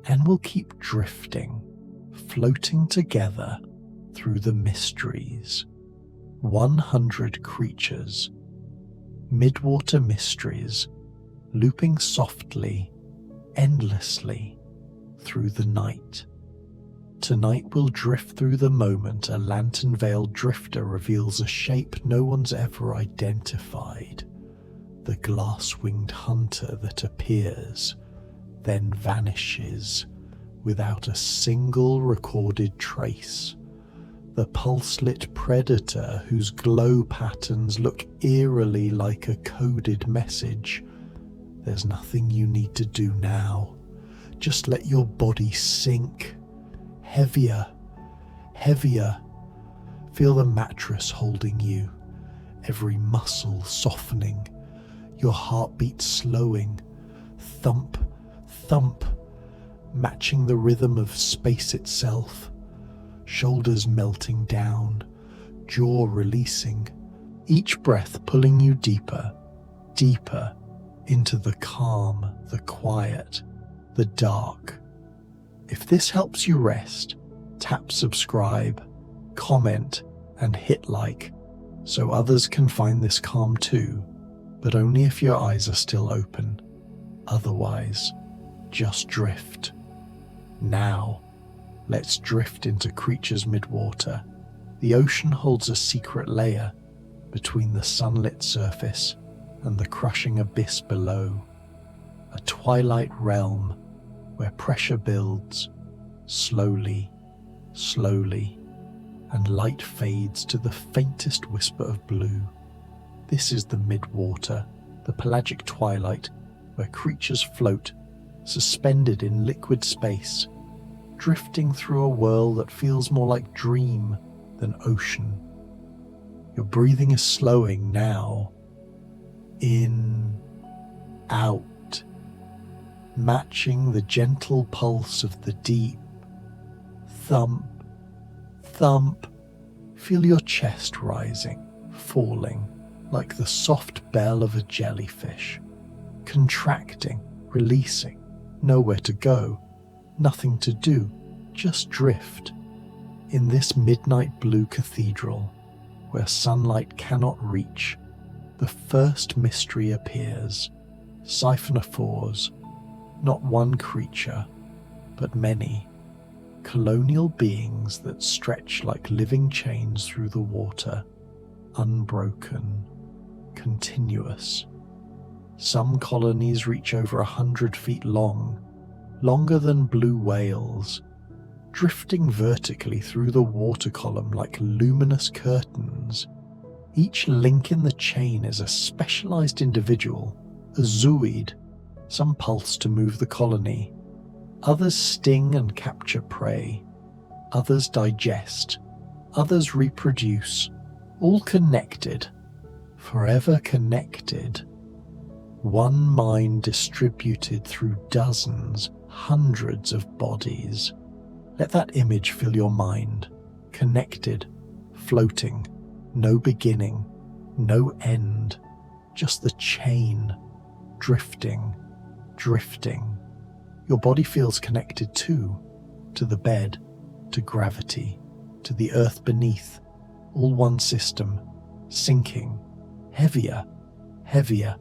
and will keep drifting, floating together through the mysteries. 100 creatures, Midwater Mysteries, looping softly, endlessly through the night. Tonight we'll drift through the moment a lantern-veiled drifter reveals a shape no one's ever identified. The glass-winged hunter that appears, then vanishes without a single recorded trace. The pulse-lit predator whose glow patterns look eerily like a coded message. There's nothing you need to do now. Just let your body sink. Heavier, heavier. Feel the mattress holding you, every muscle softening, your heartbeat slowing, thump, thump, matching the rhythm of space itself. Shoulders melting down, jaw releasing, each breath pulling you deeper, deeper into the calm, the quiet, the dark. If this helps you rest, tap subscribe, comment, and hit like so others can find this calm too, but only if your eyes are still open. Otherwise, just drift. Now, let's drift into Creatures Midwater. The ocean holds a secret layer between the sunlit surface and the crushing abyss below. A twilight realm where pressure builds, slowly, slowly, and light fades to the faintest whisper of blue. This is the Midwater, the pelagic twilight, where creatures float, suspended in liquid space, drifting through a world that feels more like dream than ocean. Your breathing is slowing now. In, out, matching the gentle pulse of the deep. Thump, thump. Feel your chest rising, falling, like the soft bell of a jellyfish. Contracting, releasing, nowhere to go, nothing to do, just drift. In this midnight blue cathedral, where sunlight cannot reach, the first mystery appears. Siphonophores, not one creature, but many. Colonial beings that stretch like living chains through the water, unbroken, continuous. Some colonies reach over 100 feet long, longer than blue whales, drifting vertically through the water column like luminous curtains. Each link in the chain is a specialized individual, a zooid. Some pulse to move the colony. Others sting and capture prey. Others digest. Others reproduce. All connected. Forever connected. One mind distributed through dozens, hundreds of bodies. Let that image fill your mind. Connected, floating, no beginning, no end. Just the chain, drifting, drifting. Your body feels connected too, to the bed, to gravity, to the earth beneath, all one system, sinking, heavier, heavier.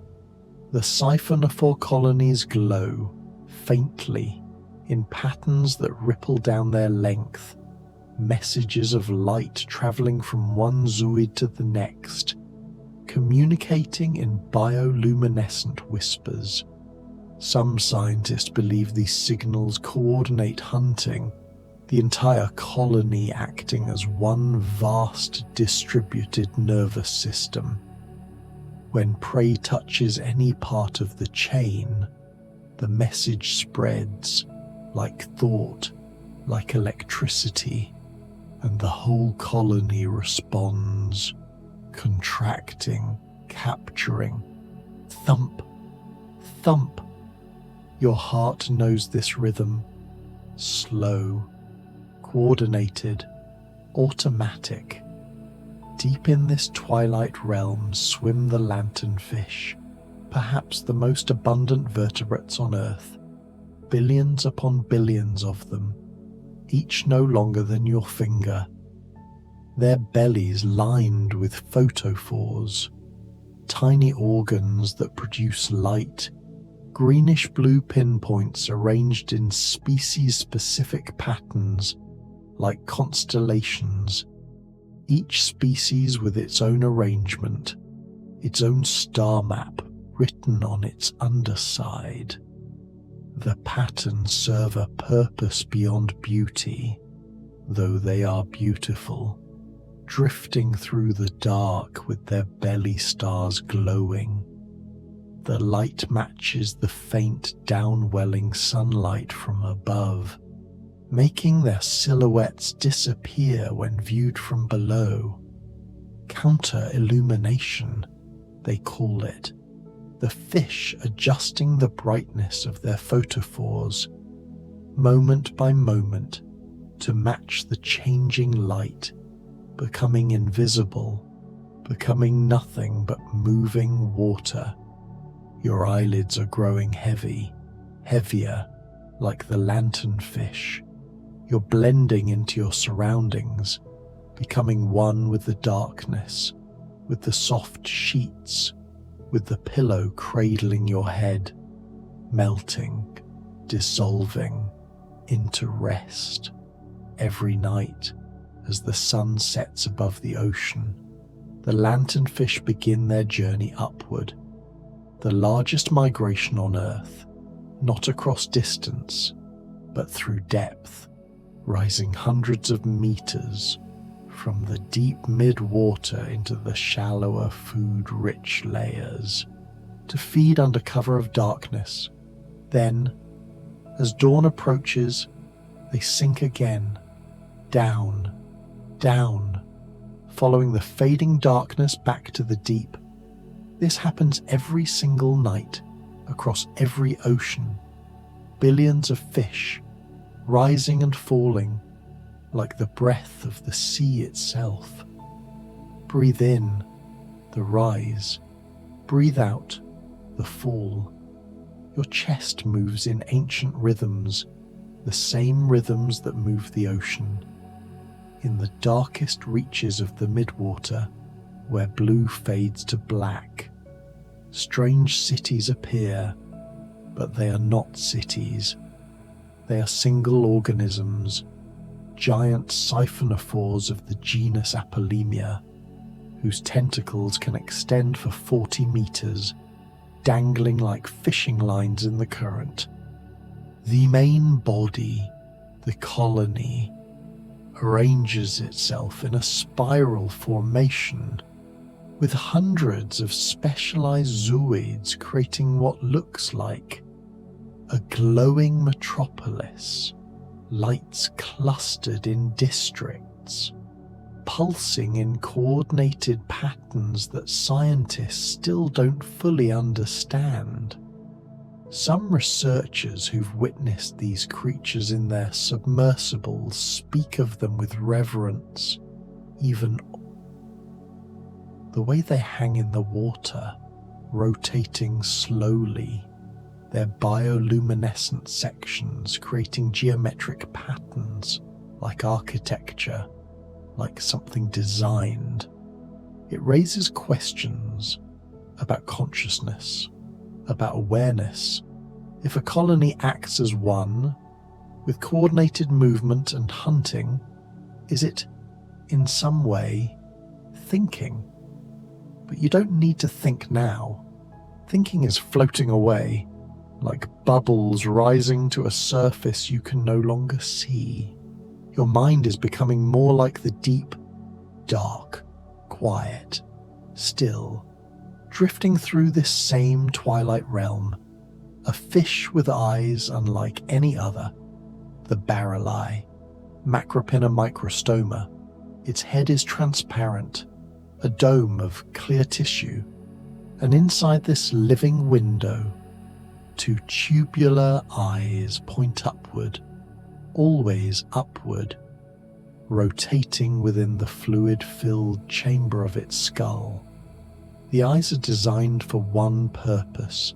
The siphonophore colonies glow, faintly, in patterns that ripple down their length, messages of light traveling from one zooid to the next, communicating in bioluminescent whispers. Some scientists believe these signals coordinate hunting, the entire colony acting as one vast distributed nervous system. When prey touches any part of the chain, the message spreads like thought, like electricity, and the whole colony responds, contracting, capturing. Thump, thump. Your heart knows this rhythm. Slow, coordinated, automatic. Deep in this twilight realm swim the lanternfish, perhaps the most abundant vertebrates on Earth. billions upon billions of them, each no longer than your finger, their bellies lined with photophores, tiny organs that produce light, greenish-blue pinpoints arranged in species-specific patterns like constellations, each species with its own arrangement, its own star map written on its underside. The patterns serve a purpose beyond beauty, though they are beautiful, drifting through the dark with their belly stars glowing. The light matches the faint downwelling sunlight from above, making their silhouettes disappear when viewed from below. Counter-illumination, they call it. The fish adjusting the brightness of their photophores, moment by moment, to match the changing light, becoming invisible, becoming nothing but moving water. Your eyelids are growing heavy, heavier, like the lanternfish. You're blending into your surroundings, becoming one with the darkness, with the soft sheets, with the pillow cradling your head, melting, dissolving into rest. Every night, as the sun sets above the ocean, the lanternfish begin their journey upward, the largest migration on Earth, not across distance, but through depth, rising hundreds of meters from the deep midwater into the shallower food-rich layers, to feed under cover of darkness. Then, as dawn approaches, they sink again, down, down, following the fading darkness back to the deep. This happens every single night, across every ocean. Billions of fish, rising and falling, like the breath of the sea itself. Breathe in, the rise. Breathe out, the fall. Your chest moves in ancient rhythms, the same rhythms that move the ocean. In the darkest reaches of the midwater, where blue fades to black, strange cities appear, but they are not cities. They are single organisms, giant siphonophores of the genus Apolemia, whose tentacles can extend for 40 meters, dangling like fishing lines in the current. The main body, the colony, arranges itself in a spiral formation, with hundreds of specialized zooids creating what looks like a glowing metropolis, lights clustered in districts, pulsing in coordinated patterns that scientists still don't fully understand. Some researchers who've witnessed these creatures in their submersibles speak of them with reverence, even the way they hang in the water, rotating slowly, their bioluminescent sections creating geometric patterns like architecture, like something designed. It raises questions about consciousness, about awareness. If a colony acts as one, with coordinated movement and hunting, is it, in some way, thinking? But you don't need to think now. Thinking is floating away, like bubbles rising to a surface you can no longer see. Your mind is becoming more like the deep, dark, quiet, still, drifting through this same twilight realm. A fish with eyes unlike any other, the barrel eye, Macropinna microstoma. Its head is transparent, a dome of clear tissue, and inside this living window, two tubular eyes point upward, always upward, rotating within the fluid-filled chamber of its skull. The eyes are designed for one purpose,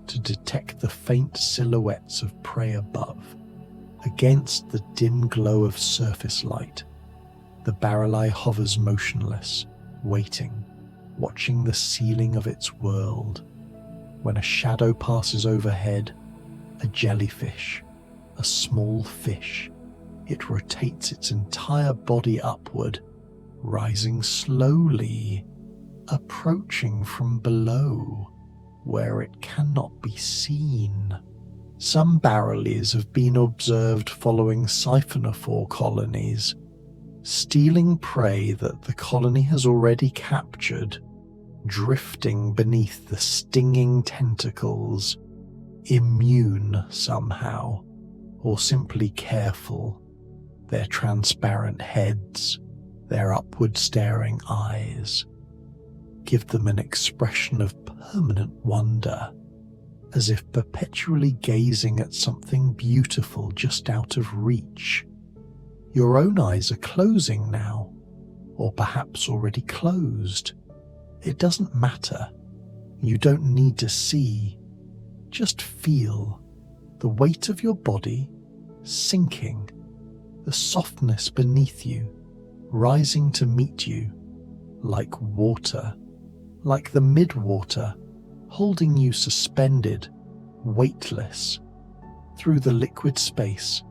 to detect the faint silhouettes of prey above. Against the dim glow of surface light, the barrel-eye hovers motionless, waiting, watching the ceiling of its world. When a shadow passes overhead, a jellyfish, a small fish, it rotates its entire body upward, rising slowly, approaching from below, where it cannot be seen. Some barrel-eyes have been observed following siphonophore colonies, stealing prey that the colony has already captured, drifting beneath the stinging tentacles, immune somehow, or simply careful. Their transparent heads, their upward-staring eyes, give them an expression of permanent wonder, as if perpetually gazing at something beautiful just out of reach. Your own eyes are closing now, or perhaps already closed. It doesn't matter. You don't need to see. Just feel the weight of your body sinking, the softness beneath you rising to meet you, like water, like the midwater, holding you suspended, weightless, through the liquid space,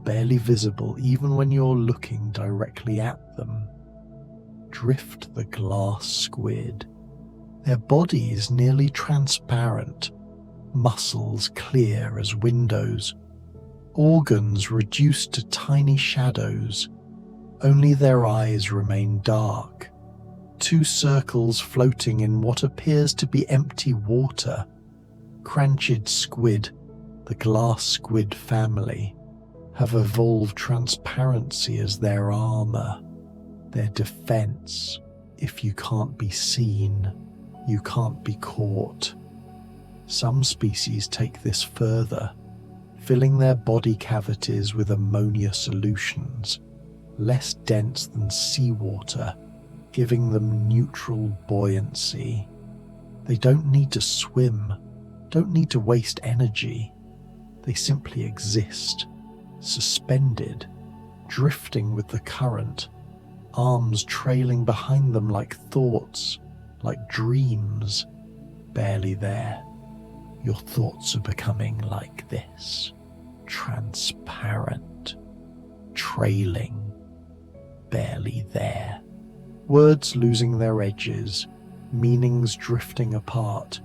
barely visible even when you're looking directly at them. Drift the glass squid, their bodies nearly transparent, muscles clear as windows, organs reduced to tiny shadows, only their eyes remain dark. Two circles floating in what appears to be empty water. Cranchid squid, the glass squid family, have evolved transparency as their armor, their defense. If you can't be seen, you can't be caught. Some species take this further, filling their body cavities with ammonia solutions, less dense than seawater, giving them neutral buoyancy. They don't need to swim, don't need to waste energy. They simply exist, suspended, drifting with the current, arms trailing behind them like thoughts, like dreams, barely there. Your thoughts are becoming like this, transparent, trailing, barely there. Words losing their edges, meanings drifting apart.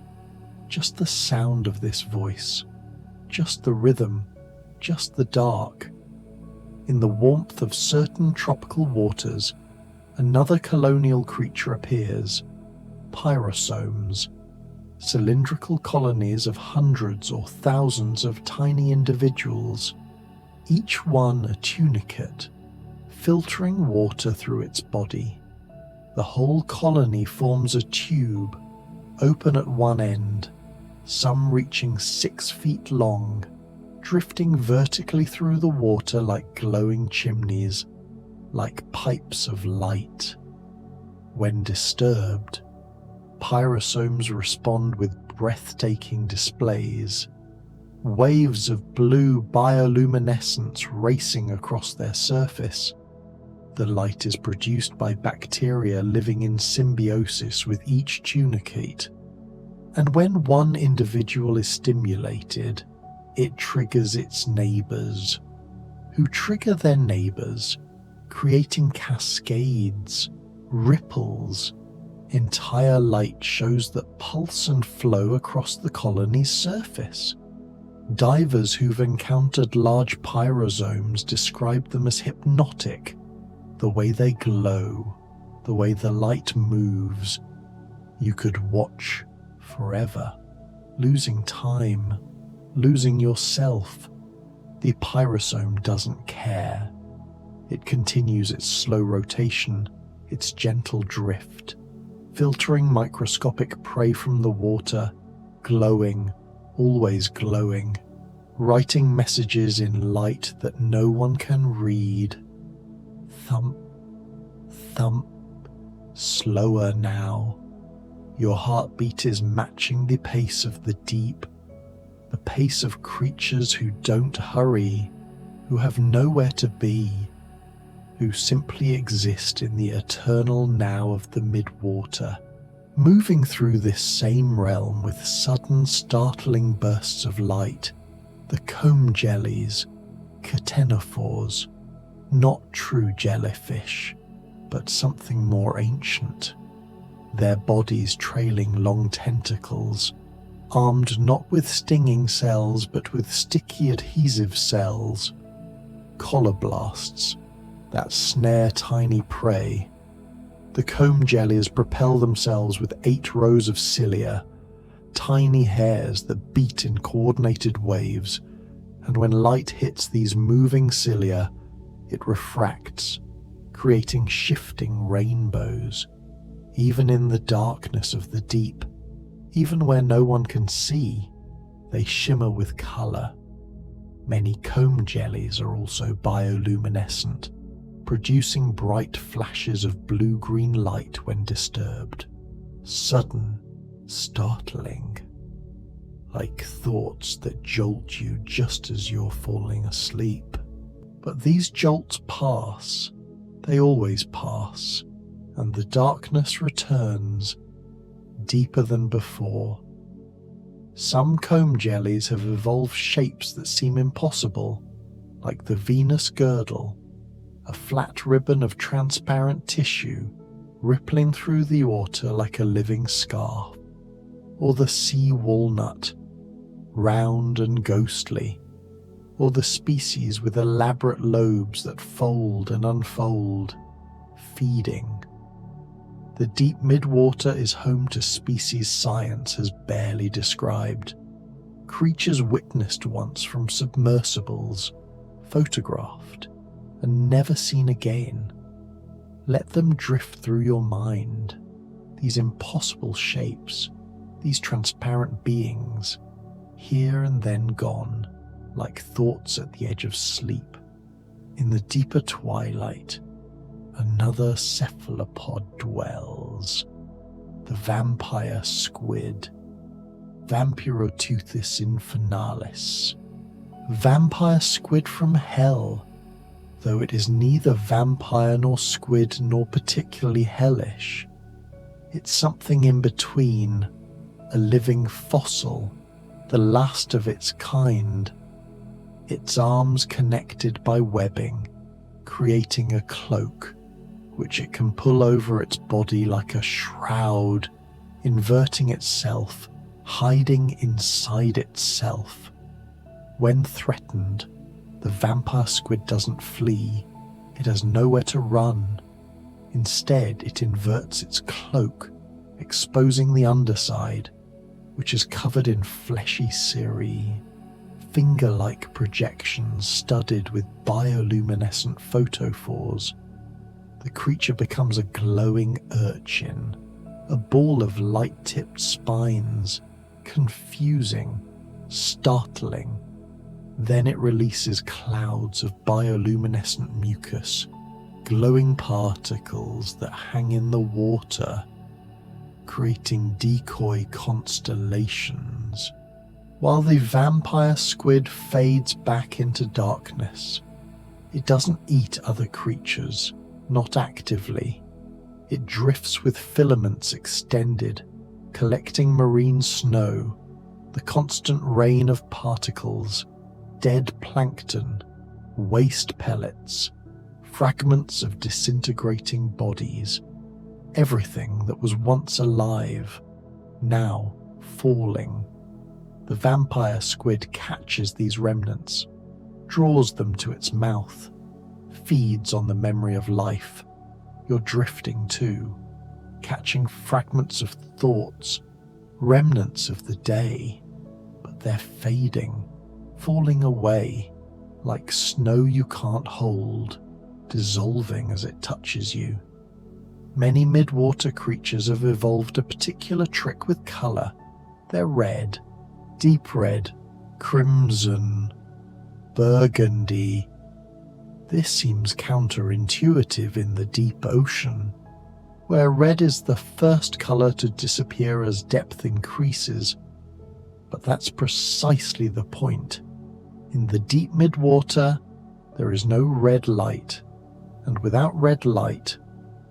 Just the sound of this voice, just the rhythm, just the dark. In the warmth of certain tropical waters, another colonial creature appears, pyrosomes, cylindrical colonies of hundreds or thousands of tiny individuals, each one a tunicate, filtering water through its body. The whole colony forms a tube, open at one end, some reaching 6 feet long, drifting vertically through the water like glowing chimneys, like pipes of light. When disturbed, pyrosomes respond with breathtaking displays, waves of blue bioluminescence racing across their surface. The light is produced by bacteria living in symbiosis with each tunicate, and when one individual is stimulated, it triggers its neighbors, who trigger their neighbors, creating cascades, ripples. Entire light shows that pulse and flow across the colony's surface. Divers who've encountered large pyrosomes describe them as hypnotic. The way they glow, the way the light moves, you could watch forever, losing time, losing yourself. The pyrosome doesn't care. It continues its slow rotation, its gentle drift, filtering microscopic prey from the water, glowing, always glowing, writing messages in light that no one can read. Thump, thump, slower now. Your heartbeat is matching the pace of the deep, the pace of creatures who don't hurry, who have nowhere to be, who simply exist in the eternal now of the midwater, moving through this same realm with sudden startling bursts of light. The comb jellies, ctenophores, not true jellyfish, but something more ancient, their bodies trailing long tentacles, armed not with stinging cells but with sticky adhesive cells, colloblasts that snare tiny prey. The comb jellies propel themselves with 8 rows of cilia, tiny hairs that beat in coordinated waves, and when light hits these moving cilia, it refracts, creating shifting rainbows. Even in the darkness of the deep, even where no one can see, they shimmer with colour. Many comb jellies are also bioluminescent, producing bright flashes of blue-green light when disturbed. Sudden, startling, like thoughts that jolt you just as you're falling asleep. But these jolts pass, they always pass, and the darkness returns, deeper than before. Some comb jellies have evolved shapes that seem impossible, like the Venus girdle, a flat ribbon of transparent tissue rippling through the water like a living scarf, or the sea walnut, round and ghostly, or the species with elaborate lobes that fold and unfold, feeding. The deep midwater is home to species science has barely described, creatures witnessed once from submersibles, photographed, and never seen again. Let them drift through your mind, these impossible shapes, these transparent beings, here and then gone, like thoughts at the edge of sleep. In the deeper twilight, another cephalopod dwells, the vampire squid, Vampiroteuthis infinalis. Vampire squid from hell, though it is neither vampire nor squid nor particularly hellish. It's something in between, a living fossil, the last of its kind, its arms connected by webbing, creating a cloak, which it can pull over its body like a shroud, inverting itself, hiding inside itself. When threatened, the vampire squid doesn't flee, it has nowhere to run. Instead, it inverts its cloak, exposing the underside, which is covered in fleshy cirri, finger-like projections studded with bioluminescent photophores. The creature becomes a glowing urchin, a ball of light-tipped spines, confusing, startling. Then it releases clouds of bioluminescent mucus, glowing particles that hang in the water, creating decoy constellations. While the vampire squid fades back into darkness, it doesn't eat other creatures, not actively. It drifts with filaments extended, collecting marine snow, the constant rain of particles, dead plankton, waste pellets, fragments of disintegrating bodies, everything that was once alive, now falling. The vampire squid catches these remnants, draws them to its mouth, feeds on the memory of life. You're drifting too, catching fragments of thoughts, remnants of the day, but they're fading, falling away, like snow you can't hold, dissolving as it touches you. Many midwater creatures have evolved a particular trick with colour. They're red, deep red, crimson, burgundy. This seems counterintuitive in the deep ocean, where red is the first colour to disappear as depth increases. But that's precisely the point. In the deep midwater, there is no red light, and without red light,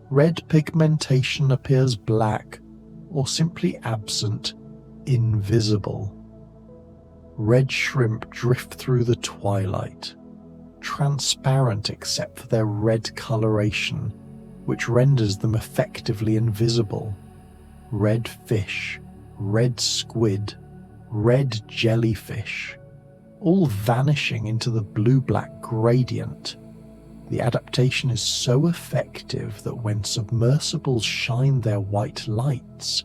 red pigmentation appears black or simply absent, invisible. Red shrimp drift through the twilight, transparent except for their red coloration, which renders them effectively invisible. Red fish, red squid, red jellyfish, all vanishing into the blue-black gradient. The adaptation is so effective that when submersibles shine their white lights,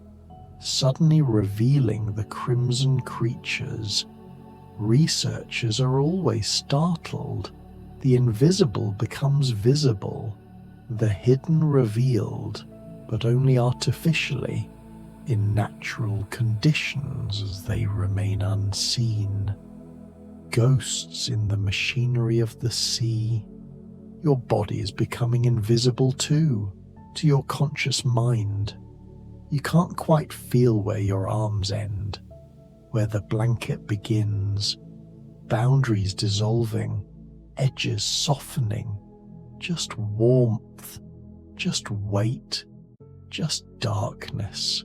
suddenly revealing the crimson creatures, researchers are always startled. The invisible becomes visible, the hidden revealed, but only artificially, in natural conditions as they remain unseen. Ghosts in the machinery of the sea. Your body is becoming invisible too, to your conscious mind. You can't quite feel where your arms end, where the blanket begins, boundaries dissolving, edges softening, just warmth, just weight, just darkness.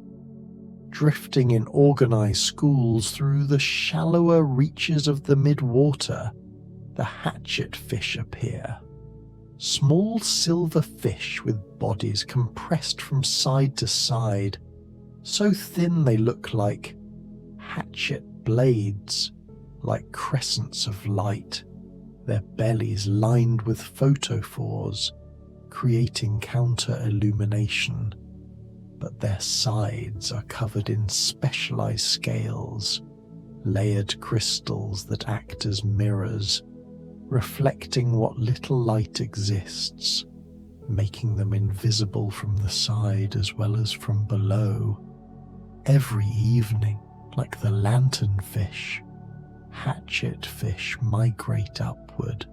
Drifting in organized schools through the shallower reaches of the midwater, the hatchet fish appear. Small silver fish with bodies compressed from side to side, so thin they look like hatchet blades, like crescents of light, their bellies lined with photophores, creating counter-illumination. But their sides are covered in specialized scales, layered crystals that act as mirrors, reflecting what little light exists, making them invisible from the side as well as from below. Every evening, like the lanternfish, hatchet fish migrate upward,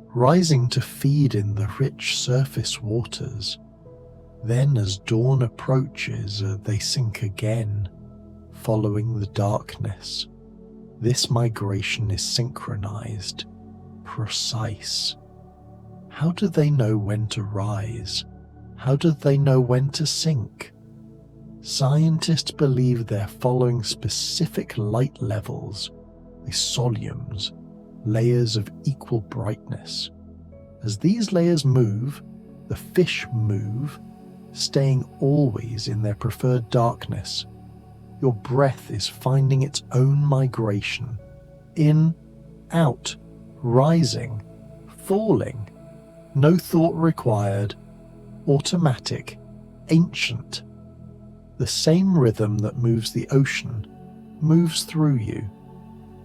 rising to feed in the rich surface waters. Then as dawn approaches, they sink again, following the darkness. This migration is synchronized, precise. How do they know when to rise? How do they know when to sink? Scientists believe they're following specific light levels, the soliums, layers of equal brightness. As these layers move, the fish move, staying always in their preferred darkness. Your breath is finding its own migration. In, out, rising, falling. No thought required. Automatic, ancient. The same rhythm that moves the ocean moves through you.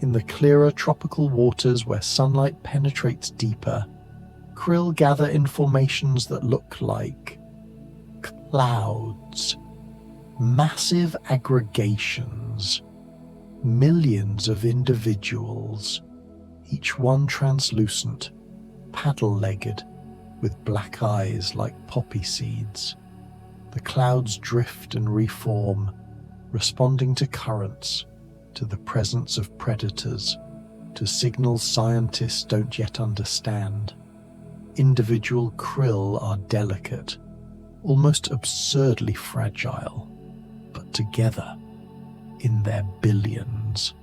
In the clearer tropical waters where sunlight penetrates deeper, krill gather in formations that look like clouds, massive aggregations, millions of individuals, each one translucent, paddle-legged, with black eyes like poppy seeds. The clouds drift and reform, responding to currents, to the presence of predators, to signals scientists don't yet understand. Individual krill are delicate, almost absurdly fragile, but together, in their billions,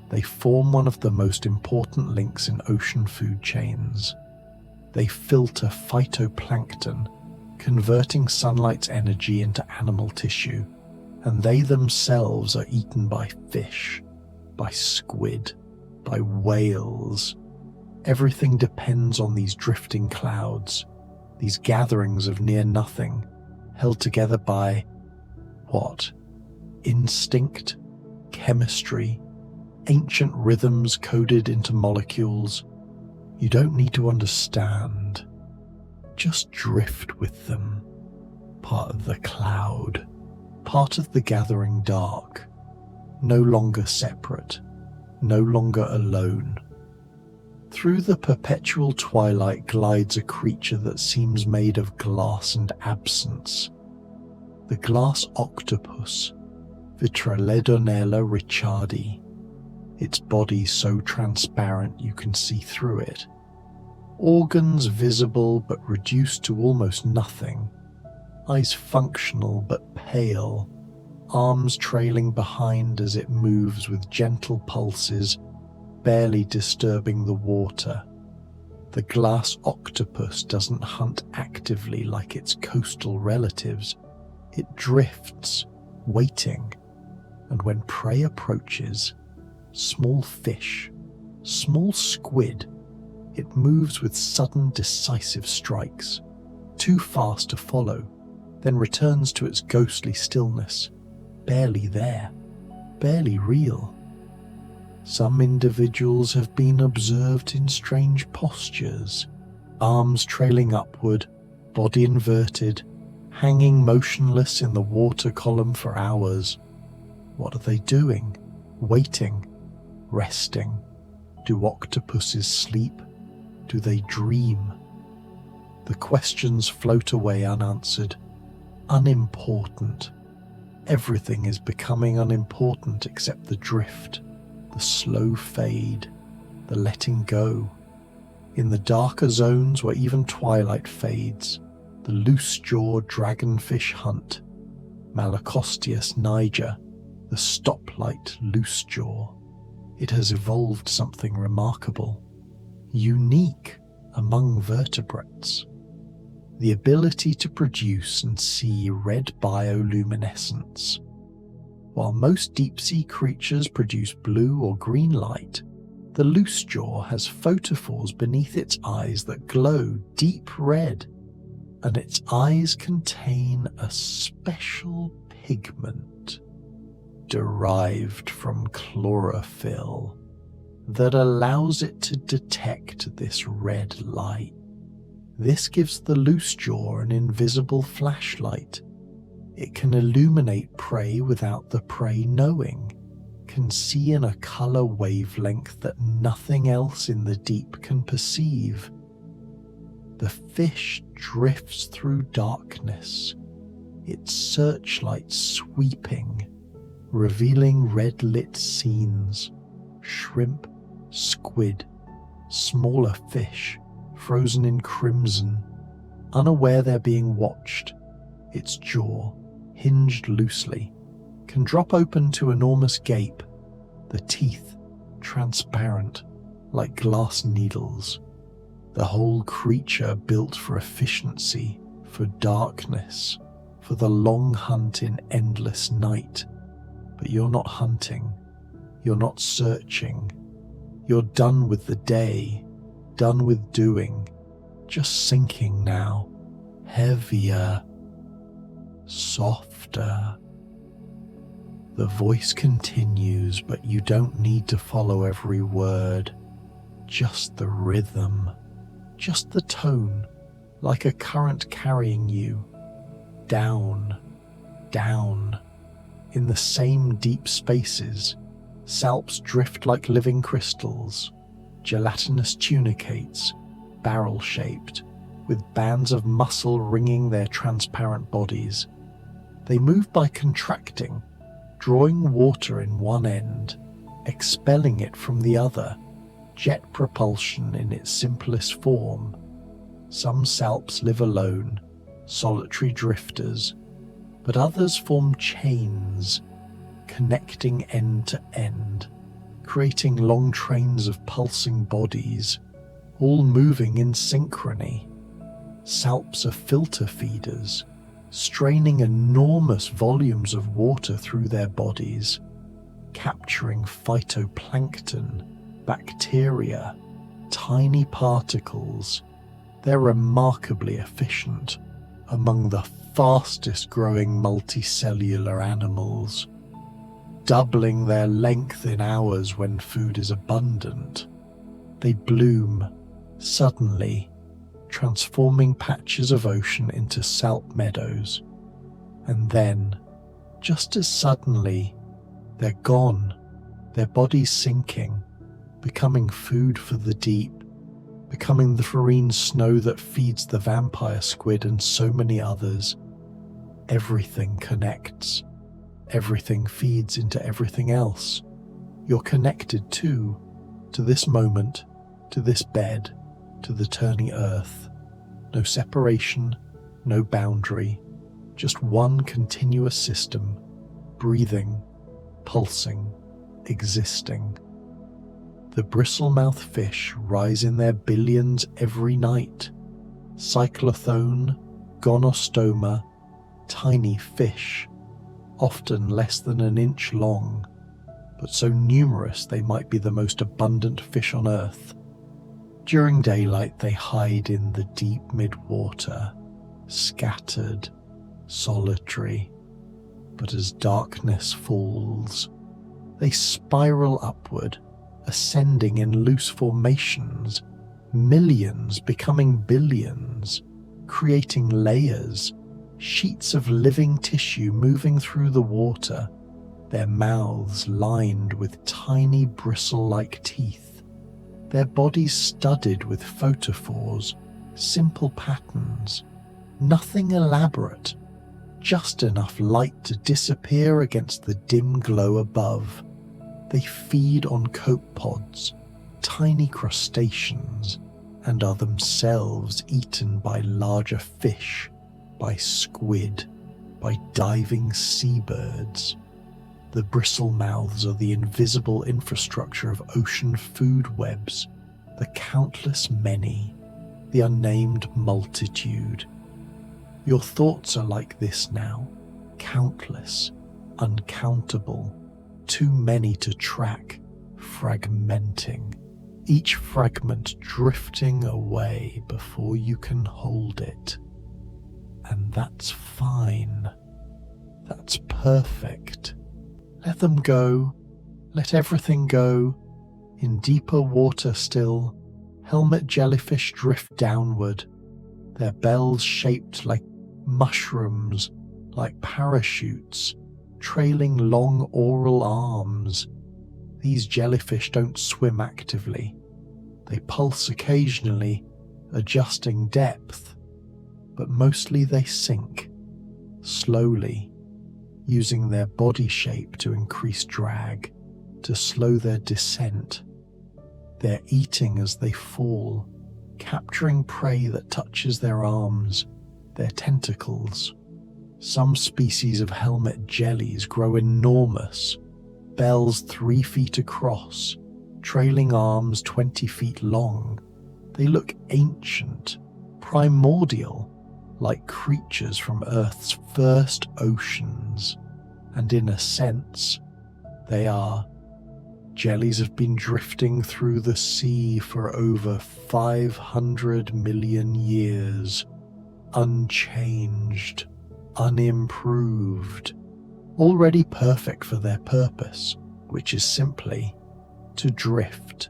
they form one of the most important links in ocean food chains. They filter phytoplankton, converting sunlight's energy into animal tissue, and they themselves are eaten by fish, by squid, by whales. Everything depends on these drifting clouds, these gatherings of near nothing, held together by what? Instinct, chemistry, ancient rhythms coded into molecules. You don't need to understand. Just drift with them, part of the cloud, part of the gathering dark, no longer separate, no longer alone. Through the perpetual twilight glides a creature that seems made of glass and absence. The glass octopus, Vitraledonella richardi, its body so transparent you can see through it. Organs visible but reduced to almost nothing, eyes functional but pale, arms trailing behind as it moves with gentle pulses, barely disturbing the water. The glass octopus doesn't hunt actively like its coastal relatives. It drifts, waiting, and when prey approaches, small fish, small squid, it moves with sudden decisive strikes, too fast to follow, then returns to its ghostly stillness, barely there, barely real. Some individuals have been observed in strange postures, arms trailing upward, body inverted, hanging motionless in the water column for hours. What are they doing? Waiting? Resting? Do octopuses sleep? Do they dream? The questions float away unanswered, unimportant. Everything is becoming unimportant except the drift, the slow fade, the letting go. In the darker zones where even twilight fades, the loose-jawed dragonfish hunt, Malacosteus niger, the stoplight loose-jaw. It has evolved something remarkable, unique among vertebrates. The ability to produce and see red bioluminescence. While most deep-sea creatures produce blue or green light, the loosejaw has photophores beneath its eyes that glow deep red, and its eyes contain a special pigment derived from chlorophyll that allows it to detect this red light. This gives the loosejaw an invisible flashlight. It can illuminate prey without the prey knowing, can see in a color wavelength that nothing else in the deep can perceive. The fish drifts through darkness, its searchlight sweeping, revealing red-lit scenes, shrimp, squid, smaller fish, frozen in crimson, unaware they're being watched. Its jaw, hinged loosely, can drop open to enormous gape, the teeth transparent like glass needles. The whole creature built for efficiency, for darkness, for the long hunt in endless night. But you're not hunting, you're not searching, you're done with the day, done with doing, just sinking now, heavier, softer. The voice continues, but you don't need to follow every word, just the rhythm, just the tone, like a current carrying you, down, down. In the same deep spaces, salps drift like living crystals, gelatinous tunicates, barrel-shaped, with bands of muscle ringing their transparent bodies. They move by contracting, drawing water in one end, expelling it from the other, jet propulsion in its simplest form. Some salps live alone, solitary drifters, but others form chains, connecting end to end, creating long trains of pulsing bodies, all moving in synchrony. Salps are filter feeders, straining enormous volumes of water through their bodies, capturing phytoplankton, bacteria, tiny particles. They're remarkably efficient, among the fastest growing multicellular animals, doubling their length in hours when food is abundant. They bloom suddenly, transforming patches of ocean into salp meadows, and then, just as suddenly, they're gone, their bodies sinking, becoming food for the deep, becoming the marine snow that feeds the vampire squid and so many others. Everything connects. Everything feeds into everything else. You're connected to this moment, to this bed, to the turning earth. No separation, no boundary, just one continuous system, breathing, pulsing, existing. The bristlemouth fish rise in their billions every night. Cyclothone, gonostoma, tiny fish, often less than an inch long, but so numerous they might be the most abundant fish on Earth. During daylight they hide in the deep midwater, scattered, solitary, but as darkness falls, they spiral upward, ascending in loose formations, millions becoming billions, creating layers, sheets of living tissue moving through the water, their mouths lined with tiny bristle-like teeth, their bodies studded with photophores, simple patterns, nothing elaborate, just enough light to disappear against the dim glow above. They feed on copepods, tiny crustaceans, and are themselves eaten by larger fish, by squid, by diving seabirds. The bristlemouths are the invisible infrastructure of ocean food webs, the countless many, the unnamed multitude. Your thoughts are like this now, countless, uncountable, too many to track, fragmenting, each fragment drifting away before you can hold it. And that's fine. That's perfect. Let them go. Let everything go. In deeper water still, helmet jellyfish drift downward, their bells shaped like mushrooms, like parachutes, trailing long oral arms. These jellyfish don't swim actively. They pulse occasionally, adjusting depth, but mostly they sink, slowly, using their body shape to increase drag, to slow their descent. They're eating as they fall, capturing prey that touches their arms, their tentacles. Some species of helmet jellies grow enormous, bells 3 feet across, trailing arms 20 feet long. They look ancient, primordial, like creatures from Earth's first oceans. And in a sense, they are. Jellies have been drifting through the sea for over 500 million years, unchanged, unimproved, already perfect for their purpose, which is simply to drift,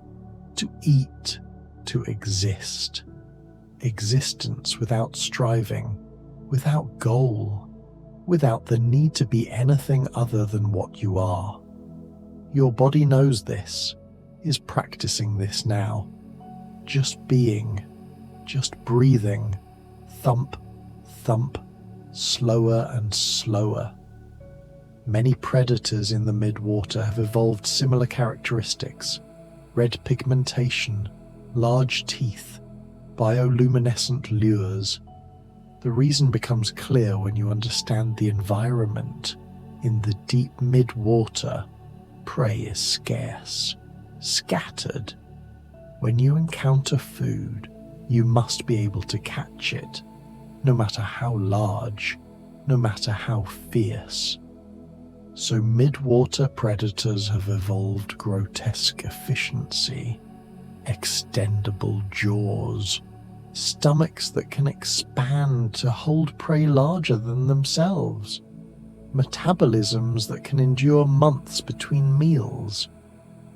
to eat, to exist. Existence without striving, without goal, without the need to be anything other than what you are. Your body knows this, is practicing this now. Just being, just breathing, thump, thump, slower and slower. Many predators in the midwater have evolved similar characteristics: red pigmentation, large teeth, bioluminescent lures. The reason becomes clear when you understand the environment. In the deep midwater, prey is scarce, scattered. When you encounter food, you must be able to catch it, no matter how large, no matter how fierce. So midwater predators have evolved grotesque efficiency, extendable jaws, stomachs that can expand to hold prey larger than themselves, metabolisms that can endure months between meals.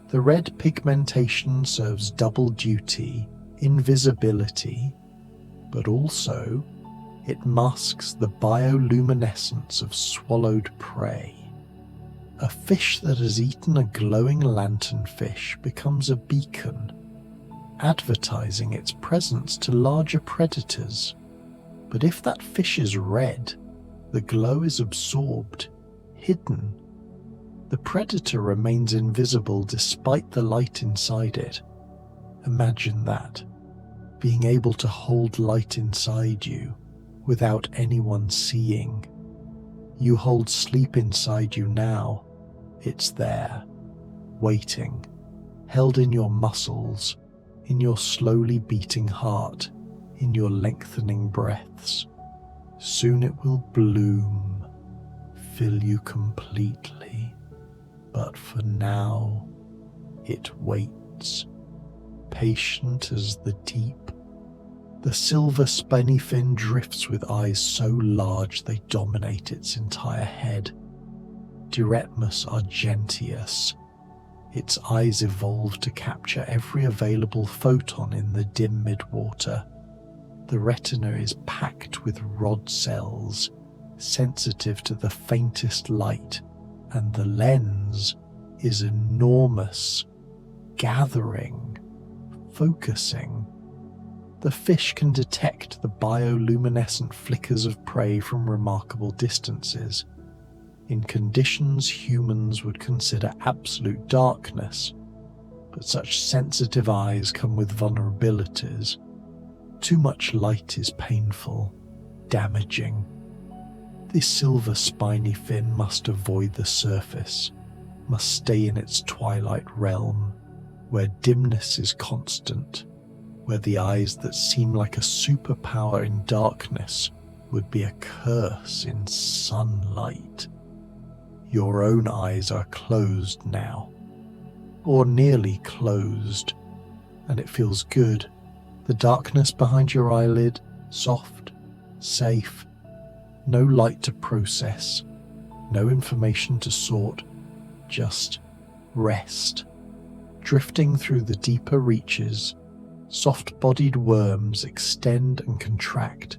The red pigmentation serves double duty, invisibility, but also it masks the bioluminescence of swallowed prey. A fish that has eaten a glowing lanternfish becomes a beacon, advertising its presence to larger predators. But if that fish is red, the glow is absorbed, hidden, The predator remains invisible despite the light inside it. Imagine that, being able to hold light inside you without anyone seeing. You hold sleep inside you now. It's there, waiting, held in your muscles, in your slowly beating heart, in your lengthening breaths. Soon it will bloom, fill you completely. But for now, it waits, patient as the deep. The silver spiny fin drifts with eyes so large they dominate its entire head. Diretmus argenteus. Its eyes evolve to capture every available photon in the dim midwater. The retina is packed with rod cells, sensitive to the faintest light, and the lens is enormous, gathering, focusing. The fish can detect the bioluminescent flickers of prey from remarkable distances. In conditions humans would consider absolute darkness, but such sensitive eyes come with vulnerabilities. Too much light is painful, damaging. This silver spiny fin must avoid the surface, must stay in its twilight realm, where dimness is constant, where the eyes that seem like a superpower in darkness would be a curse in sunlight. Your own eyes are closed now, or nearly closed, and it feels good. The darkness behind your eyelid, soft, safe, no light to process, no information to sort, just rest. Drifting through the deeper reaches, soft-bodied worms extend and contract,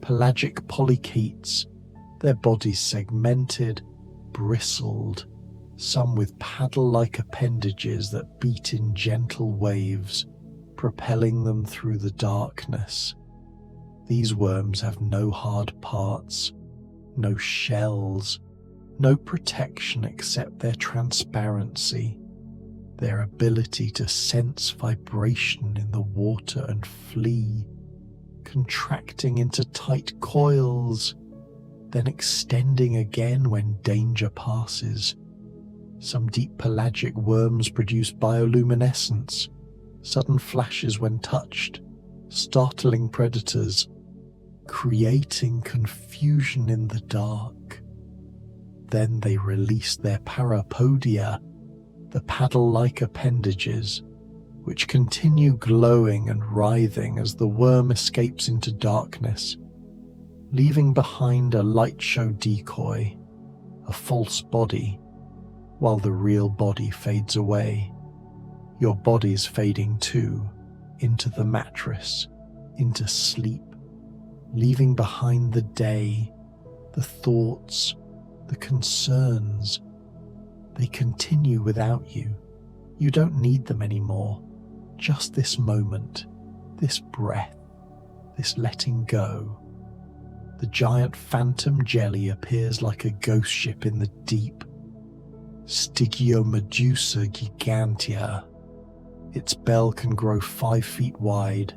pelagic polychaetes, their bodies segmented, bristled, some with paddle-like appendages that beat in gentle waves, propelling them through the darkness. These worms have no hard parts, no shells, no protection except their transparency, their ability to sense vibration in the water and flee, contracting into tight coils, then extending again when danger passes. Some deep pelagic worms produce bioluminescence, sudden flashes when touched, startling predators, creating confusion in the dark. Then they release their parapodia, the paddle-like appendages, which continue glowing and writhing as the worm escapes into darkness, leaving behind a light show decoy, a false body, while the real body fades away. Your body's fading too, into the mattress, into sleep, leaving behind the day, the thoughts, the concerns. They continue without you. You don't need them anymore. Just this moment, this breath, this letting go. The giant phantom jelly appears like a ghost ship in the deep. Stygiomedusa gigantea. Its bell can grow 5 feet wide,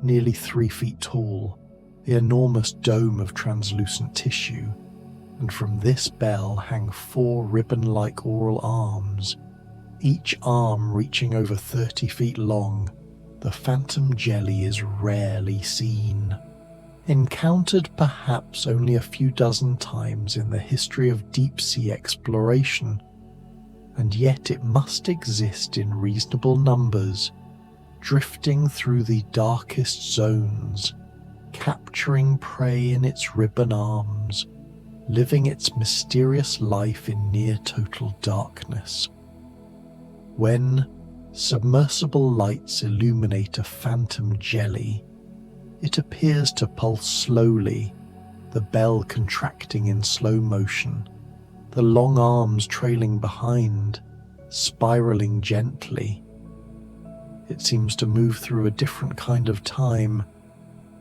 nearly 3 feet tall, the enormous dome of translucent tissue, and from this bell hang 4 ribbon-like oral arms, each arm reaching over 30 feet long. The phantom jelly is rarely seen, encountered perhaps only a few dozen times in the history of deep-sea exploration, and yet it must exist in reasonable numbers, drifting through the darkest zones, capturing prey in its ribbon arms, living its mysterious life in near-total darkness. When submersible lights illuminate a phantom jelly, it appears to pulse slowly, the bell contracting in slow motion, the long arms trailing behind, spiraling gently. It seems to move through a different kind of time,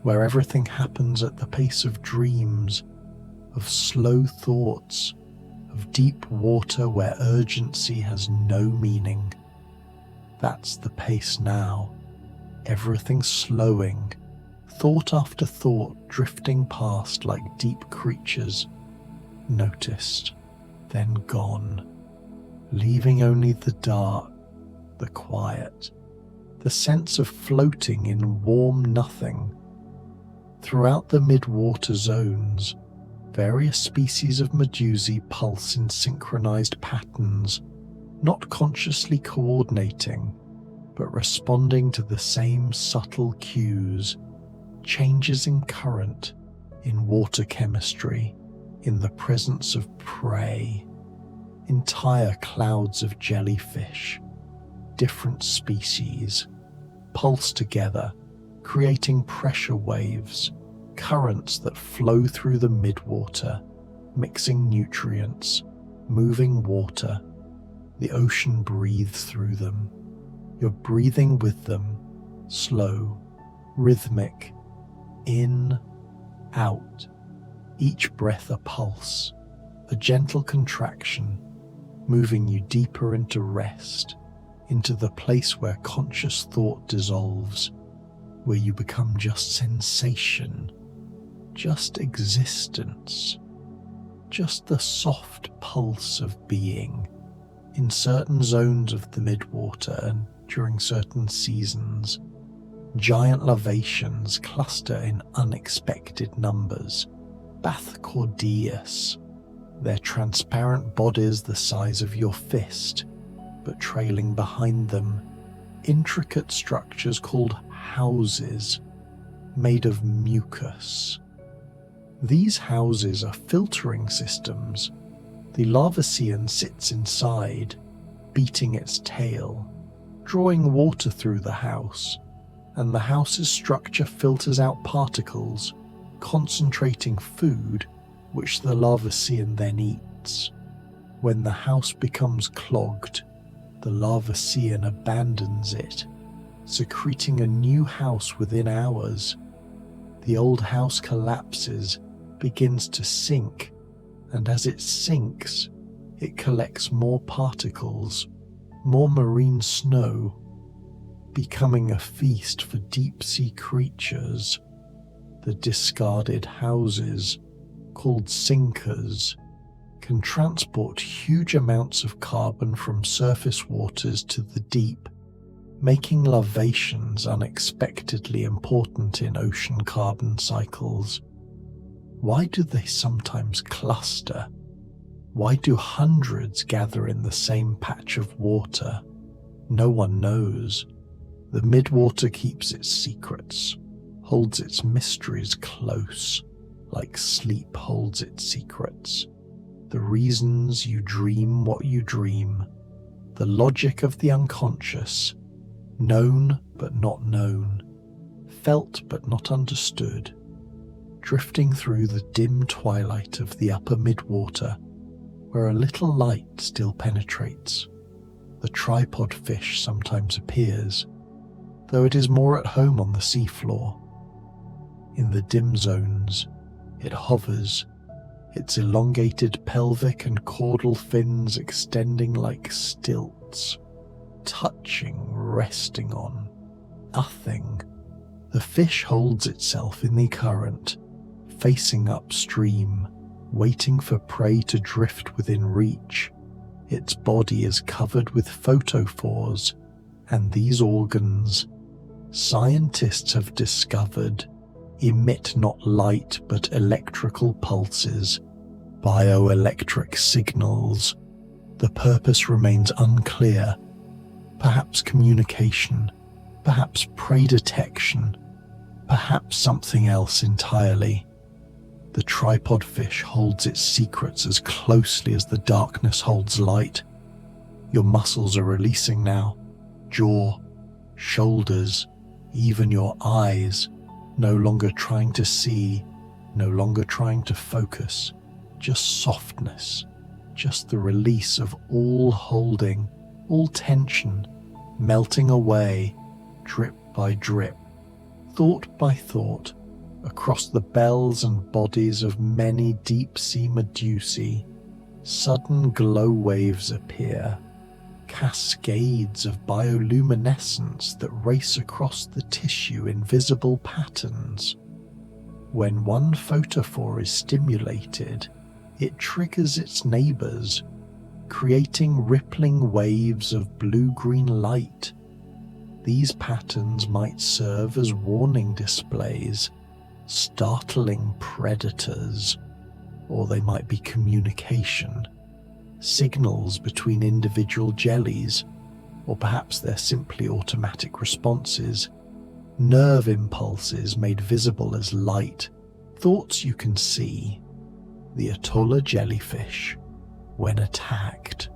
where everything happens at the pace of dreams, of slow thoughts, of of deep water where urgency has no meaning. That's the pace now, everything slowing, thought after thought drifting past like deep creatures, noticed, then gone, leaving only the dark, the quiet, the sense of floating in warm nothing. Throughout the midwater zones, various species of medusae pulse in synchronized patterns, not consciously coordinating, but responding to the same subtle cues, changes in current, in water chemistry, in the presence of prey. Entire clouds of jellyfish, different species, pulse together, creating pressure waves, currents that flow through the midwater, mixing nutrients, moving water. The ocean breathes through them. You're breathing with them, slow, rhythmic, in, out, each breath a pulse, a gentle contraction, moving you deeper into rest, into the place where conscious thought dissolves, where you become just sensation, just existence, just the soft pulse of being. In certain zones of the midwater and during certain seasons, giant lavations cluster in unexpected numbers, Bathcordeus, their transparent bodies the size of your fist, but trailing behind them, intricate structures called houses, made of mucus. These houses are filtering systems. The lavacean sits inside, beating its tail, drawing water through the house, and the house's structure filters out particles, concentrating food which the lavacean then eats. When the house becomes clogged, the lavacean abandons it, secreting a new house within hours. The old house collapses, begins to sink, and as it sinks, it collects more particles, more marine snow, becoming a feast for deep-sea creatures. The discarded houses, called sinkers, can transport huge amounts of carbon from surface waters to the deep, making lavations unexpectedly important in ocean carbon cycles. Why do they sometimes cluster? Why do hundreds gather in the same patch of water? No one knows. The midwater keeps its secrets, holds its mysteries close, like sleep holds its secrets. The reasons you dream what you dream, the logic of the unconscious, known but not known, felt but not understood, drifting through the dim twilight of the upper midwater, where a little light still penetrates. The tripod fish sometimes appears, though it is more at home on the seafloor. In the dim zones, it hovers, its elongated pelvic and caudal fins extending like stilts, touching, resting on, nothing. The fish holds itself in the current, facing upstream, waiting for prey to drift within reach. Its body is covered with photophores, and these organs, scientists have discovered, emit not light but electrical pulses, bioelectric signals. The purpose remains unclear. Perhaps communication, perhaps prey detection, perhaps something else entirely. The tripod fish holds its secrets as closely as the darkness holds light. Your muscles are releasing now, jaw, shoulders, even your eyes, no longer trying to see, no longer trying to focus, just softness, just the release of all holding, all tension, melting away, drip by drip, thought by thought, across the bells and bodies of many deep-sea medusae, Sudden glow waves appear, cascades of bioluminescence that race across the tissue in visible patterns. When one photophore is stimulated, it triggers its neighbors, creating rippling waves of blue-green light. These patterns might serve as warning displays, startling predators, or they might be communication, signals between individual jellies, or perhaps they're simply automatic responses, nerve impulses made visible as light, thoughts you can see. The Atolla jellyfish, when attacked,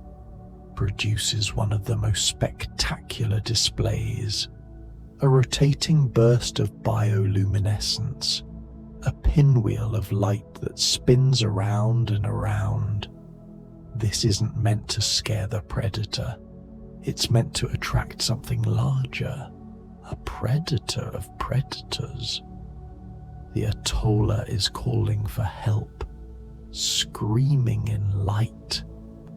produces one of the most spectacular displays, a rotating burst of bioluminescence, a pinwheel of light that spins around and around. This isn't meant to scare the predator, it's meant to attract something larger, a predator of predators. The Atolla is calling for help, screaming in light,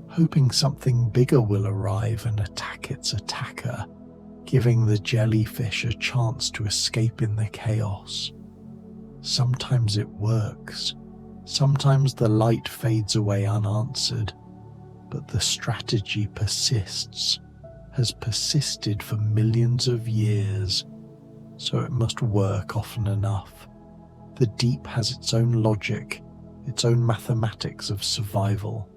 hoping something bigger will arrive and attack its attacker, giving the jellyfish a chance to escape in the chaos. Sometimes it works, sometimes the light fades away unanswered, but the strategy persists, has persisted for millions of years, so it must work often enough. The deep has its own logic, its own mathematics of survival,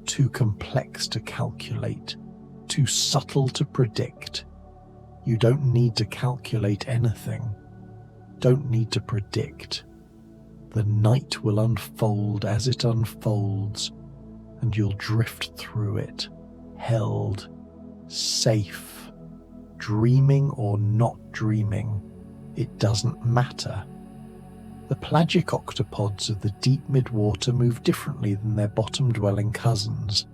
too complex to calculate, too subtle to predict. You don't need to calculate anything, don't need to predict. The night will unfold as it unfolds, and you'll drift through it, held, safe, dreaming or not dreaming, it doesn't matter. The pelagic octopods of the deep midwater move differently than their bottom-dwelling cousins.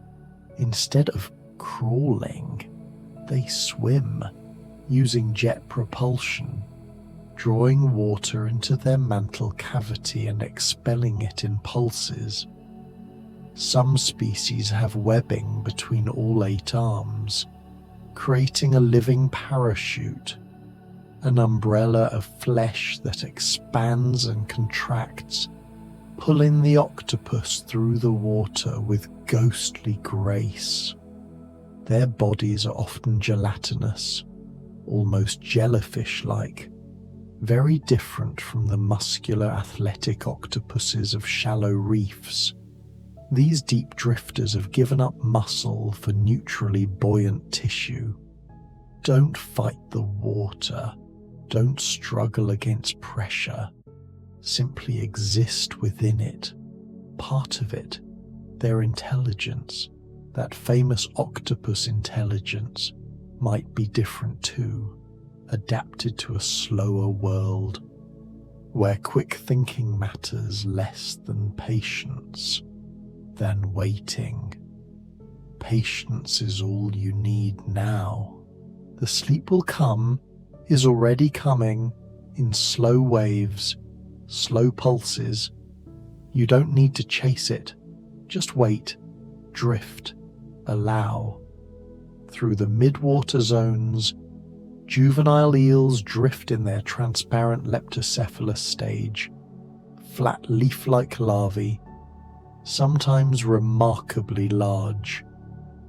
Instead of crawling, they swim, using jet propulsion, drawing water into their mantle cavity and expelling it in pulses. Some species have webbing between all 8 arms, creating a living parachute, an umbrella of flesh that expands and contracts, pulling the octopus through the water with ghostly grace. Their bodies are often gelatinous, almost jellyfish-like, very different from the muscular athletic octopuses of shallow reefs. These deep drifters have given up muscle for neutrally buoyant tissue. Don't fight the water. Don't struggle against pressure. Simply exist within it. Part of it, their intelligence, that famous octopus intelligence, might be different too, adapted to a slower world, where quick thinking matters less than patience, than waiting. Patience is all you need now. The sleep will come, is already coming, in slow waves, slow pulses. You don't need to chase it. Just wait, drift, allow. Through the midwater zones, juvenile eels drift in their transparent leptocephalus stage, flat leaf-like larvae, sometimes remarkably large,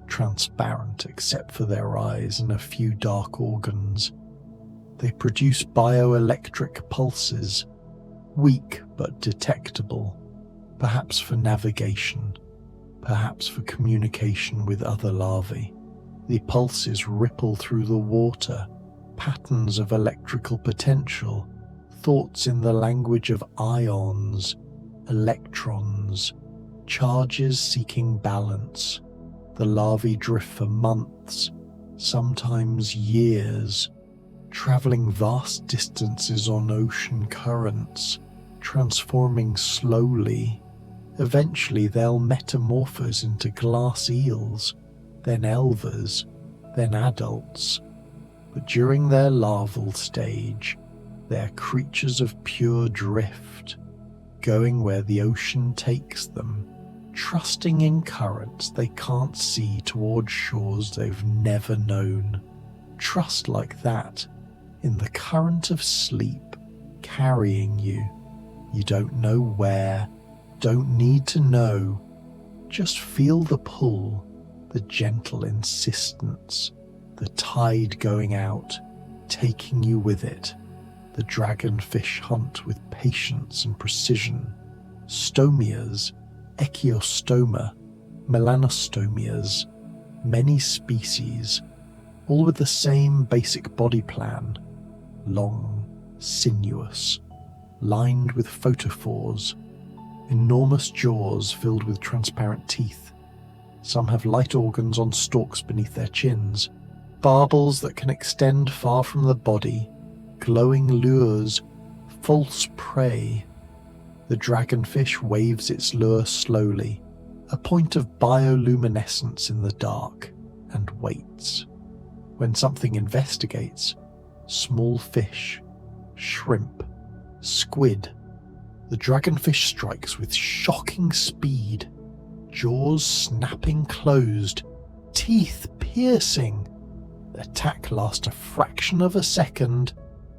transparent except for their eyes and a few dark organs. They produce bioelectric pulses, weak but detectable, perhaps for navigation, perhaps for communication with other larvae. The pulses ripple through the water, patterns of electrical potential, thoughts in the language of ions, electrons, charges seeking balance. The larvae drift for months, sometimes years, traveling vast distances on ocean currents, transforming slowly. Eventually they'll metamorphose into glass eels, then elvers, then adults. But during their larval stage, they're creatures of pure drift, going where the ocean takes them, trusting in currents they can't see towards shores they've never known. Trust like that in the current of sleep carrying you. You don't know where, don't need to know. Just feel the pull, the gentle insistence, the tide going out, taking you with it. The dragonfish hunt with patience and precision. Stomias, Echiostoma, Melanostomias, many species, all with the same basic body plan. Long, sinuous, lined with photophores, enormous jaws filled with transparent teeth. Some have light organs on stalks beneath their chins, barbels that can extend far from the body, glowing lures, false prey. The dragonfish waves its lure slowly, a point of bioluminescence in the dark, and waits. When something investigates, small fish, shrimp, squid, the dragonfish strikes with shocking speed, jaws snapping closed, teeth piercing. The attack lasts a fraction of a second,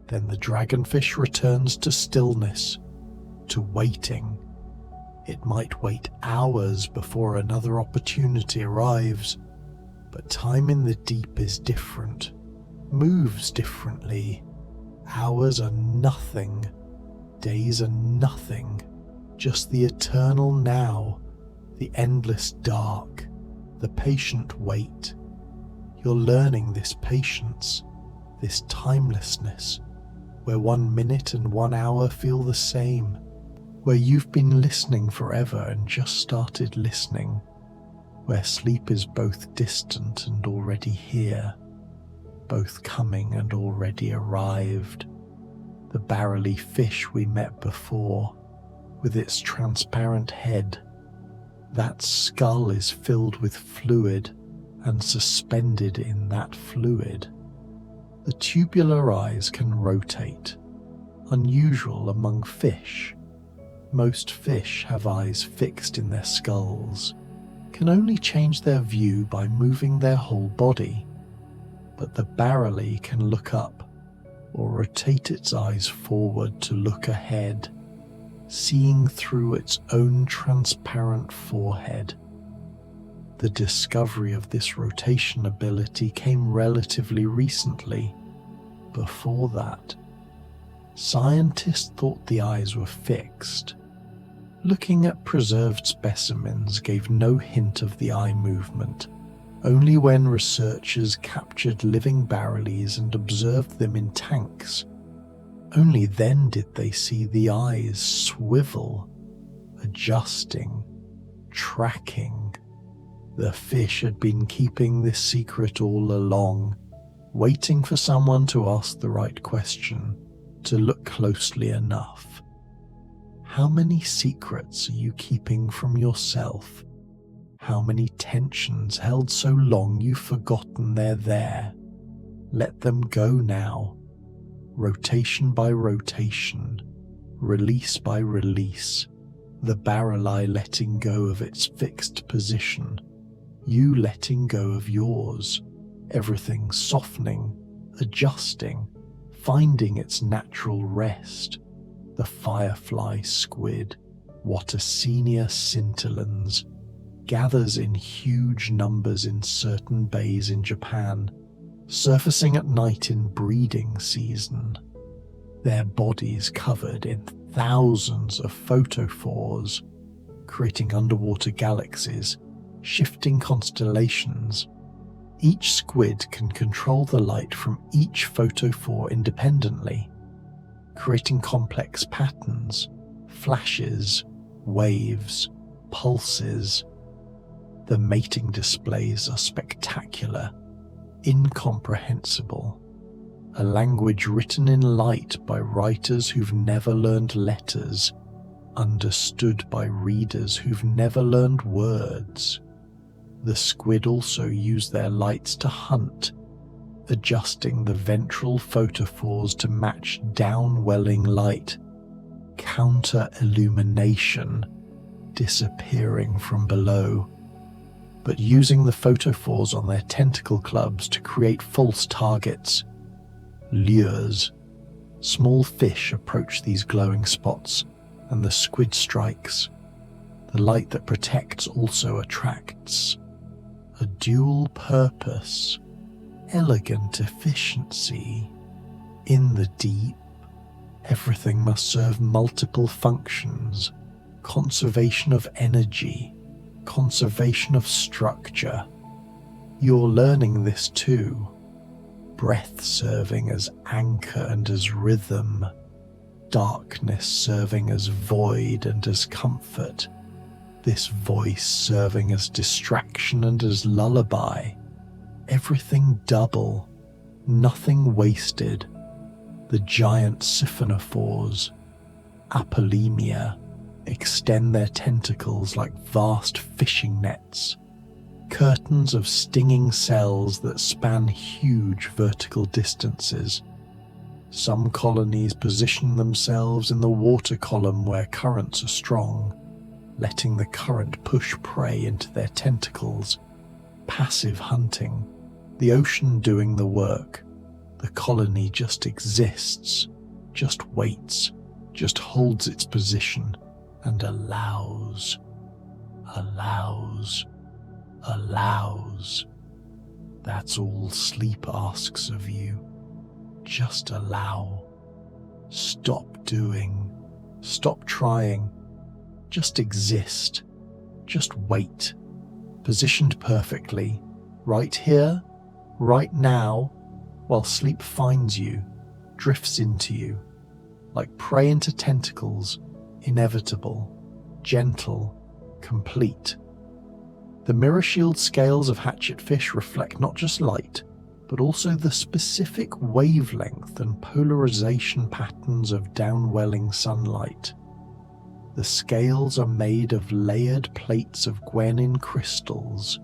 then the dragonfish returns to stillness, to waiting. It might wait hours before another opportunity arrives, but time in the deep is different, moves differently. Hours are nothing, days are nothing, just the eternal now, the endless dark, the patient wait. You're learning this patience, this timelessness, where 1 minute and 1 hour feel the same, where you've been listening forever and just started listening, where sleep is both distant and already here, both coming and already arrived. The barrelly fish we met before, with its transparent head, that skull is filled with fluid and suspended in that fluid. The tubular eyes can rotate, unusual among fish. Most fish have eyes fixed in their skulls, can only change their view by moving their whole body, but the barrelly can look up or rotate its eyes forward to look ahead, seeing through its own transparent forehead. The discovery of this rotation ability came relatively recently. Before that, scientists thought the eyes were fixed. Looking at preserved specimens gave no hint of the eye movement. Only when researchers captured living barrelies and observed them in tanks, only then did they see the eyes swivel, adjusting, tracking. The fish had been keeping this secret all along, waiting for someone to ask the right question, to look closely enough. How many secrets are you keeping from yourself? How many tensions held so long you've forgotten they're there? Let them go now, rotation by rotation, release by release, the barrel eye letting go of its fixed position, you letting go of yours, everything softening, adjusting, finding its natural rest. The firefly squid, Wattersinia scintillans, gathers in huge numbers in certain bays in Japan, surfacing at night in breeding season, their bodies covered in thousands of photophores, creating underwater galaxies, shifting constellations. Each squid can control the light from each photophore independently, creating complex patterns, flashes, waves, pulses. The mating displays are spectacular, incomprehensible, a language written in light by writers who've never learned letters, understood by readers who've never learned words. The squid also use their lights to hunt, adjusting the ventral photophores to match downwelling light, counter-illumination, disappearing from below, but using the photophores on their tentacle clubs to create false targets, lures. Small fish approach these glowing spots, and the squid strikes. The light that protects also attracts. A dual purpose, elegant efficiency. In the deep, everything must serve multiple functions: conservation of energy, conservation of structure. You're learning this too. Breath serving as anchor and as rhythm, darkness serving as void and as comfort, this voice serving as distraction and as lullaby. Everything double, nothing wasted. The giant siphonophores, apolemia, extend their tentacles like vast fishing nets, curtains of stinging cells that span huge vertical distances. Some colonies position themselves in the water column where currents are strong, letting the current push prey into their tentacles. Passive hunting, the ocean doing the work. The colony just exists, just waits, just holds its position and allows. That's all sleep asks of you. Just allow. Stop doing. Stop trying. Just exist. Just wait. Positioned perfectly, right here, right now, while sleep finds you, drifts into you, like prey into tentacles, inevitable, gentle, complete. The mirror shield scales of hatchetfish reflect not just light, but also the specific wavelength and polarization patterns of downwelling sunlight. The scales are made of layered plates of guanin crystals,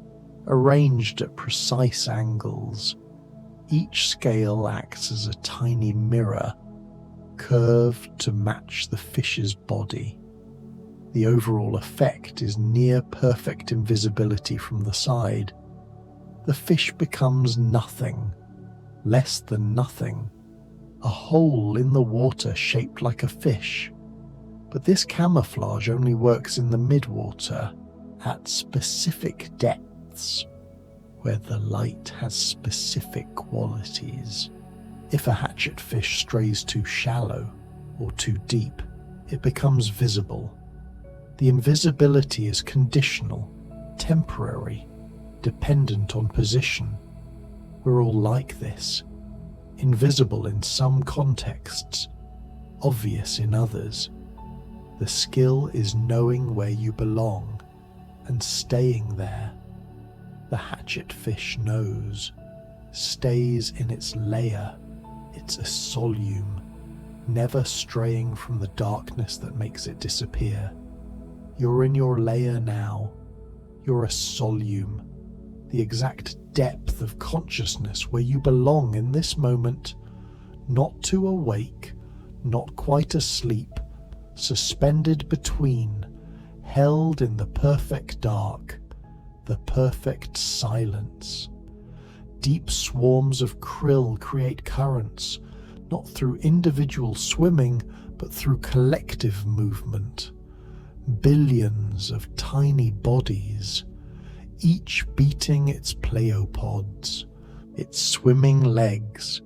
arranged at precise angles. Each scale acts as a tiny mirror, curved to match the fish's body. The overall effect is near perfect invisibility from the side. The fish becomes nothing, less than nothing, a hole in the water shaped like a fish. But this camouflage only works in the midwater, at specific depths, where the light has specific qualities. If a hatchetfish strays too shallow or too deep, it becomes visible. The invisibility is conditional, temporary, dependent on position. We're all like this, invisible in some contexts, obvious in others. The skill is knowing where you belong and staying there. The hatchetfish knows, stays in its layer, its assolume, never straying from the darkness that makes it disappear. You're in your layer now. You're a assolume, the exact depth of consciousness where you belong in this moment, not too awake, not quite asleep, suspended between, held in the perfect dark, the perfect silence. Deep swarms of krill create currents, not through individual swimming, but through collective movement. Billions of tiny bodies, each beating its pleopods, its swimming legs,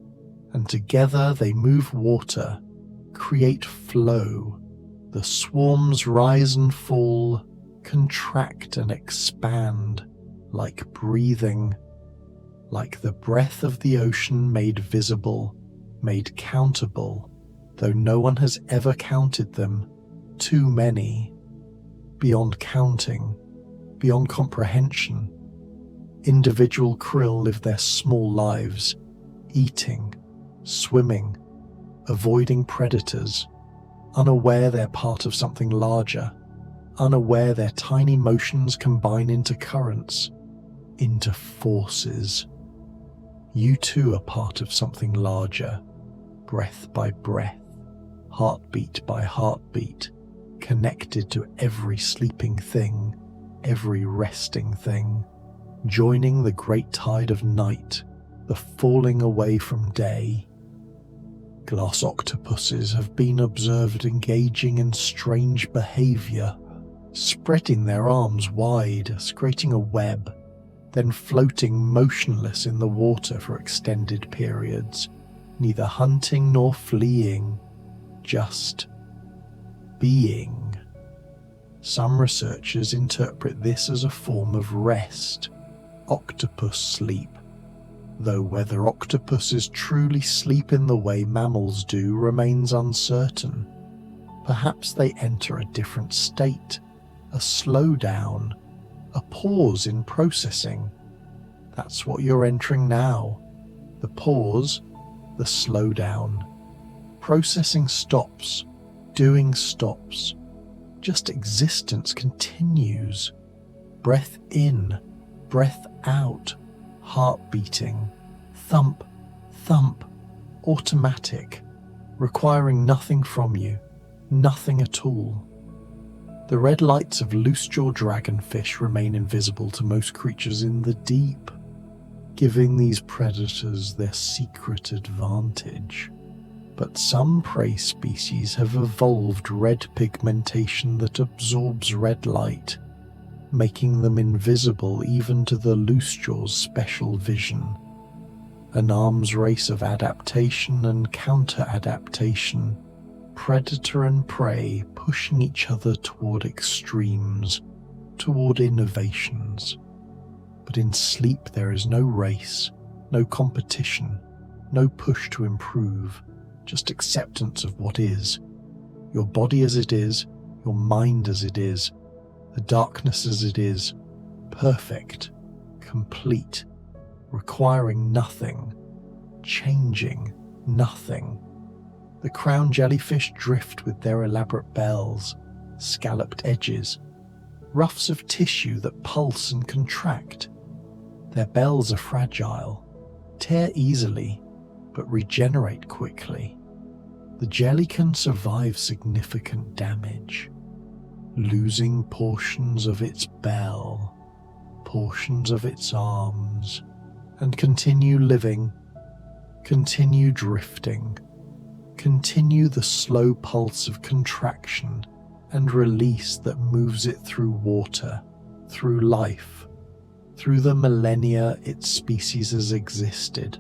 and together they move water, create flow. The swarms rise and fall, contract and expand, like breathing, like the breath of the ocean made visible, made countable, though no one has ever counted them. Too many. Beyond counting, beyond comprehension. Individual krill live their small lives, eating, swimming, avoiding predators, unaware they're part of something larger, unaware their tiny motions combine into currents, into forces. You too are part of something larger, breath by breath, heartbeat by heartbeat, connected to every sleeping thing, every resting thing, joining the great tide of night, the falling away from day. Glass octopuses have been observed engaging in strange behavior, spreading their arms wide, creating a web, then floating motionless in the water for extended periods, neither hunting nor fleeing, just being. Some researchers interpret this as a form of rest, octopus sleep, though whether octopuses truly sleep in the way mammals do remains uncertain. Perhaps they enter a different state, a slowdown, a pause in processing. That's what you're entering now. The pause, the slowdown. Processing stops, doing stops. Just existence continues. Breath in, breath out, heart beating, thump, thump, automatic, requiring nothing from you, nothing at all. The red lights of loose-jaw dragonfish remain invisible to most creatures in the deep, giving these predators their secret advantage. But some prey species have evolved red pigmentation that absorbs red light, making them invisible even to the loose-jaw's special vision. An arms race of adaptation and counter-adaptation, predator and prey pushing each other toward extremes, toward innovations. But in sleep there is no race, no competition, no push to improve, just acceptance of what is. Your body as it is, your mind as it is, the darkness as it is, perfect, complete, requiring nothing, changing nothing. The crown jellyfish drift with their elaborate bells, scalloped edges, ruffs of tissue that pulse and contract. Their bells are fragile, tear easily, but regenerate quickly. The jelly can survive significant damage, losing portions of its bell, portions of its arms, and continue living, continue drifting, continue the slow pulse of contraction and release that moves it through water, through life, through the millennia its species has existed,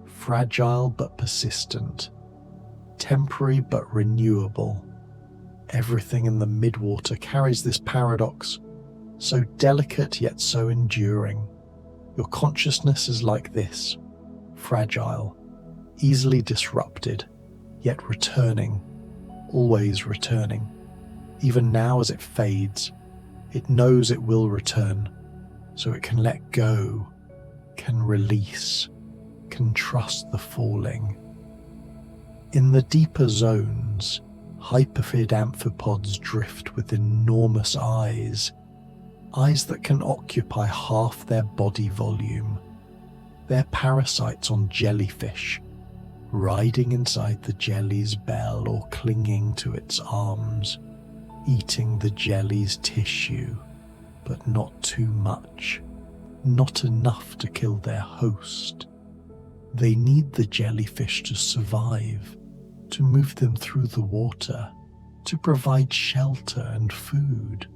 fragile but persistent, temporary but renewable. Everything in the midwater carries this paradox, so delicate yet so enduring. Your consciousness is like this, fragile, easily disrupted, yet returning, always returning. Even now as it fades, it knows it will return, so it can let go, can release, can trust the falling. In the deeper zones, hyperfid amphipods drift with enormous eyes that can occupy half their body volume. They're parasites on jellyfish, riding inside the jelly's bell or clinging to its arms, eating the jelly's tissue, but not too much, not enough to kill their host. They need the jellyfish to survive, to move them through the water, to provide shelter and food.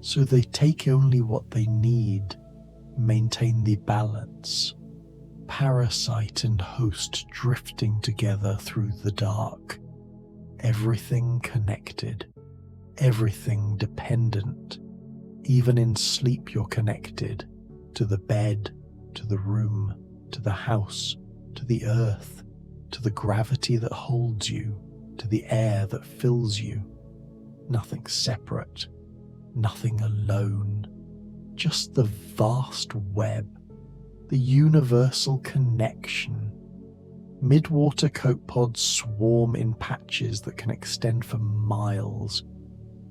So they take only what they need, maintain the balance. Parasite and host drifting together through the dark. Everything connected, everything dependent. Even in sleep you're connected to the bed, to the room, to the house, to the earth, to the gravity that holds you, to the air that fills you. Nothing separate, nothing alone, just the vast web, the universal connection. Midwater copepods swarm in patches that can extend for miles.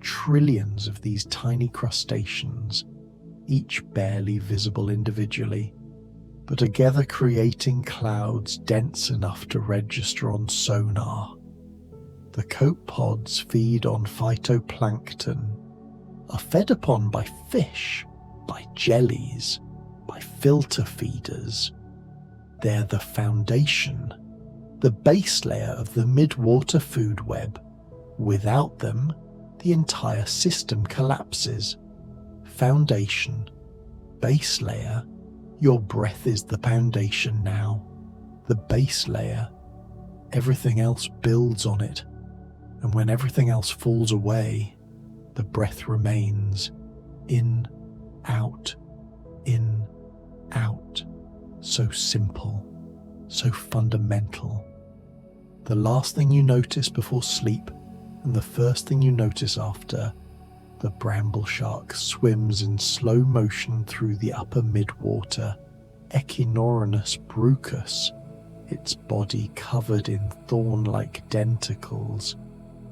Trillions of these tiny crustaceans, each barely visible individually, but together creating clouds dense enough to register on sonar. The copepods feed on phytoplankton, are fed upon by fish, by jellies, by filter feeders. They're the foundation, the base layer of the midwater food web. Without them, the entire system collapses. Foundation, base layer, your breath is the foundation now. The base layer, everything else builds on it. And when everything else falls away, the breath remains. In, out, in, out. So simple, so fundamental. The last thing you notice before sleep, and the first thing you notice after, the bramble shark swims in slow motion through the upper midwater, Echinoronus brucus, its body covered in thorn-like denticles,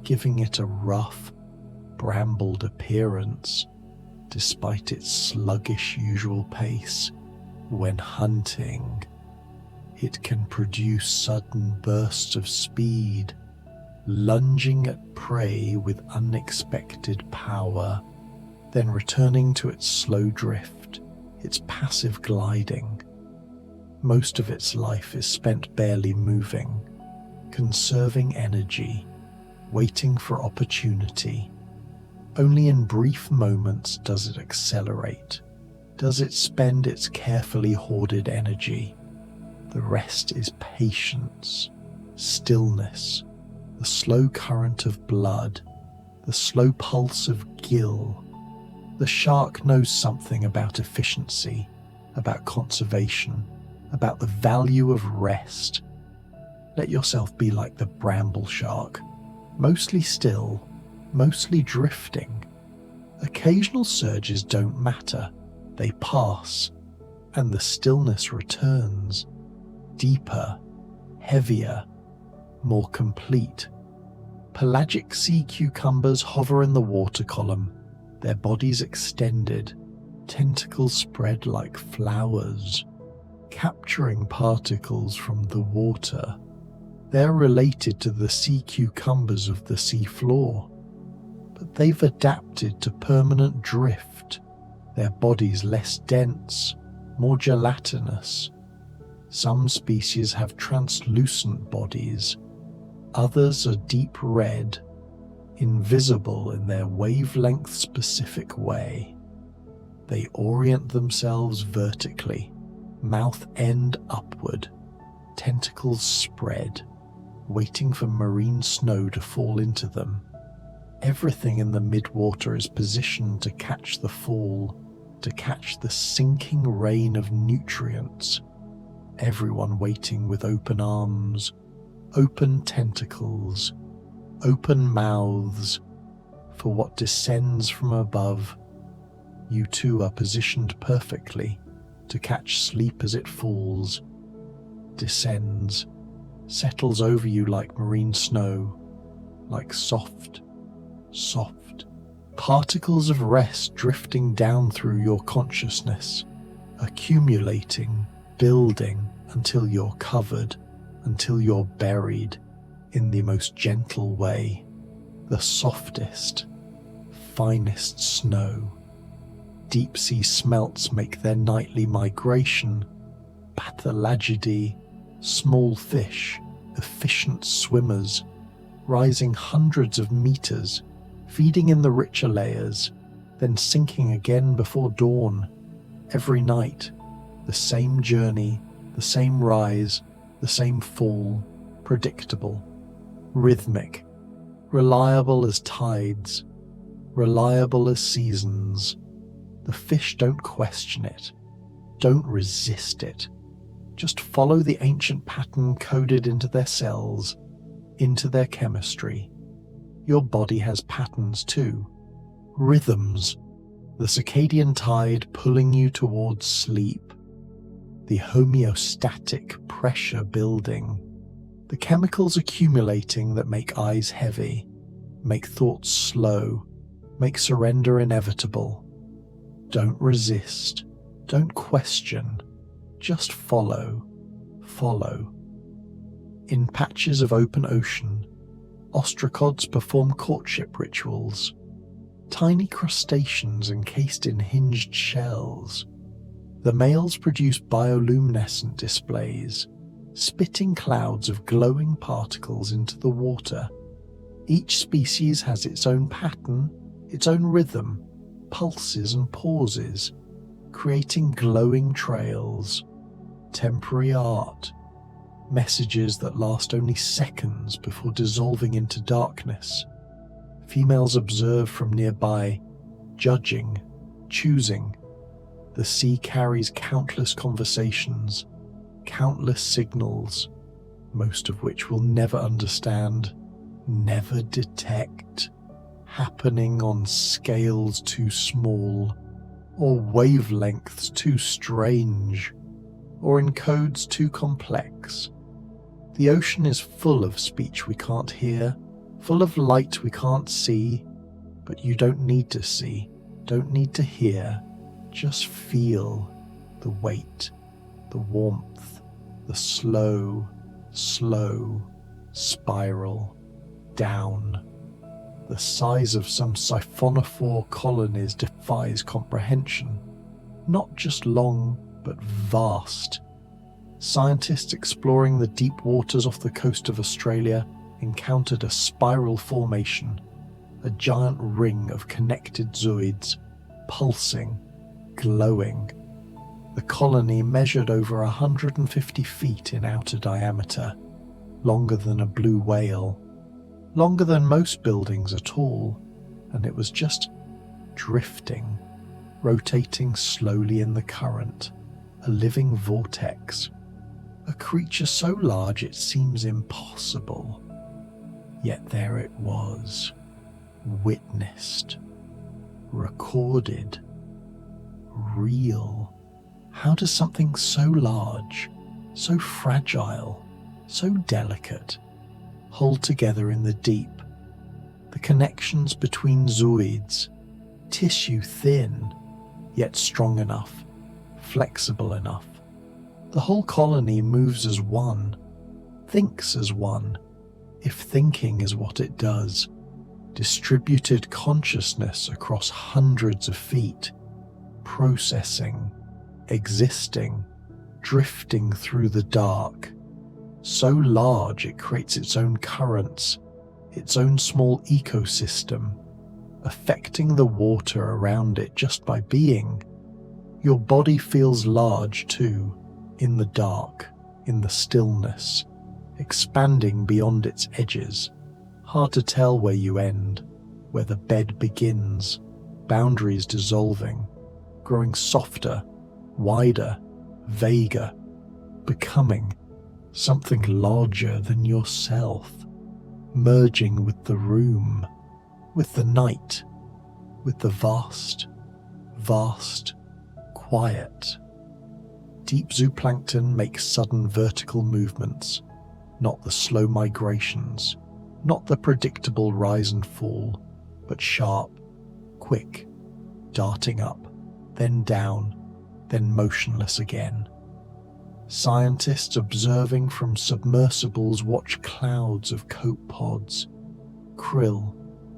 giving it a rough, brambled appearance, despite its sluggish usual pace. When hunting, it can produce sudden bursts of speed, lunging at prey with unexpected power, then returning to its slow drift, its passive gliding. Most of its life is spent barely moving, conserving energy, waiting for opportunity. Only in brief moments does it accelerate, does it spend its carefully hoarded energy. The rest is patience, stillness, the slow current of blood, the slow pulse of gill. The shark knows something about efficiency, about conservation, about the value of rest. Let yourself be like the bramble shark, mostly still, mostly drifting. Occasional surges don't matter, they pass, and the stillness returns, deeper, heavier, more complete. Pelagic sea cucumbers hover in the water column, their bodies extended, tentacles spread like flowers, capturing particles from the water. They're related to the sea cucumbers of the sea floor, but they've adapted to permanent drift, their bodies less dense, more gelatinous. Some species have translucent bodies, others are deep red, invisible in their wavelength-specific way. They orient themselves vertically, mouth end upward, tentacles spread, waiting for marine snow to fall into them. Everything in the midwater is positioned to catch the fall, to catch the sinking rain of nutrients. Everyone waiting with open arms, open tentacles, open mouths for what descends from above. You too are positioned perfectly to catch sleep as it falls, descends, settles over you like marine snow, like soft, soft particles of rest drifting down through your consciousness, accumulating, building until you're covered, until you're buried in the most gentle way, the softest, finest snow. Deep sea smelts make their nightly migration. Pathalagidae, small fish, efficient swimmers, rising hundreds of meters, feeding in the richer layers, then sinking again before dawn. Every night, the same journey, the same rise, the same fall, predictable, rhythmic, reliable as tides, reliable as seasons. The fish don't question it, don't resist it. Just follow the ancient pattern coded into their cells, into their chemistry. Your body has patterns too, rhythms, the circadian tide pulling you towards sleep, the homeostatic pressure building, the chemicals accumulating that make eyes heavy, make thoughts slow, make surrender inevitable. Don't resist, don't question, just follow, follow. In patches of open ocean, Ostracods perform courtship rituals. Tiny crustaceans encased in hinged shells. The males produce bioluminescent displays, spitting clouds of glowing particles into the water. Each species has its own pattern, its own rhythm, pulses and pauses, creating glowing trails, temporary art, messages that last only seconds before dissolving into darkness. Females observe from nearby, judging, choosing. The sea carries countless conversations, countless signals, most of which we'll never understand, never detect, happening on scales too small, or wavelengths too strange, or in codes too complex. The ocean is full of speech we can't hear, full of light we can't see, but you don't need to see, don't need to hear, just feel the weight, the warmth, the slow, slow spiral down. The size of some siphonophore colonies defies comprehension. Not just long, but vast. Scientists exploring the deep waters off the coast of Australia encountered a spiral formation, a giant ring of connected zooids, pulsing, glowing. The colony measured over 150 feet in outer diameter, longer than a blue whale, longer than most buildings at all, and it was just drifting, rotating slowly in the current, a living vortex. A creature so large it seems impossible. Yet there it was, witnessed, recorded, real. How does something so large, so fragile, so delicate, hold together in the deep? The connections between zooids, tissue thin, yet strong enough, flexible enough. The whole colony moves as one, thinks as one, if thinking is what it does. Distributed consciousness across hundreds of feet, processing, existing, drifting through the dark. So large it creates its own currents, its own small ecosystem, affecting the water around it just by being. Your body feels large too, in the dark, in the stillness, expanding beyond its edges. Hard to tell where you end, where the bed begins, boundaries dissolving, growing softer, wider, vaguer, becoming something larger than yourself, merging with the room, with the night, with the vast, vast, quiet. Deep zooplankton makes sudden vertical movements, not the slow migrations, not the predictable rise and fall, but sharp, quick, darting up, then down, then motionless again. Scientists observing from submersibles watch clouds of copepods, krill,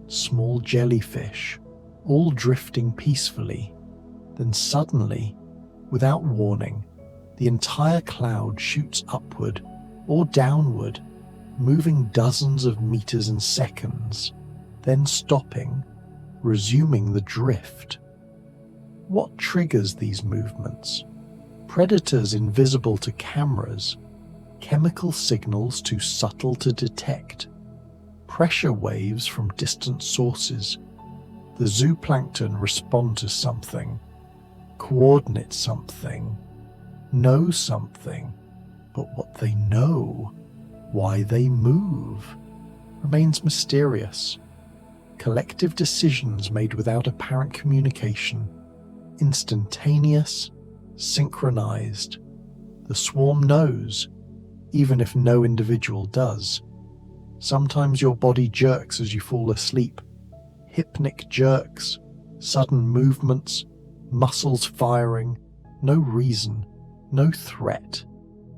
small jellyfish, all drifting peacefully. Then suddenly, without warning, the entire cloud shoots upward or downward, moving dozens of meters in seconds, then stopping, resuming the drift. What triggers these movements? Predators invisible to cameras, chemical signals too subtle to detect, pressure waves from distant sources. The zooplankton respond to something, coordinate something, know something, but what they know, why they move, remains mysterious. Collective decisions made without apparent communication, instantaneous, synchronized. The swarm knows, even if no individual does. Sometimes your body jerks as you fall asleep, hypnic jerks, sudden movements, muscles firing, no reason, no threat,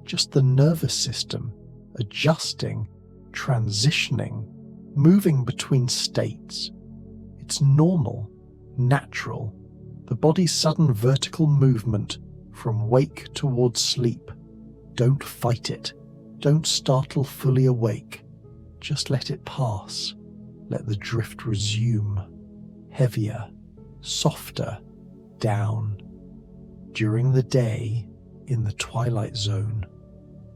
just the nervous system adjusting, transitioning, moving between states. It's normal, natural, the body's sudden vertical movement from wake towards sleep. Don't fight it. Don't startle fully awake. Just let it pass. Let the drift resume. Heavier, softer, down. During the day, in the twilight zone,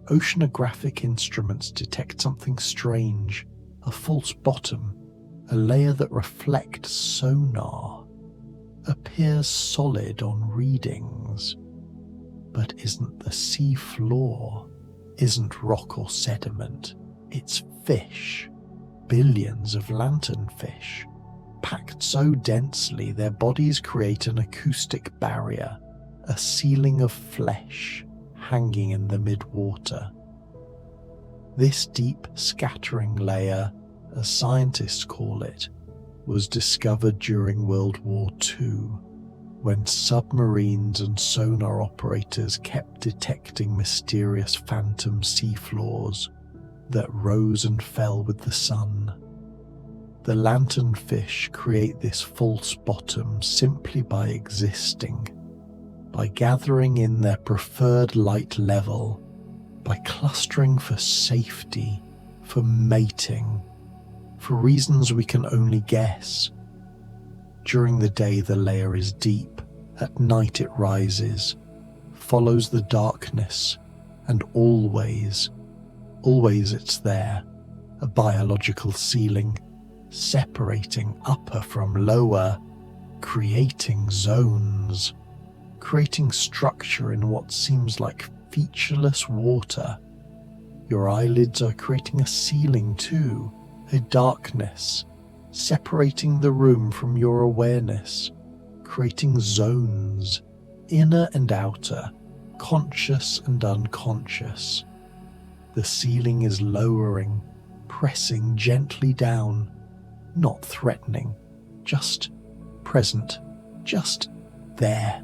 oceanographic instruments detect something strange, a false bottom, a layer that reflects sonar, appears solid on readings, but isn't the sea floor, isn't rock or sediment, it's fish, billions of lanternfish, packed so densely their bodies create an acoustic barrier, a ceiling of flesh hanging in the midwater. This deep scattering layer, as scientists call it, was discovered during World War II, when submarines and sonar operators kept detecting mysterious phantom seafloors that rose and fell with the sun. The lanternfish create this false bottom simply by existing, by gathering in their preferred light level, by clustering for safety, for mating, for reasons we can only guess. During the day the layer is deep, at night it rises, follows the darkness, and always it's there, a biological ceiling, separating upper from lower, creating zones, creating structure in what seems like featureless water. Your eyelids are creating a ceiling too, a darkness, separating the room from your awareness, creating zones, inner and outer, conscious and unconscious. The ceiling is lowering, pressing gently down, not threatening, just present, just there,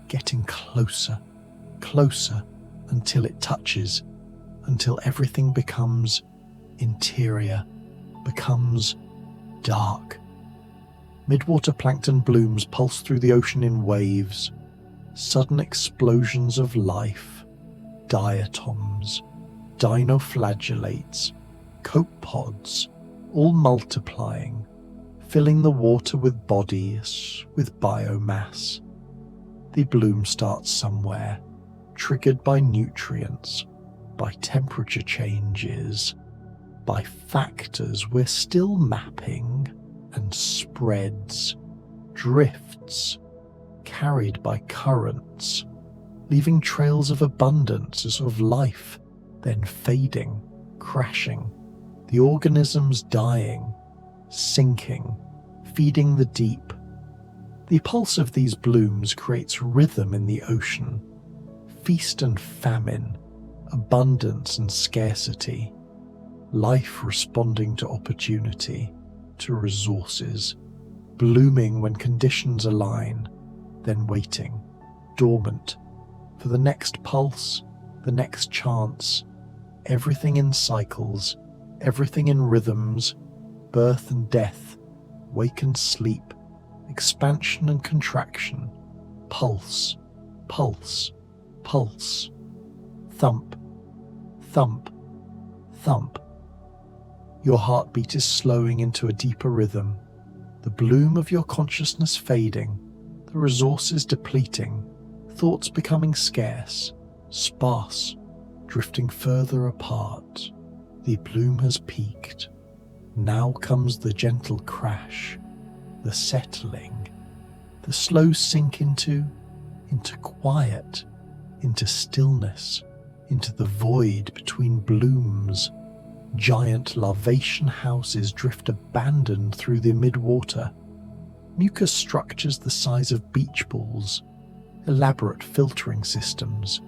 getting closer, closer, until it touches, until everything becomes interior, becomes dark. Midwater plankton blooms pulse through the ocean in waves, sudden explosions of life, diatoms, dinoflagellates, copepods, all multiplying, filling the water with bodies, with biomass. The bloom starts somewhere, triggered by nutrients, by temperature changes, by factors we're still mapping, and spreads, drifts, carried by currents, leaving trails of abundance as of life, then fading, crashing, the organisms dying, sinking, feeding the deep. The pulse of these blooms creates rhythm in the ocean, feast and famine, abundance and scarcity, life responding to opportunity, to resources, blooming when conditions align, then waiting, dormant, for the next pulse, the next chance, everything in cycles, everything in rhythms, birth and death, wake and sleep, expansion and contraction, pulse, pulse, pulse, thump, thump, thump. Your heartbeat is slowing into a deeper rhythm, the bloom of your consciousness fading, the resources depleting, thoughts becoming scarce, sparse, drifting further apart. The bloom has peaked. Now comes the gentle crash, the settling, the slow sink into quiet, into stillness, into the void between blooms. Giant larvation houses drift abandoned through the midwater. Mucus structures the size of beach balls, elaborate filtering systems,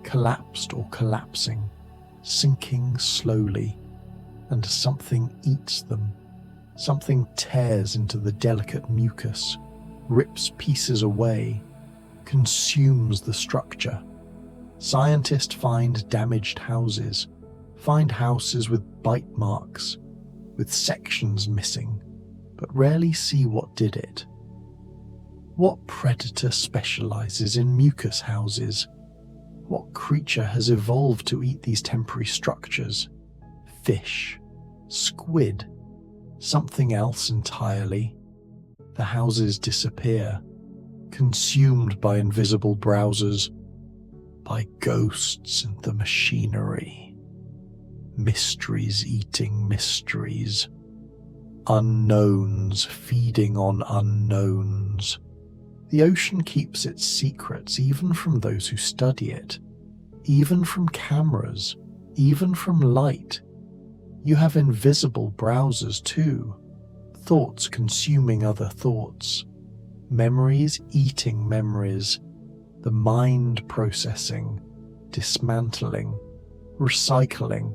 collapsed or collapsing, sinking slowly, and something eats them. Something tears into the delicate mucus, rips pieces away, consumes the structure. Scientists find damaged houses, find houses with bite marks, with sections missing, but rarely see what did it. What predator specializes in mucus houses? What creature has evolved to eat these temporary structures? Fish? Squid? Something else entirely? The houses disappear, consumed by invisible browsers, by ghosts in the machinery. Mysteries eating mysteries. Unknowns feeding on unknowns. The ocean keeps its secrets even from those who study it, even from cameras, even from light. You have invisible browsers too, thoughts consuming other thoughts, memories eating memories, the mind processing, dismantling, recycling,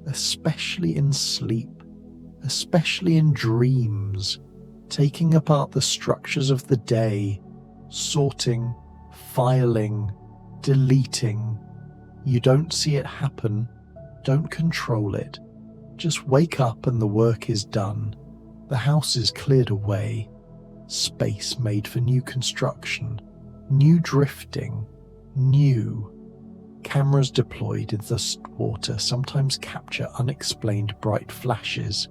especially in sleep, especially in dreams, taking apart the structures of the day, sorting, filing, deleting. You don't see it happen, don't control it. Just wake up and the work is done. The house is cleared away. Space made for new construction, new drifting, new. Cameras deployed in the water sometimes capture unexplained bright flashes,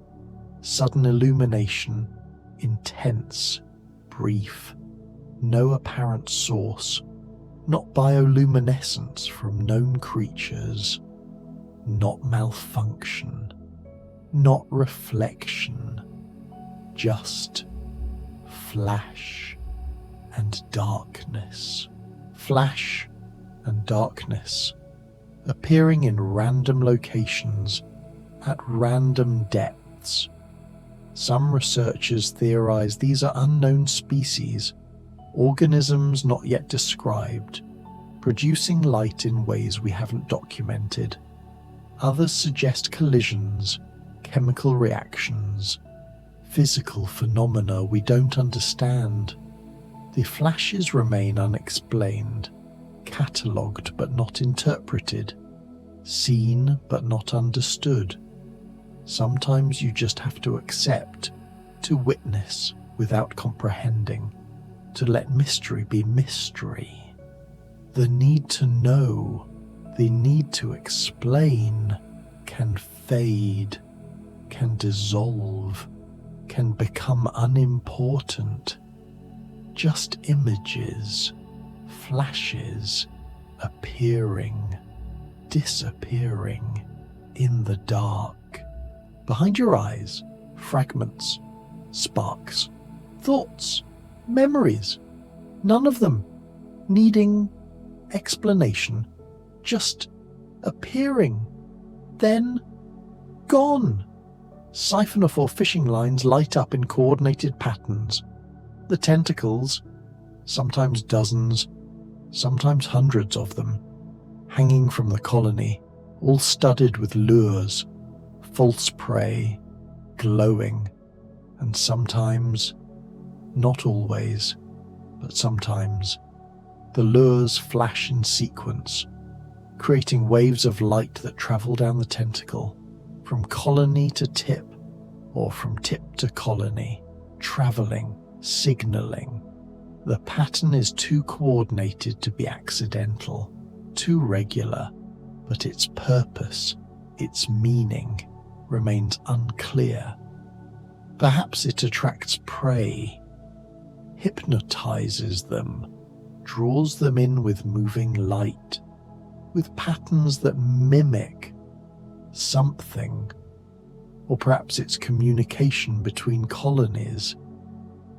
sudden illumination, intense, brief, no apparent source, not bioluminescence from known creatures, not malfunction, not reflection, just flash and darkness. Flash and darkness, appearing in random locations at random depths. Some researchers theorize these are unknown species, organisms not yet described, producing light in ways we haven't documented. Others suggest collisions, chemical reactions, physical phenomena we don't understand. The flashes remain unexplained, catalogued but not interpreted, seen but not understood. Sometimes you just have to accept, to witness without comprehending, to let mystery be mystery. The need to know, the need to explain, can fade, can dissolve, can become unimportant. Just images, flashes, appearing, disappearing in the dark. Behind your eyes, fragments, sparks, thoughts, memories, none of them needing explanation, just appearing, then gone. Siphonophore fishing lines light up in coordinated patterns. The tentacles, sometimes dozens, sometimes hundreds of them, hanging from the colony, all studded with lures, false prey, glowing, and sometimes, not always, but sometimes, the lures flash in sequence, creating waves of light that travel down the tentacle, from colony to tip, or from tip to colony, traveling, signaling. The pattern is too coordinated to be accidental, too regular, but its purpose, its meaning, remains unclear. Perhaps it attracts prey, hypnotizes them, draws them in with moving light, with patterns that mimic something, or perhaps it's communication between colonies,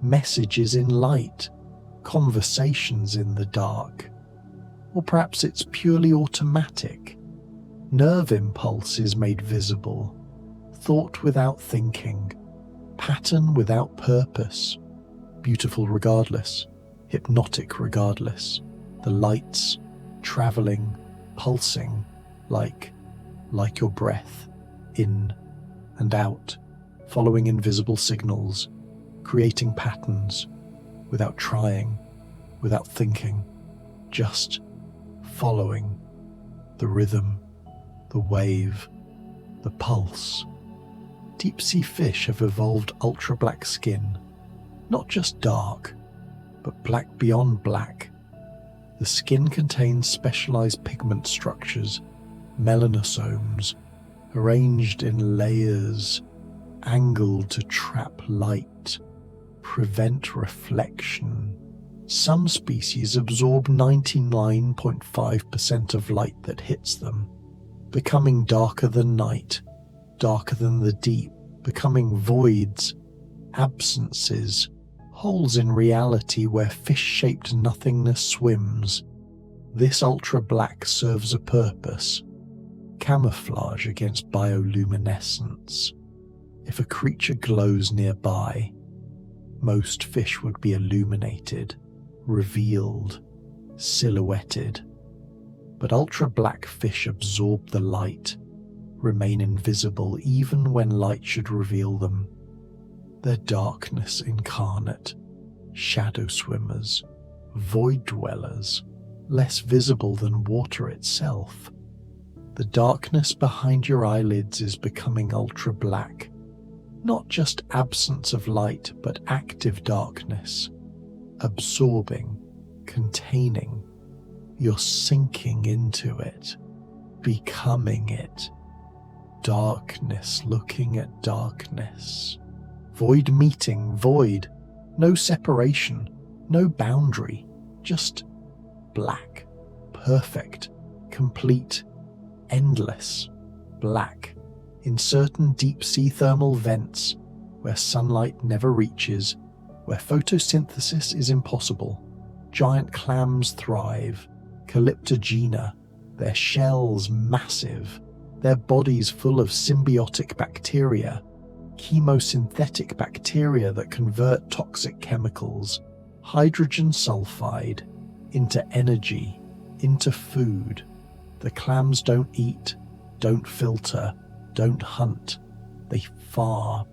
messages in light, conversations in the dark, or perhaps it's purely automatic, nerve impulses made visible, thought without thinking, pattern without purpose, beautiful regardless, hypnotic regardless, the lights, travelling, pulsing, like your breath, in and out, following invisible signals, creating patterns, without trying, without thinking, just following the rhythm, the wave, the pulse, Deep-sea fish have evolved ultra-black skin, not just dark, but black beyond black. The skin contains specialized pigment structures, melanosomes, arranged in layers, angled to trap light, prevent reflection. Some species absorb 99.5% of light that hits them, becoming darker than night, darker than the deep, becoming voids, absences, holes in reality where fish-shaped nothingness swims. This ultra-black serves a purpose: camouflage against bioluminescence. If a creature glows nearby, most fish would be illuminated, revealed, silhouetted. But ultra-black fish absorb the light, remain invisible even when light should reveal them. They're darkness incarnate, shadow swimmers, void dwellers, less visible than water itself. The darkness behind your eyelids is becoming ultra-black, not just absence of light, but active darkness, absorbing, containing. You're sinking into it, becoming it. Darkness looking at darkness. Void meeting void. No separation, no boundary, just black, perfect, complete, endless, black, in certain deep-sea thermal vents where sunlight never reaches, where photosynthesis is impossible. Giant clams thrive, Calyptogena, their shells massive, their bodies full of symbiotic bacteria, chemosynthetic bacteria that convert toxic chemicals, hydrogen sulfide, into energy, into food. The clams don't eat, don't filter, don't hunt. They farm.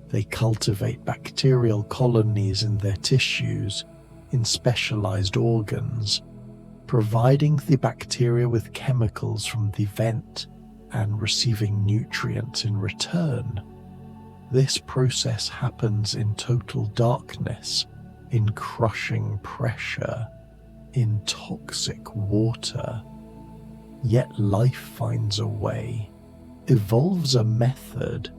They cultivate bacterial colonies in their tissues, in specialized organs, providing the bacteria with chemicals from the vent and receiving nutrients in return. This process happens in total darkness, in crushing pressure, in toxic water. Yet life finds a way, evolves a method,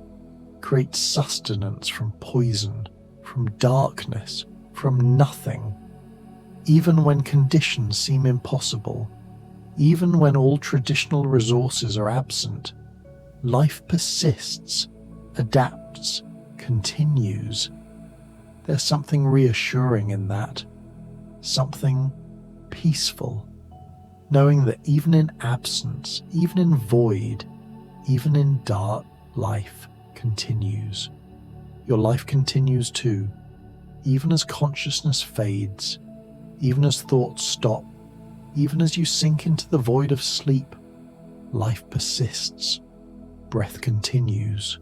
creates sustenance from poison, from darkness, from nothing. Even when conditions seem impossible, even when all traditional resources are absent, life persists, adapts, continues. There's something reassuring in that, something peaceful, knowing that even in absence, even in void, even in dark, life continues. Your life continues too, even as consciousness fades, even as thoughts stop, even as you sink into the void of sleep. Life persists, breath continues,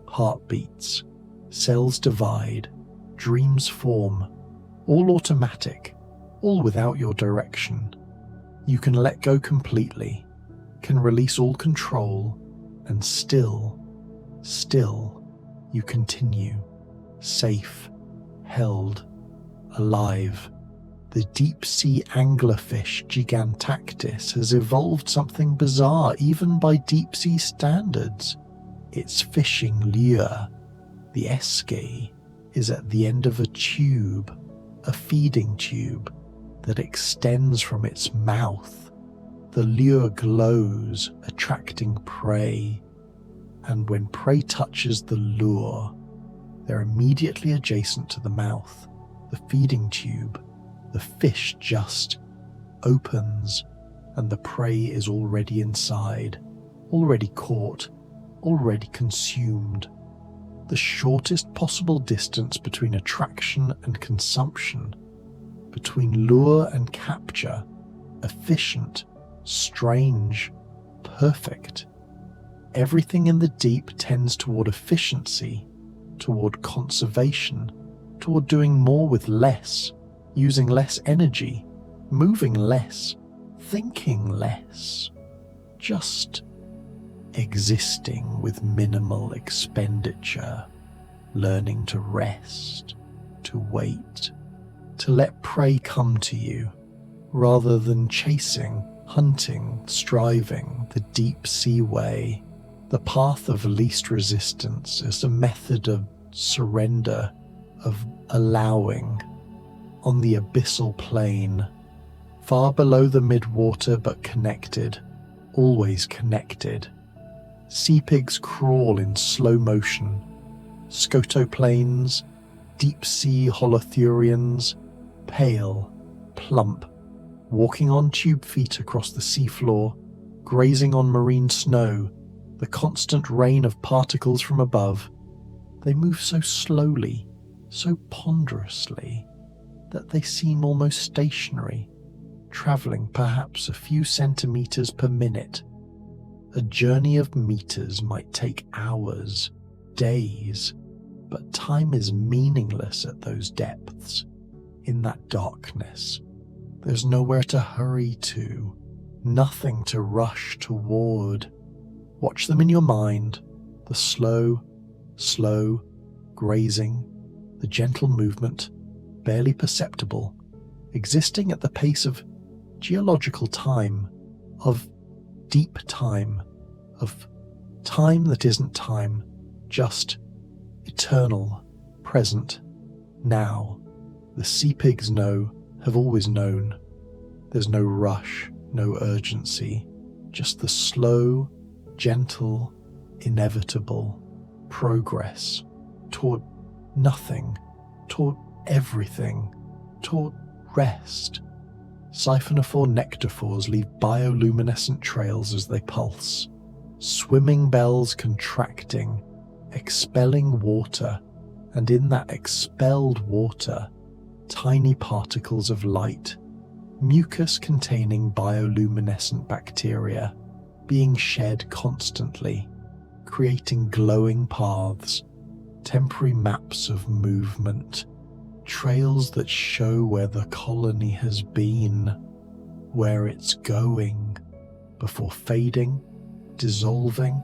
heart beats, cells divide, dreams form, all automatic, all without your direction. You can let go completely, can release all control, and still, you continue, safe, held, alive. The deep-sea anglerfish Gigantactis has evolved something bizarre even by deep-sea standards. Its fishing lure, the escape, is at the end of a tube, a feeding tube that extends from its mouth. The lure glows, attracting prey, and when prey touches the lure, they're immediately adjacent to the mouth, the feeding tube. The fish just opens, and the prey is already inside, already caught, already consumed. The shortest possible distance between attraction and consumption, between lure and capture, efficient, strange, perfect. Everything in the deep tends toward efficiency, toward conservation, toward doing more with less, using less energy, moving less, thinking less, just existing with minimal expenditure, learning to rest, to wait, to let prey come to you, rather than chasing, hunting, striving the deep sea way. The path of least resistance is a method of surrender, of allowing. On the abyssal plane, far below the midwater but connected, always connected, sea pigs crawl in slow motion, scotoplanes, deep-sea holothurians, pale, plump, walking on tube feet across the seafloor, grazing on marine snow, the constant rain of particles from above. They move so slowly, so ponderously, that they seem almost stationary, travelling perhaps a few centimetres per minute. A journey of meters might take hours, days, but time is meaningless at those depths. In that darkness, there's nowhere to hurry to, nothing to rush toward. Watch them in your mind, the slow grazing, the gentle movement, barely perceptible, existing at the pace of geological time, of deep time, of time that isn't time, just eternal, present, now. The sea pigs know, have always known. There's no rush, no urgency, just the slow, gentle, inevitable progress toward nothing, toward everything, toward rest. Siphonophore nectaphores leave bioluminescent trails as they pulse, swimming bells contracting, expelling water, and in that expelled water, tiny particles of light, mucus containing bioluminescent bacteria, being shed constantly, creating glowing paths, temporary maps of movement, trails that show where the colony has been, where it's going, before fading, dissolving,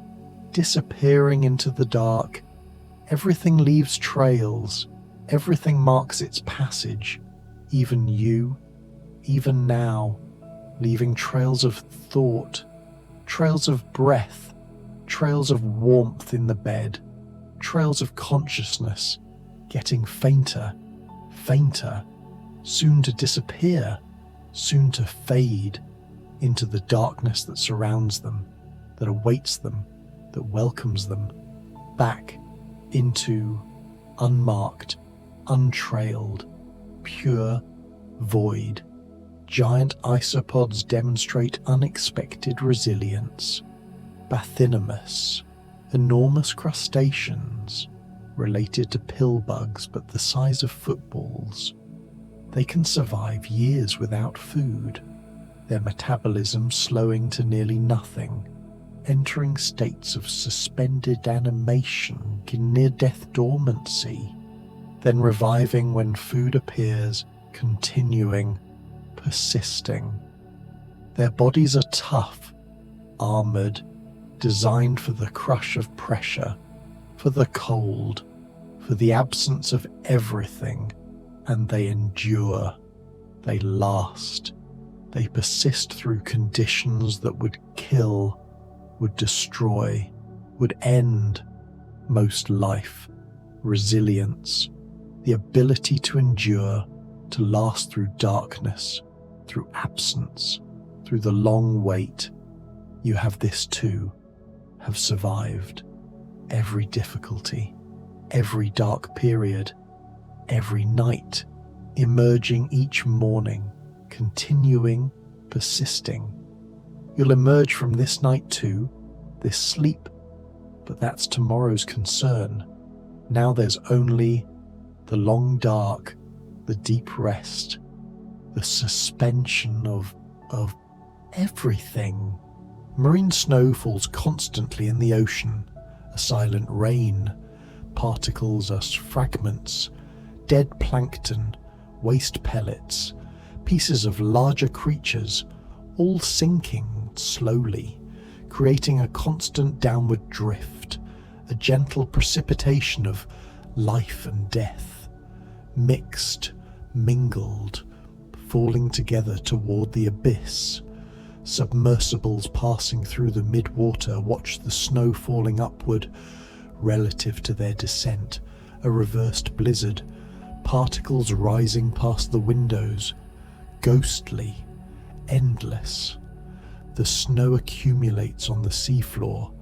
disappearing into the dark. Everything leaves trails, everything marks its passage, even you, even now, leaving trails of thought, trails of breath, trails of warmth in the bed, trails of consciousness, getting fainter, fainter, soon to disappear, soon to fade into the darkness that surrounds them, that awaits them, that welcomes them, back into unmarked, untrailed, pure void. Giant isopods demonstrate unexpected resilience. Bathynomus, enormous crustaceans, related to pill bugs but the size of footballs. They can survive years without food, their metabolism slowing to nearly nothing, entering states of suspended animation in near-death dormancy, then reviving when food appears, continuing, persisting. Their bodies are tough, armoured, designed for the crush of pressure, for the cold, for the absence of everything, and they endure. They last. They persist through conditions that would kill, would destroy, would end most life. Resilience, the ability to endure, to last through darkness, through absence, through the long wait. You have this too, have survived every difficulty, every dark period, every night, emerging each morning, continuing, persisting. You'll emerge from this night too, this sleep, but that's tomorrow's concern. Now there's only the long dark, the deep rest, the suspension of everything. Marine snow falls constantly in the ocean, a silent rain. Particles are fragments, dead plankton, waste pellets, pieces of larger creatures, all sinking slowly, creating a constant downward drift, a gentle precipitation of life and death, mixed, mingled, falling together toward the abyss. Submersibles passing through the midwater watch the snow falling upward relative to their descent, a reversed blizzard, particles rising past the windows, ghostly, endless. The snow accumulates on the seafloor,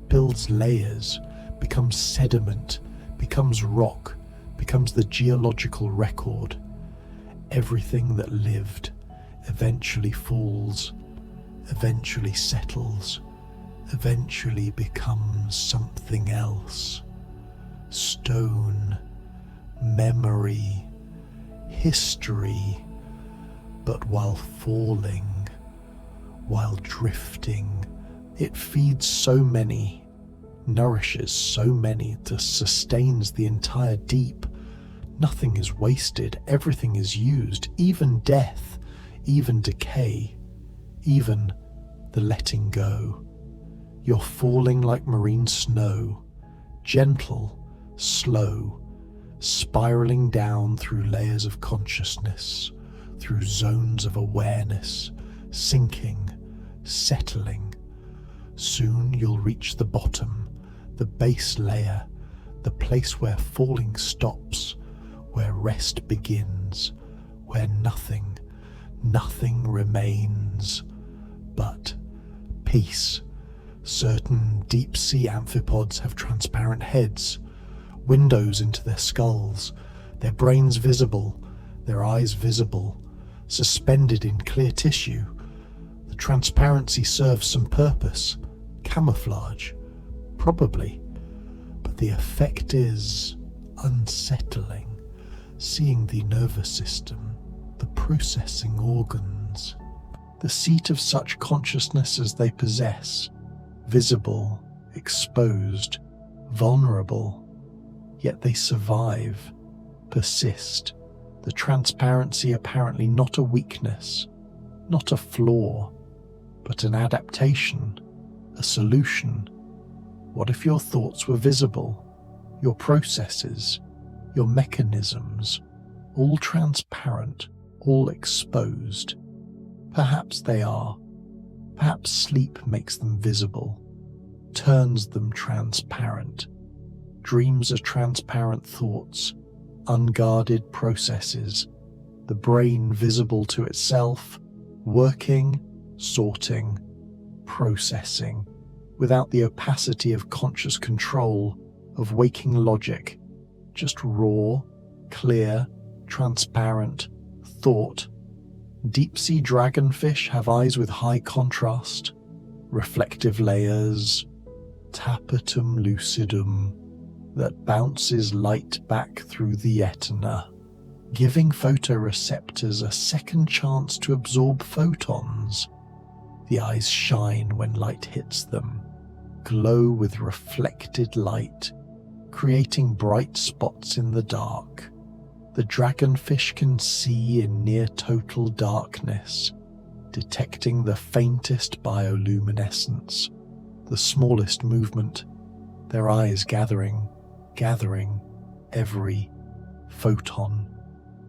builds layers, becomes sediment, becomes rock, becomes the geological record. Everything that lived eventually falls, eventually settles, eventually becomes something else. Stone, memory, history, but while falling, while drifting, it feeds so many, nourishes so many, that sustains the entire deep. Nothing is wasted, everything is used, even death, even decay, even the letting go. You're falling like marine snow, gentle, slow, spiraling down through layers of consciousness, through zones of awareness, sinking, settling. Soon you'll reach the bottom, the base layer, the place where falling stops, where rest begins, where nothing remains but peace. Certain deep-sea amphipods have transparent heads, windows into their skulls, their brains visible, their eyes visible, suspended in clear tissue. The transparency serves some purpose, camouflage, probably, but the effect is unsettling, seeing the nervous system, the processing organs, the seat of such consciousness as they possess, visible, exposed, vulnerable, yet they survive, persist. The transparency apparently not a weakness, not a flaw, but an adaptation, a solution. What if your thoughts were visible, your processes, your mechanisms, all transparent, all exposed? Perhaps they are. Perhaps sleep makes them visible, turns them transparent. Dreams are transparent thoughts, unguarded processes, the brain visible to itself, working, sorting, processing, without the opacity of conscious control, of waking logic, just raw, clear, transparent thought. Deep-sea dragonfish have eyes with high contrast, reflective layers, tapetum lucidum, that bounces light back through the retina, giving photoreceptors a second chance to absorb photons. The eyes shine when light hits them, glow with reflected light, creating bright spots in the dark. The dragonfish can see in near total darkness, detecting the faintest bioluminescence, the smallest movement, their eyes gathering every photon,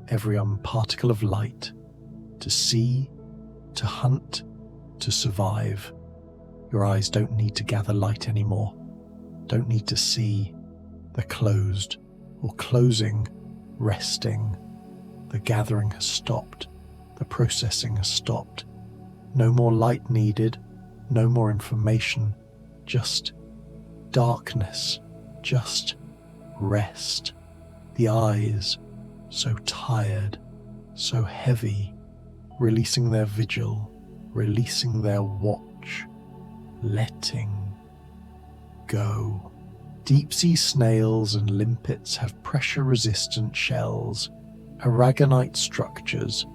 every particle of light, to see, to hunt, to survive. Your eyes don't need to gather light anymore, don't need to see. They're closed, or closing, resting. The gathering has stopped, the processing has stopped. No more light needed, no more information, just darkness, just rest. The eyes, so tired, so heavy, releasing their vigil, releasing their watch, letting go. Deep-sea snails and limpets have pressure-resistant shells, aragonite structures,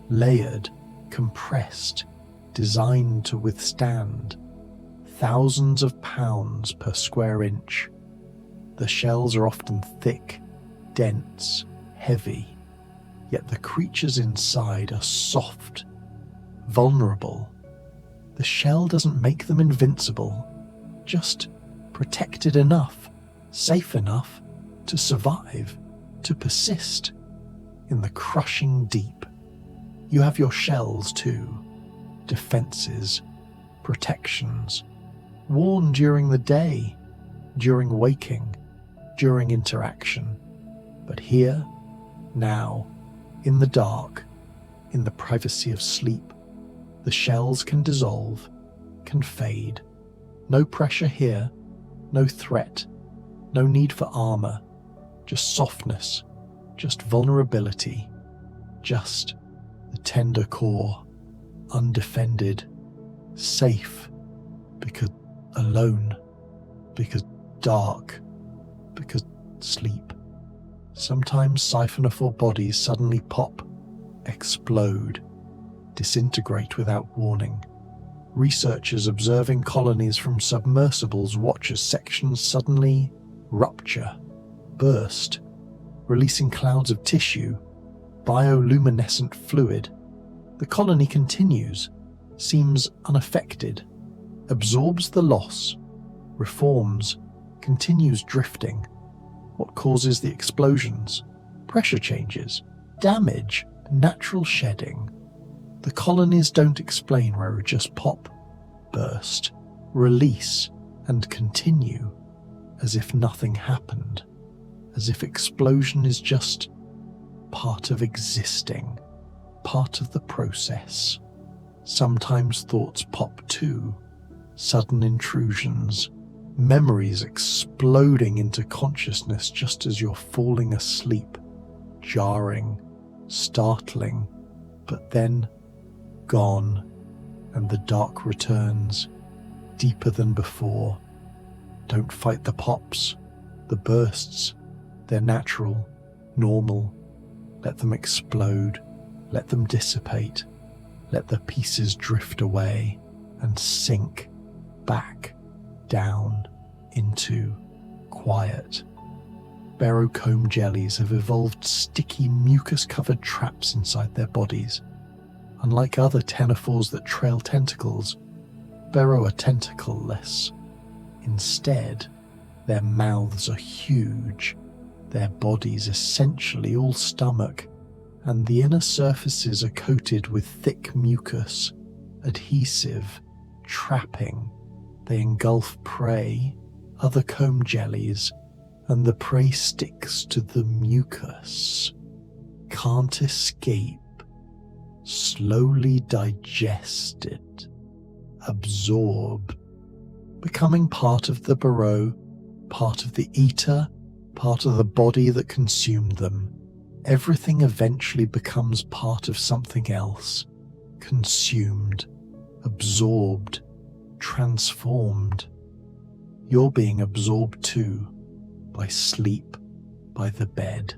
layered, compressed, designed to withstand thousands of pounds per square inch. The shells are often thick, dense, heavy, yet the creatures inside are soft, vulnerable, The shell doesn't make them invincible, just protected enough, safe enough to survive, to persist. In the crushing deep, you have your shells too, defenses, protections, worn during the day, during waking, during interaction. But here, now, in the dark, in the privacy of sleep, the shells can dissolve, can fade. No pressure here, no threat, no need for armor, just softness, just vulnerability, just the tender core, undefended, safe, because alone, because dark, because sleep. Sometimes siphonophore bodies suddenly pop, explode, disintegrate without warning. Researchers observing colonies from submersibles watch as sections suddenly rupture, burst, releasing clouds of tissue, bioluminescent fluid. The colony continues, seems unaffected, absorbs the loss, reforms, continues drifting. What causes the explosions? Pressure changes, damage, natural shedding. The colonies don't explain, just pop, burst, release, and continue, as if nothing happened, as if explosion is just part of existing, part of the process. Sometimes thoughts pop too, sudden intrusions, memories exploding into consciousness just as you're falling asleep, jarring, startling, but then gone, and the dark returns, deeper than before. Don't fight the pops, the bursts. They're natural, normal. Let them explode, let them dissipate, let the pieces drift away and sink back down into quiet. Barocomb jellies have evolved sticky, mucus-covered traps inside their bodies. Unlike other ctenophores that trail tentacles, Bero are tentacle-less. Instead, their mouths are huge, their bodies essentially all stomach, and the inner surfaces are coated with thick mucus, adhesive, trapping. They engulf prey, other comb jellies, and the prey sticks to the mucus. Can't escape. Slowly digested, absorbed, becoming part of the burrow, part of the eater, part of the body that consumed them. Everything eventually becomes part of something else, consumed, absorbed, transformed. You're being absorbed too, by sleep, by the bed,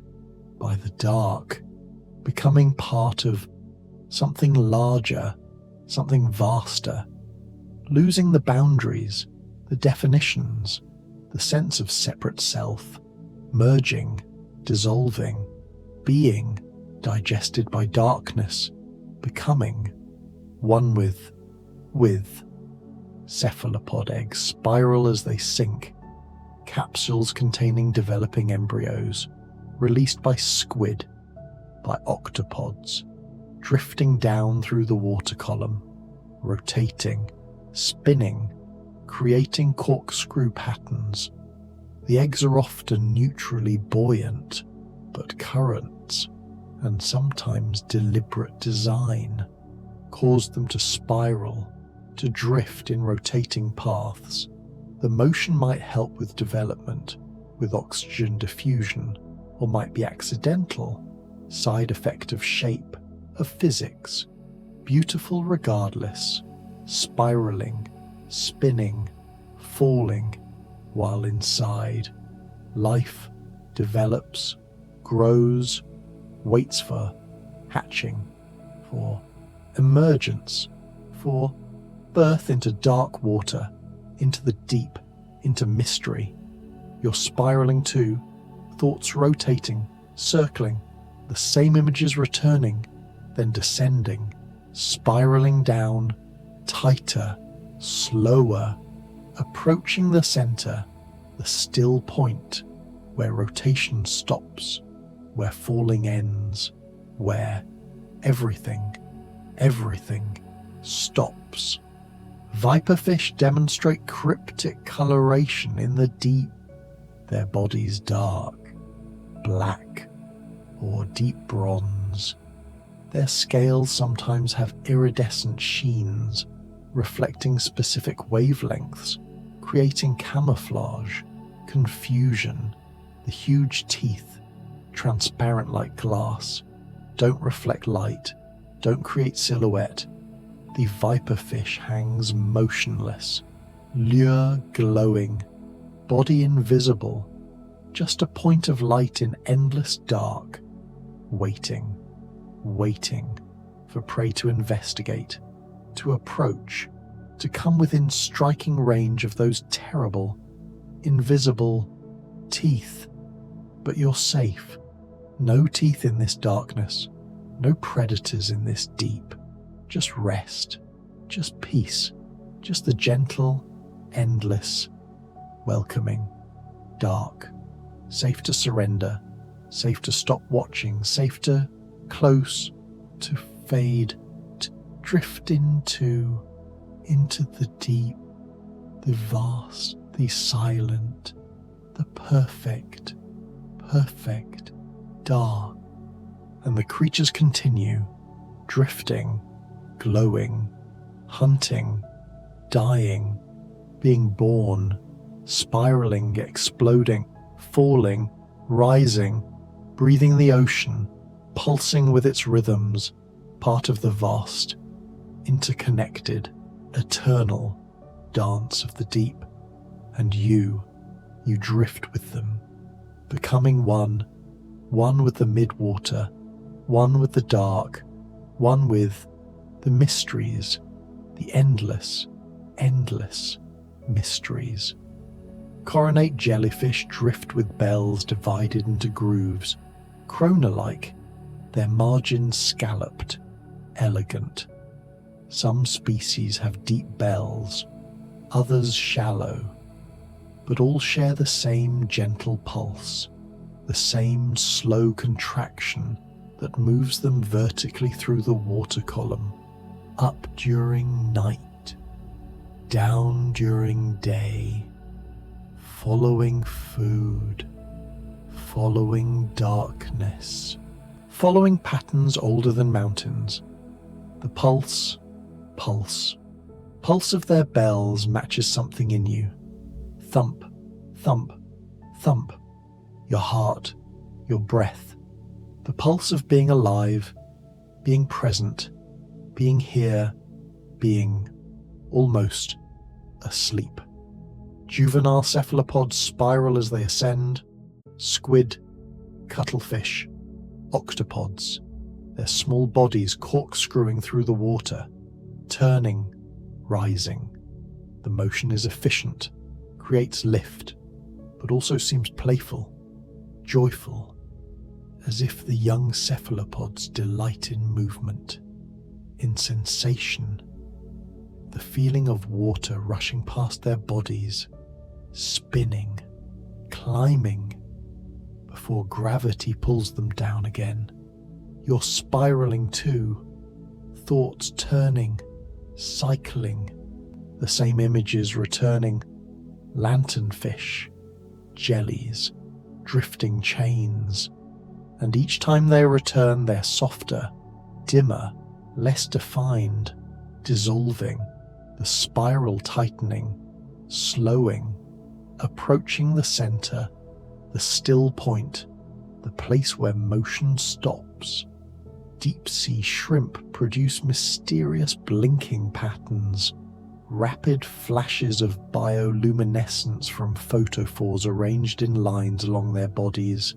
by the dark, becoming part of something larger, something vaster, losing the boundaries, the definitions, the sense of separate self, merging, dissolving, being digested by darkness, becoming one with cephalopod eggs spiral as they sink, capsules containing developing embryos, released by squid, by octopods, drifting down through the water column, rotating, spinning, creating corkscrew patterns. The eggs are often neutrally buoyant, but currents, and sometimes deliberate design, cause them to spiral, to drift in rotating paths. The motion might help with development, with oxygen diffusion, or might be accidental, side effect of shape, of physics, beautiful regardless, spiraling, spinning, falling, while inside, life develops, grows, waits for hatching, for emergence, for birth into dark water, into the deep, into mystery. You're spiraling too, thoughts rotating, circling, the same images returning, then descending, spiraling down, tighter, slower, approaching the center, the still point where rotation stops, where falling ends, where everything stops. Viperfish demonstrate cryptic coloration in the deep, their bodies dark, black, or deep bronze. Their scales sometimes have iridescent sheens, reflecting specific wavelengths, creating camouflage, confusion. The huge teeth, transparent like glass, don't reflect light, don't create silhouette. The viperfish hangs motionless, lure glowing, body invisible, just a point of light in endless dark, waiting for prey to investigate, to approach, to come within striking range of those terrible, invisible teeth. But you're safe. No teeth in this darkness, no predators in this deep. Just rest, just peace, just the gentle, endless, welcoming, dark, safe to surrender, safe to stop watching, safe to close, to fade, to drift into the deep, the vast, the silent, the perfect, dark. And the creatures continue, drifting, glowing, hunting, dying, being born, spiraling, exploding, falling, rising, breathing the ocean, pulsing with its rhythms, part of the vast, interconnected, eternal dance of the deep. And you drift with them, becoming one with the midwater, one with the dark, one with the mysteries, the endless mysteries. Coronate jellyfish drift with bells divided into grooves, chrono-like, their margins scalloped, elegant. Some species have deep bells, others shallow, but all share the same gentle pulse, the same slow contraction that moves them vertically through the water column, up during night, down during day, following food, following darkness, following patterns older than mountains. The pulse of their bells matches something in you. Thump, thump, thump. Your heart, your breath. The pulse of being alive, being present, being here, being almost asleep. Juvenile cephalopods spiral as they ascend. Squid, cuttlefish, octopods, their small bodies corkscrewing through the water, turning, rising. The motion is efficient, creates lift, but also seems playful, joyful, as if the young cephalopods delight in movement, in sensation, the feeling of water rushing past their bodies, spinning, climbing, before gravity pulls them down again. You're spiraling too, thoughts turning, cycling, the same images returning, lanternfish, jellies, drifting chains, and each time they return they're softer, dimmer, less defined, dissolving, the spiral tightening, slowing, approaching the center, the still point, the place where motion stops. Deep-sea shrimp produce mysterious blinking patterns, rapid flashes of bioluminescence from photophores arranged in lines along their bodies.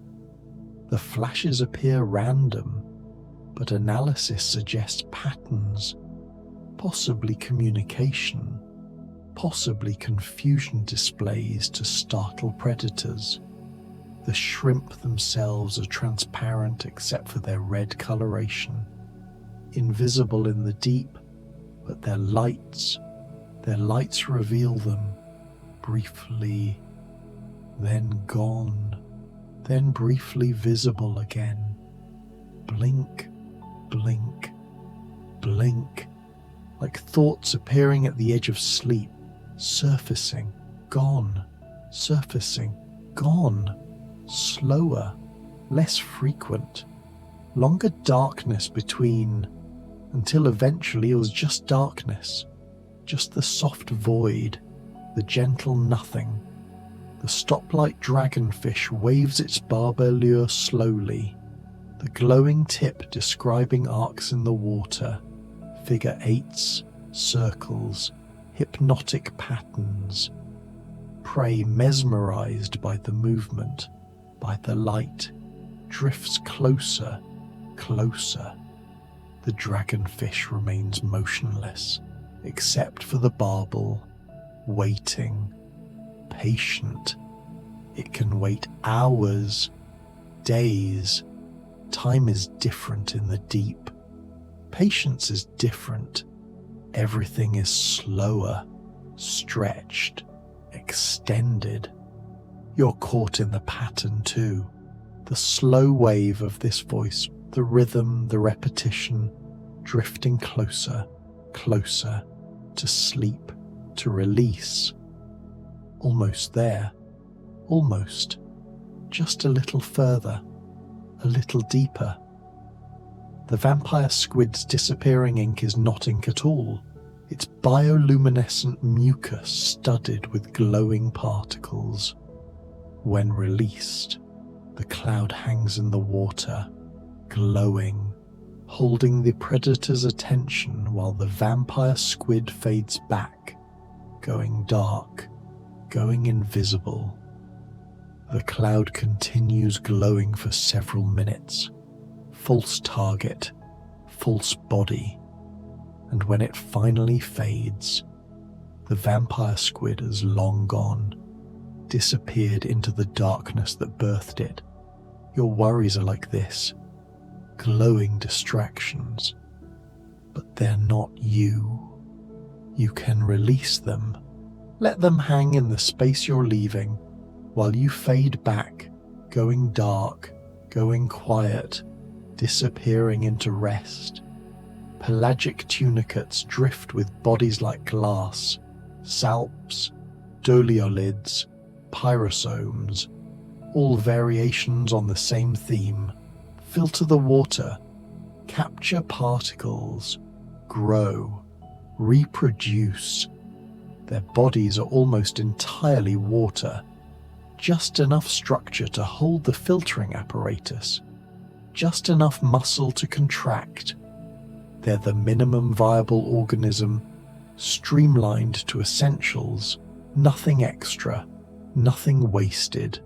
The flashes appear random, but analysis suggests patterns, possibly communication, possibly confusion displays to startle predators. The shrimp themselves are transparent except for their red coloration, invisible in the deep, but their lights reveal them, briefly, then gone, then briefly visible again. Blink, blink, blink, like thoughts appearing at the edge of sleep, surfacing, gone, surfacing, gone, slower, less frequent, longer darkness between, until eventually it was just darkness, just the soft void, the gentle nothing. The stoplight dragonfish waves its barber lure slowly, the glowing tip describing arcs in the water, figure eights, circles, hypnotic patterns. Prey mesmerized by the movement, by the light, drifts closer, closer. The dragonfish remains motionless, except for the barbel, waiting, patient. It can wait hours, days. Time is different in the deep. Patience is different. Everything is slower, stretched, extended. You're caught in the pattern too. The slow wave of this voice, the rhythm, the repetition, drifting closer, closer, to sleep, to release. Almost there, almost, just a little further, a little deeper. The vampire squid's disappearing ink is not ink at all. It's bioluminescent mucus studded with glowing particles. When released, the cloud hangs in the water, glowing, holding the predator's attention while the vampire squid fades back, going dark, going invisible. The cloud continues glowing for several minutes. False target, false body. And when it finally fades, the vampire squid is long gone, disappeared into the darkness that birthed it. Your worries are like this, glowing distractions, but they're not you. You can release them. Let them hang in the space you're leaving while you fade back, going dark, going quiet, disappearing into rest. Pelagic tunicates drift with bodies like glass, salps, doliolids, pyrosomes, all variations on the same theme. Filter the water, capture particles, grow, reproduce. Their bodies are almost entirely water, just enough structure to hold the filtering apparatus, just enough muscle to contract. They're the minimum viable organism, streamlined to essentials, nothing extra, nothing wasted.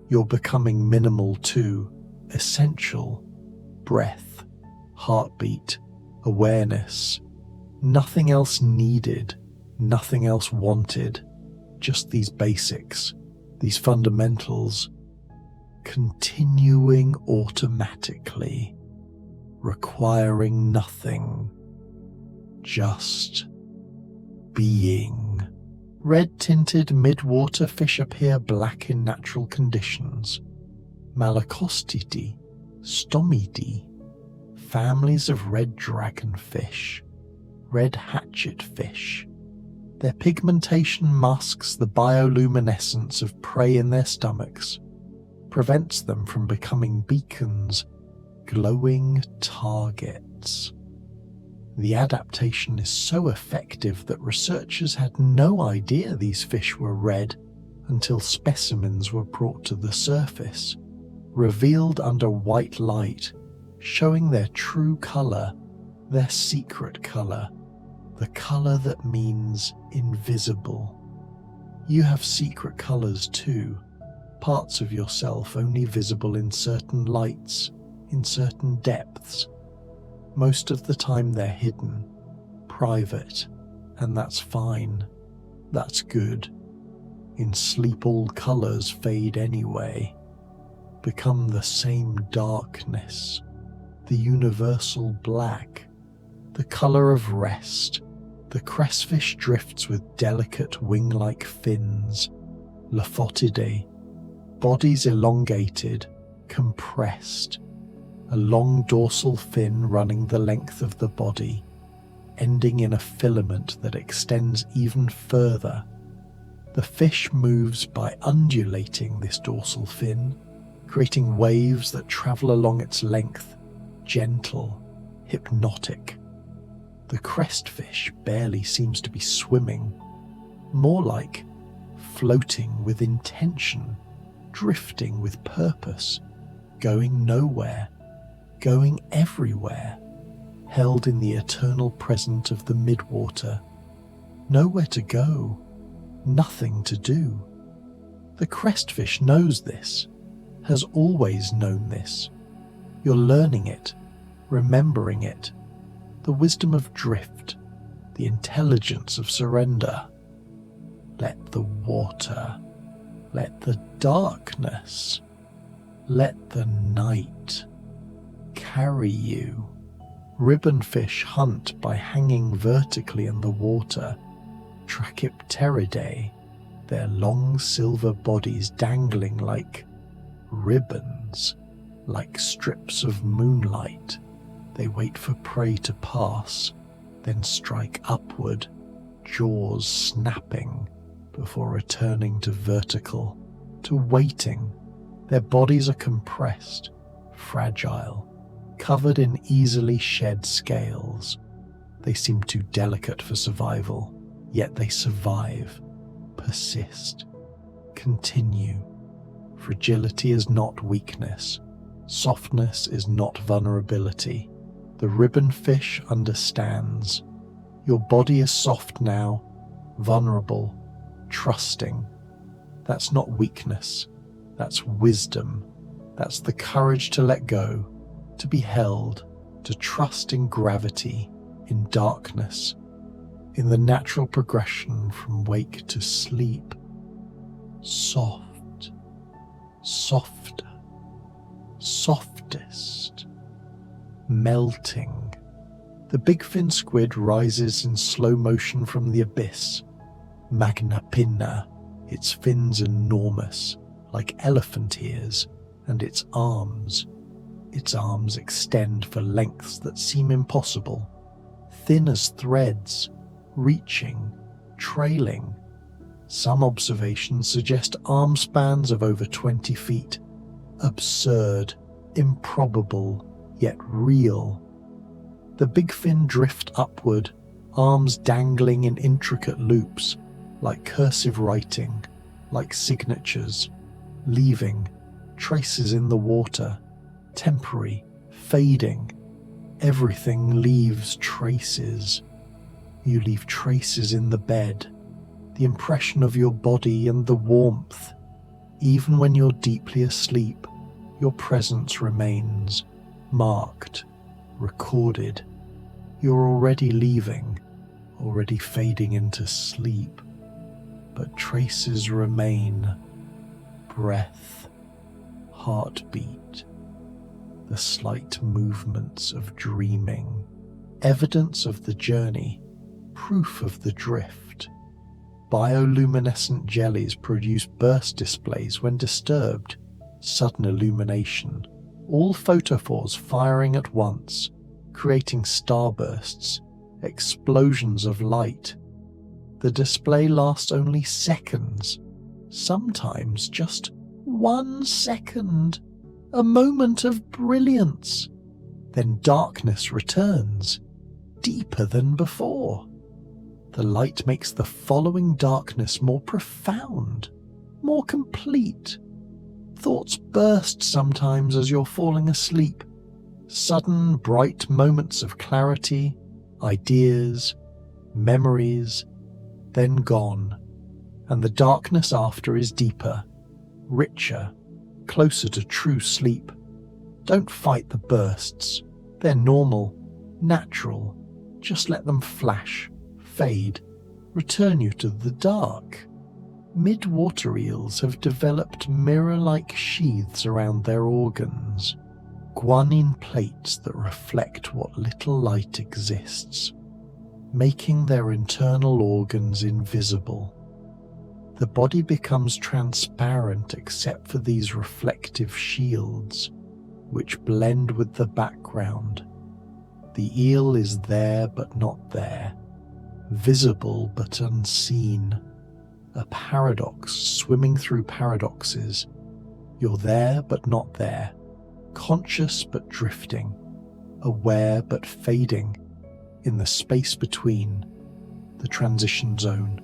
You're becoming minimal too, essential, breath, heartbeat, awareness, nothing else needed, nothing else wanted, just these basics, these fundamentals, continuing automatically, requiring nothing, just being. Red-tinted midwater fish appear black in natural conditions. Malacostidi, stomidi, families of red dragonfish, red hatchet fish. Their pigmentation masks the bioluminescence of prey in their stomachs, prevents them from becoming beacons, glowing targets. The adaptation is so effective that researchers had no idea these fish were red until specimens were brought to the surface, revealed under white light, showing their true color, their secret color, the color that means invisible. You have secret colors too, parts of yourself only visible in certain lights, in certain depths. Most of the time they're hidden, private, and that's fine. That's good. In sleep all colors fade anyway, become the same darkness, the universal black, the color of rest, The crestfish drifts with delicate wing-like fins, Lophotidae, bodies elongated, compressed, a long dorsal fin running the length of the body, ending in a filament that extends even further. The fish moves by undulating this dorsal fin, creating waves that travel along its length, gentle, hypnotic. The crestfish barely seems to be swimming, more like floating with intention, drifting with purpose, going nowhere, going everywhere, held in the eternal present of the midwater. Nowhere to go, nothing to do. The crestfish knows this, has always known this. You're learning it, remembering it, the wisdom of drift, the intelligence of surrender. Let the water, let the darkness, let the night carry you. Ribbonfish hunt by hanging vertically in the water, Trachypteridae, their long silver bodies dangling like ribbons, like strips of moonlight. They wait for prey to pass, then strike upward, jaws snapping, before returning to vertical, to waiting. Their bodies are compressed, fragile, covered in easily shed scales. They seem too delicate for survival, yet they survive, persist, continue. Fragility is not weakness. Softness is not vulnerability. The ribbonfish understands. Your body is soft now, vulnerable, trusting. That's not weakness. That's wisdom. That's the courage to let go, to be held, to trust in gravity, in darkness, in the natural progression from wake to sleep. Soft, softer, softest, melting. The big fin squid rises in slow motion from the abyss. Magna pinna, its fins enormous, like elephant ears, and its arms extend for lengths that seem impossible, thin as threads, reaching, trailing. Some observations suggest arm spans of over 20 feet. Absurd, improbable, yet real. The big fin drift upward, arms dangling in intricate loops, like cursive writing, like signatures, leaving traces in the water, temporary, fading. Everything leaves traces. You leave traces in the bed, the impression of your body and the warmth. Even when you're deeply asleep, your presence remains, marked, recorded. You're already leaving, already fading into sleep, but traces remain. Breath, heartbeat, the slight movements of dreaming, evidence of the journey, proof of the drift. Bioluminescent jellies produce burst displays when disturbed, sudden illumination, all photophores firing at once, creating starbursts, explosions of light. The display lasts only seconds, sometimes just 1 second, a moment of brilliance. Then darkness returns, deeper than before. The light makes the following darkness more profound, more complete. Thoughts burst sometimes as you're falling asleep. Sudden, bright moments of clarity, ideas, memories, then gone. And the darkness after is deeper, richer, closer to true sleep. Don't fight the bursts. They're normal, natural. Just let them flash, fade, return you to the dark. Midwater eels have developed mirror-like sheaths around their organs, guanine plates that reflect what little light exists. making their internal organs invisible. The body becomes transparent except for these reflective shields, which blend with the background. The eel is there but not there, visible but unseen. A paradox swimming through paradoxes. You're there but not there, conscious but drifting, aware but fading, in the space between, the transition zone,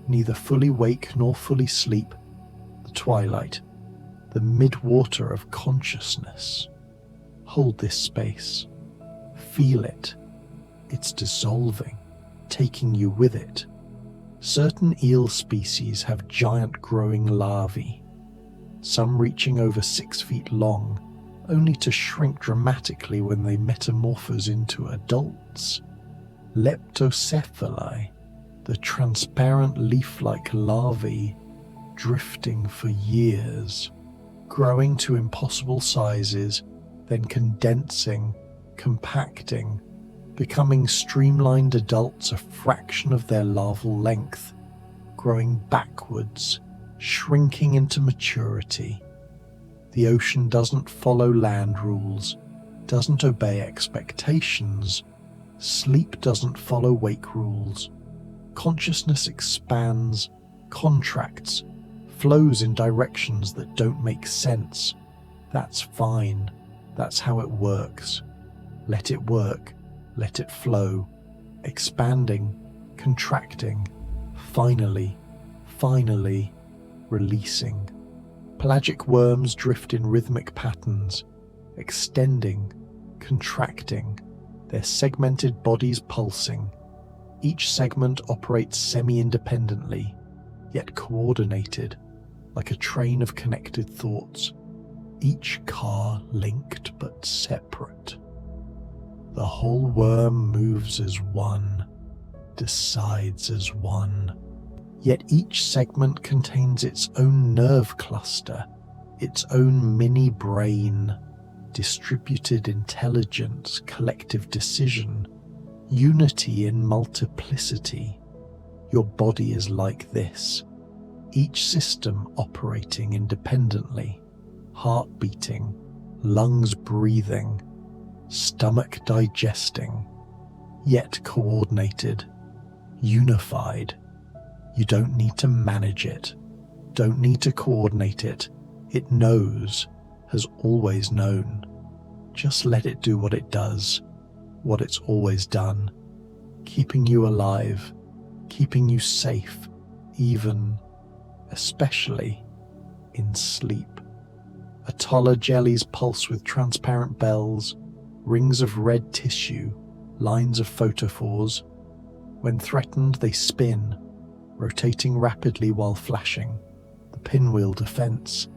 neither fully wake nor fully sleep, the twilight, the midwater of consciousness. Hold this space. Feel it. It's dissolving, taking you with it. Certain eel species have giant growing larvae, some reaching over 6 feet long, only to shrink dramatically when they metamorphose into adults. Leptocephali, the transparent leaf-like larvae, drifting for years, growing to impossible sizes, then condensing, compacting, becoming streamlined adults a fraction of their larval length, growing backwards, shrinking into maturity. The ocean doesn't follow land rules, doesn't obey expectations. Sleep doesn't follow wake rules. Consciousness expands, contracts, flows in directions that don't make sense. That's fine. That's how it works. Let it work. Let it flow. Expanding, contracting, finally, releasing. Pelagic worms drift in rhythmic patterns, extending, contracting, their segmented bodies pulsing. Each segment operates semi-independently, yet coordinated, like a train of connected thoughts, each car linked but separate. The whole worm moves as one, decides as one, yet each segment contains its own nerve cluster, its own mini-brain, distributed intelligence, collective decision, unity in multiplicity. Your body is like this, each system operating independently, heart beating, lungs breathing, stomach digesting, yet coordinated, unified. You don't need to manage it, don't need to coordinate it. It knows, has always known. Just let it do what it does, what it's always done, keeping you alive, keeping you safe, even, especially, in sleep. Atolla jellies pulse with transparent bells, rings of red tissue, lines of photophores. When threatened, they spin, rotating rapidly while flashing, the pinwheel defense.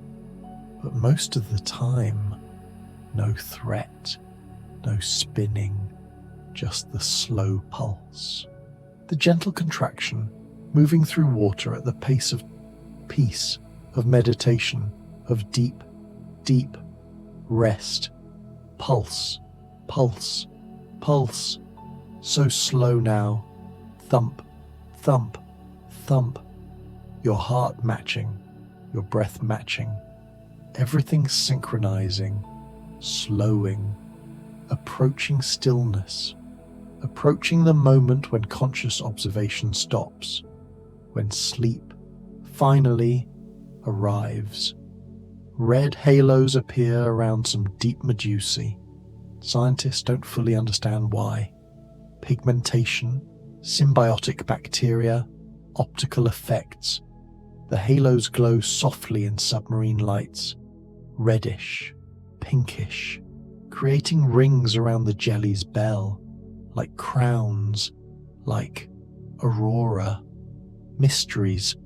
But most of the time, no threat, no spinning, just the slow pulse. The gentle contraction, moving through water at the pace of peace, of meditation, of deep, deep rest. Pulse, pulse, pulse. So slow now. Thump, thump, thump. Your heart matching, your breath matching. Everything synchronizing, slowing, approaching stillness, approaching the moment when conscious observation stops, when sleep finally arrives. Red halos appear around some deep medusae. Scientists don't fully understand why. Pigmentation, symbiotic bacteria, optical effects. The halos glow softly in submarine lights, reddish, pinkish, creating rings around the jelly's bell, like crowns, like aurora. Mysteries,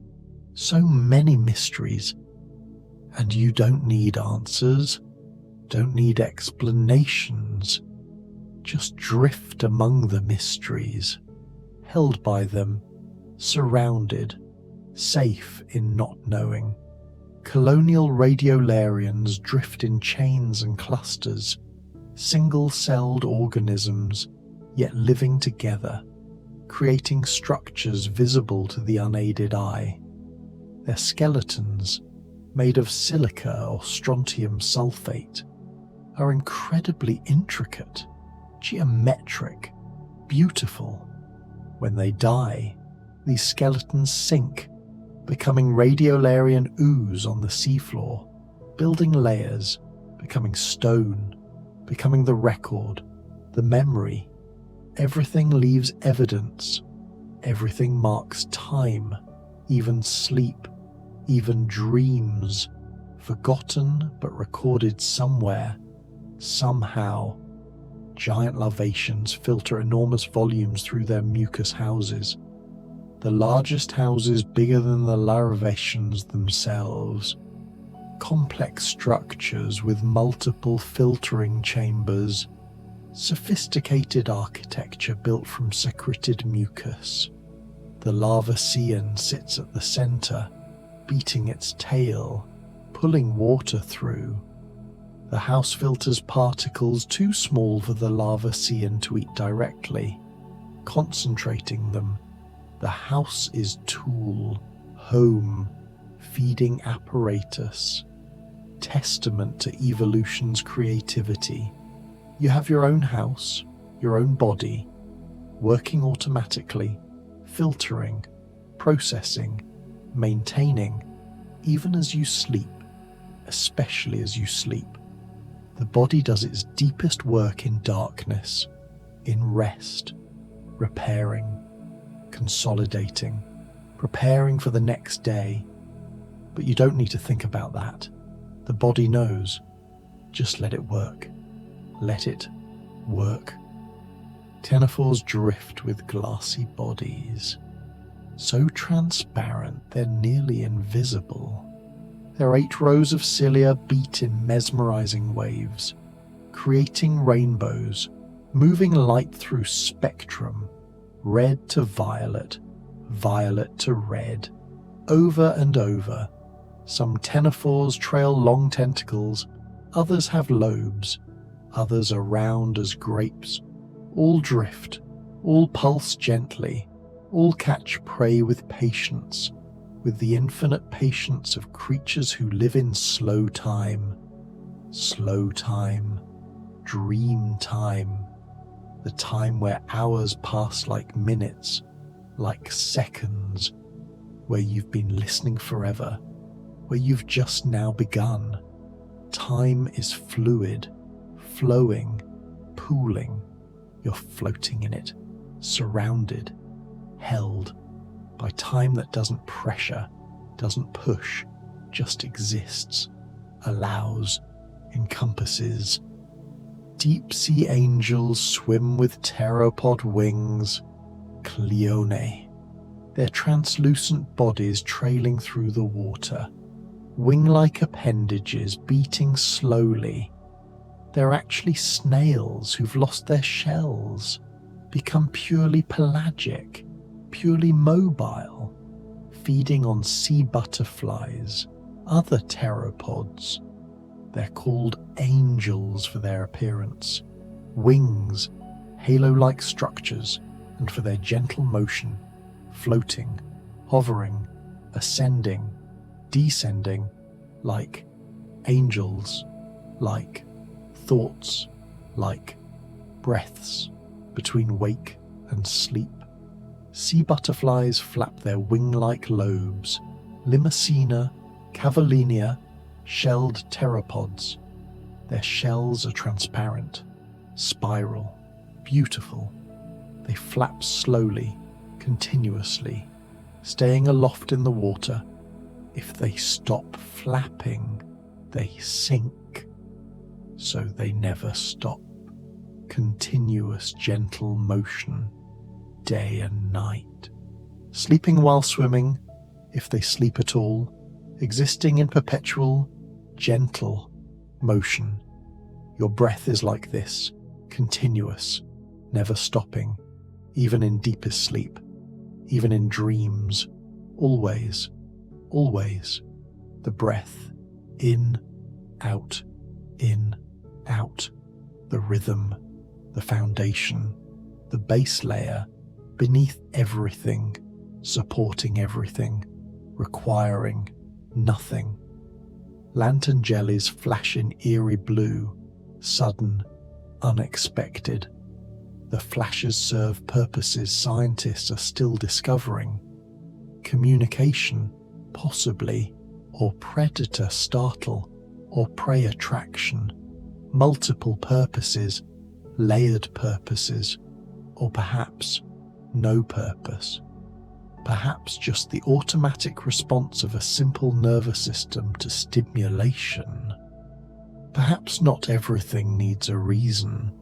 so many mysteries. And you don't need answers, don't need explanations. Just drift among the mysteries, held by them, surrounded, safe in not knowing. Colonial radiolarians drift in chains and clusters, single-celled organisms, yet living together, creating structures visible to the unaided eye. Their skeletons, made of silica or strontium sulfate, are incredibly intricate, geometric, beautiful. When they die, these skeletons sink, becoming radiolarian ooze on the seafloor, building layers, becoming stone, becoming the record, the memory. Everything leaves evidence. Everything marks time, even sleep, even dreams, forgotten but recorded somewhere, somehow. Giant larvaceans filter enormous volumes through their mucus houses, the largest houses bigger than the larvaceans themselves. Complex structures with multiple filtering chambers, sophisticated architecture built from secreted mucus. The larvacean sits at the center, beating its tail, pulling water through. The house filters particles too small for the larvacean to eat directly, concentrating them. The house is tool, home, feeding apparatus, testament to evolution's creativity. You have your own house, your own body, working automatically, filtering, processing, maintaining, even as you sleep, especially as you sleep. The body does its deepest work in darkness, in rest, repairing, consolidating, preparing for the next day. But you don't need to think about that. The body knows. Just let it work. Let it work. Ctenophores drift with glassy bodies, so transparent they're nearly invisible. Their 8 rows of cilia beat in mesmerizing waves, creating rainbows, moving light through spectrum, red to violet, violet to red, over and over. Some ctenophores trail long tentacles, others have lobes, others are round as grapes. All drift, all pulse gently, all catch prey with patience, with the infinite patience of creatures who live in slow time, dream time, the time where hours pass like minutes, like seconds, where you've been listening forever, where you've just now begun. Time is fluid, flowing, pooling. You're floating in it, surrounded, held by time that doesn't pressure, doesn't push, just exists, allows, encompasses. Deep-sea angels swim with pteropod wings, Cleone, their translucent bodies trailing through the water, wing-like appendages beating slowly. They're actually snails who've lost their shells, become purely pelagic, purely mobile, feeding on sea butterflies, other pteropods. They're called angels for their appearance, wings, halo-like structures, and for their gentle motion, floating, hovering, ascending, descending, like angels, like thoughts, like breaths between wake and sleep. Sea butterflies flap their wing-like lobes, Limacina, Cavalinia, shelled pteropods. Their shells are transparent, spiral, beautiful. They flap slowly, continuously, staying aloft in the water. If they stop flapping, they sink. So they never stop. Continuous gentle motion, day and night. Sleeping while swimming, if they sleep at all, existing in perpetual, gentle motion. Your breath is like this, continuous, never stopping, even in deepest sleep, even in dreams, always, always. The breath, in, out, the rhythm, the foundation, the base layer, beneath everything, supporting everything, requiring nothing. Lantern jellies flash in eerie blue, sudden, unexpected. The flashes serve purposes scientists are still discovering. Communication, possibly, or predator startle, or prey attraction. Multiple purposes, layered purposes, or perhaps no purpose. Perhaps just the automatic response of a simple nervous system to stimulation. Perhaps not everything needs a reason,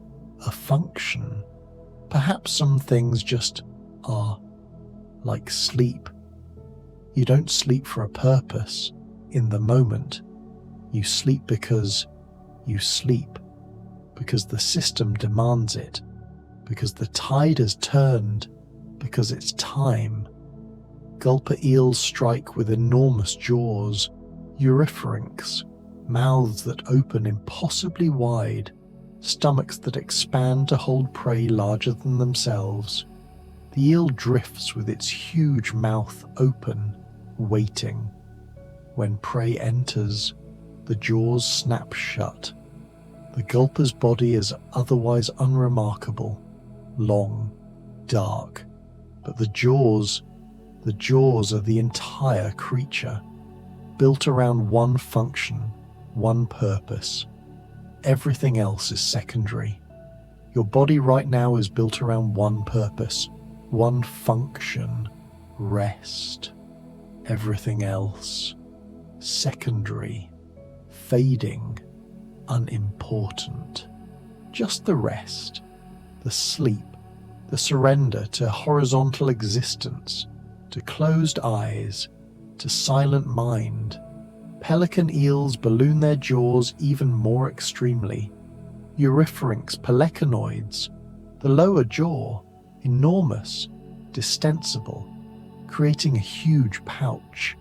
a function. Perhaps some things just are, like sleep. You don't sleep for a purpose, in the moment. You sleep because you sleep, because the system demands it, because the tide has turned, because it's time. Gulper eels strike with enormous jaws, eurypharynx, mouths that open impossibly wide, stomachs that expand to hold prey larger than themselves. The eel drifts with its huge mouth open, waiting. When prey enters, the jaws snap shut. The gulper's body is otherwise unremarkable, long, dark, but the jaws are the entire creature, built around one function, one purpose. Everything else is secondary. Your body right now is built around one purpose, one function, rest. Everything else, secondary, fading, unimportant. Just the rest, the sleep, the surrender to horizontal existence, to closed eyes, to silent mind. Pelican eels balloon their jaws even more extremely. Eurypharynx pelecanoids, the lower jaw, enormous, distensible, creating a huge pouch.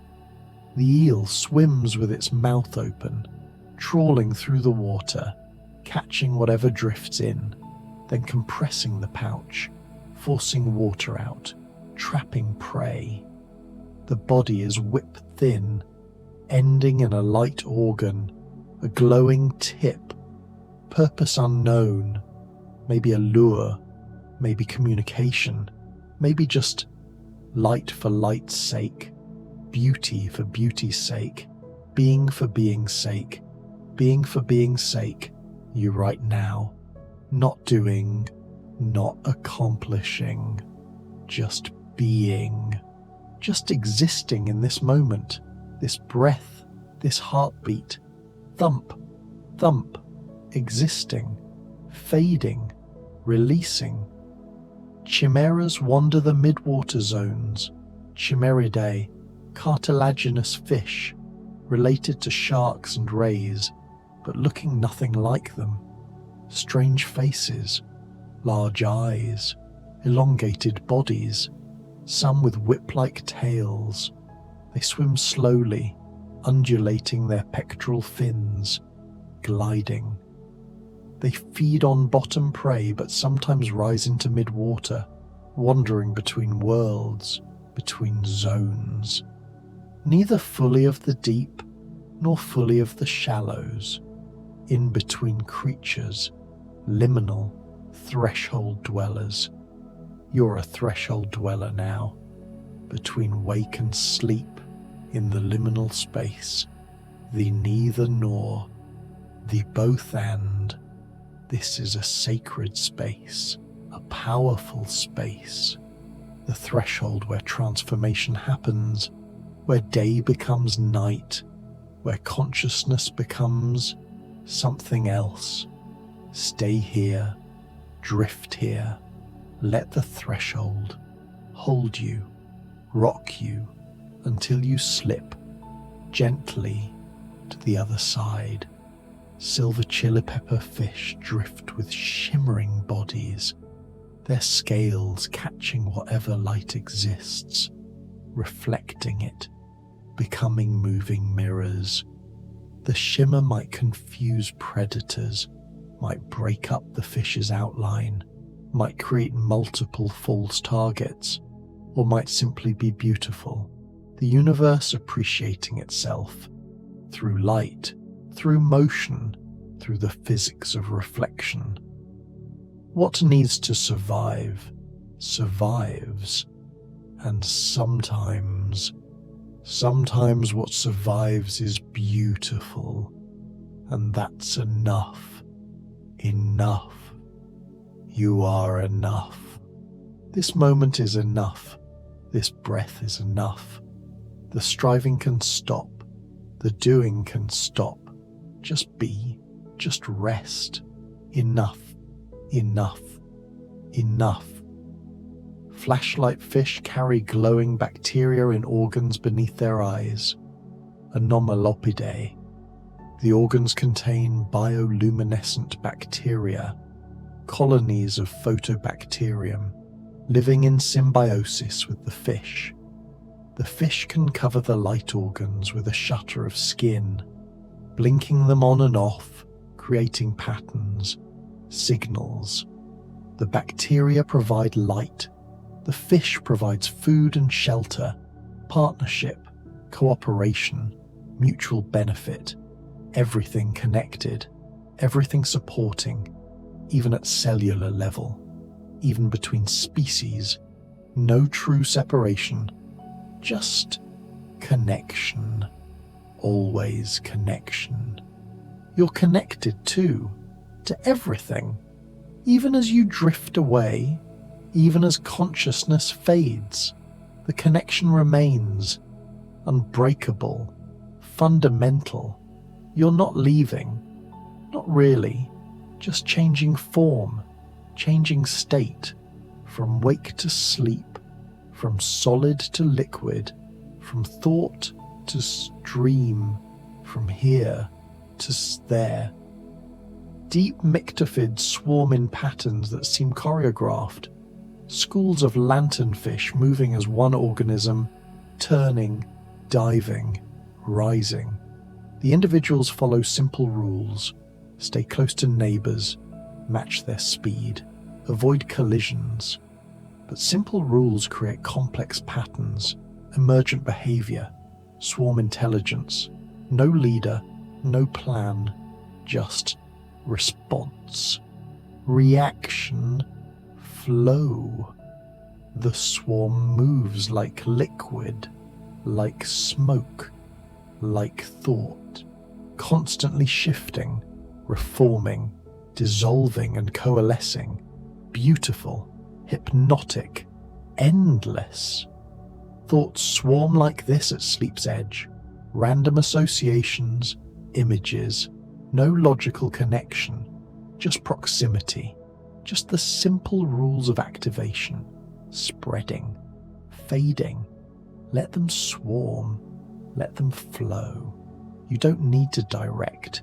The eel swims with its mouth open, trawling through the water, catching whatever drifts in, then compressing the pouch, forcing water out, trapping prey. The body is whip-thin, ending in a light organ, a glowing tip, purpose unknown, maybe a lure, maybe communication, maybe just light for light's sake, beauty for beauty's sake, being for being's sake, being for being's sake, you right now, not doing, not accomplishing, just being, just existing in this moment, this breath, this heartbeat, thump, thump, existing, fading, releasing. Chimeras wander the midwater zones, Chimeridae, cartilaginous fish, related to sharks and rays, but looking nothing like them. Strange faces, large eyes, elongated bodies, some with whip-like tails. They swim slowly, undulating their pectoral fins, gliding. They feed on bottom prey but sometimes rise into midwater, wandering between worlds, between zones. Neither fully of the deep, nor fully of the shallows. In between creatures, liminal, threshold dwellers. You're a threshold dweller now, between wake and sleep, in the liminal space, the neither nor, the both and. This is a sacred space, a powerful space, the threshold where transformation happens, where day becomes night, where consciousness becomes something else. Stay here, drift here, let the threshold hold you, rock you, until you slip gently to the other side. Silver chili pepper fish drift with shimmering bodies, their scales catching whatever light exists, reflecting it, becoming moving mirrors. The shimmer might confuse predators, might break up the fish's outline, might create multiple false targets, or might simply be beautiful. The universe appreciating itself through light, through motion, through the physics of reflection. What needs to survive, survives, and sometimes what survives is beautiful, and that's enough. Enough. You are enough. This moment is enough. This breath is enough. The striving can stop. The doing can stop. Just be. Just rest. Enough. Enough. Enough. Flashlight fish carry glowing bacteria in organs beneath their eyes. Anomalopidae. The organs contain bioluminescent bacteria, colonies of photobacterium, living in symbiosis with the fish. The fish can cover the light organs with a shutter of skin, blinking them on and off, creating patterns, signals. The bacteria provide light. The fish provides food and shelter, partnership, cooperation, mutual benefit, everything connected, everything supporting, even at cellular level, even between species, no true separation, just connection, always connection. You're connected too, to everything, even as you drift away, even as consciousness fades, the connection remains, unbreakable, fundamental. You're not leaving, not really, just changing form, changing state, from wake to sleep, from solid to liquid, from thought to stream, from here to there. Deep myctophids swarm in patterns that seem choreographed, schools of lanternfish moving as one organism, turning, diving, rising. The individuals follow simple rules, stay close to neighbors, match their speed, avoid collisions. But simple rules create complex patterns, emergent behavior, swarm intelligence, no leader, no plan, just response, reaction, flow. The swarm moves like liquid, like smoke, like thought, constantly shifting, reforming, dissolving and coalescing, beautiful, hypnotic, endless. Thoughts swarm like this at sleep's edge, random associations, images, no logical connection, just proximity, just the simple rules of activation, spreading, fading. Let them swarm, let them flow. You don't need to direct,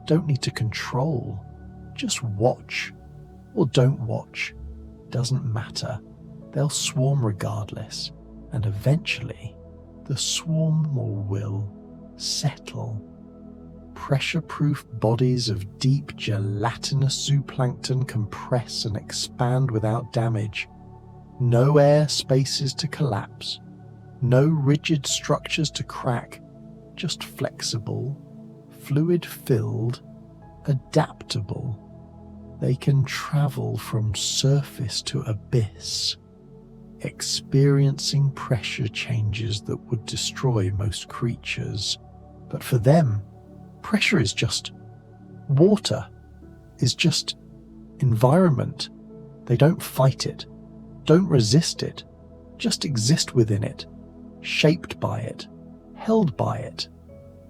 don't need to control. Just watch, or don't watch. Doesn't matter. They'll swarm regardless, and eventually the swarm will settle. Pressure-proof bodies of deep gelatinous zooplankton compress and expand without damage. No air spaces to collapse, no rigid structures to crack, just flexible, fluid-filled, adaptable. They can travel from surface to abyss, experiencing pressure changes that would destroy most creatures. But for them, pressure is just water, is just environment. They don't fight it, don't resist it, just exist within it, shaped by it, held by it.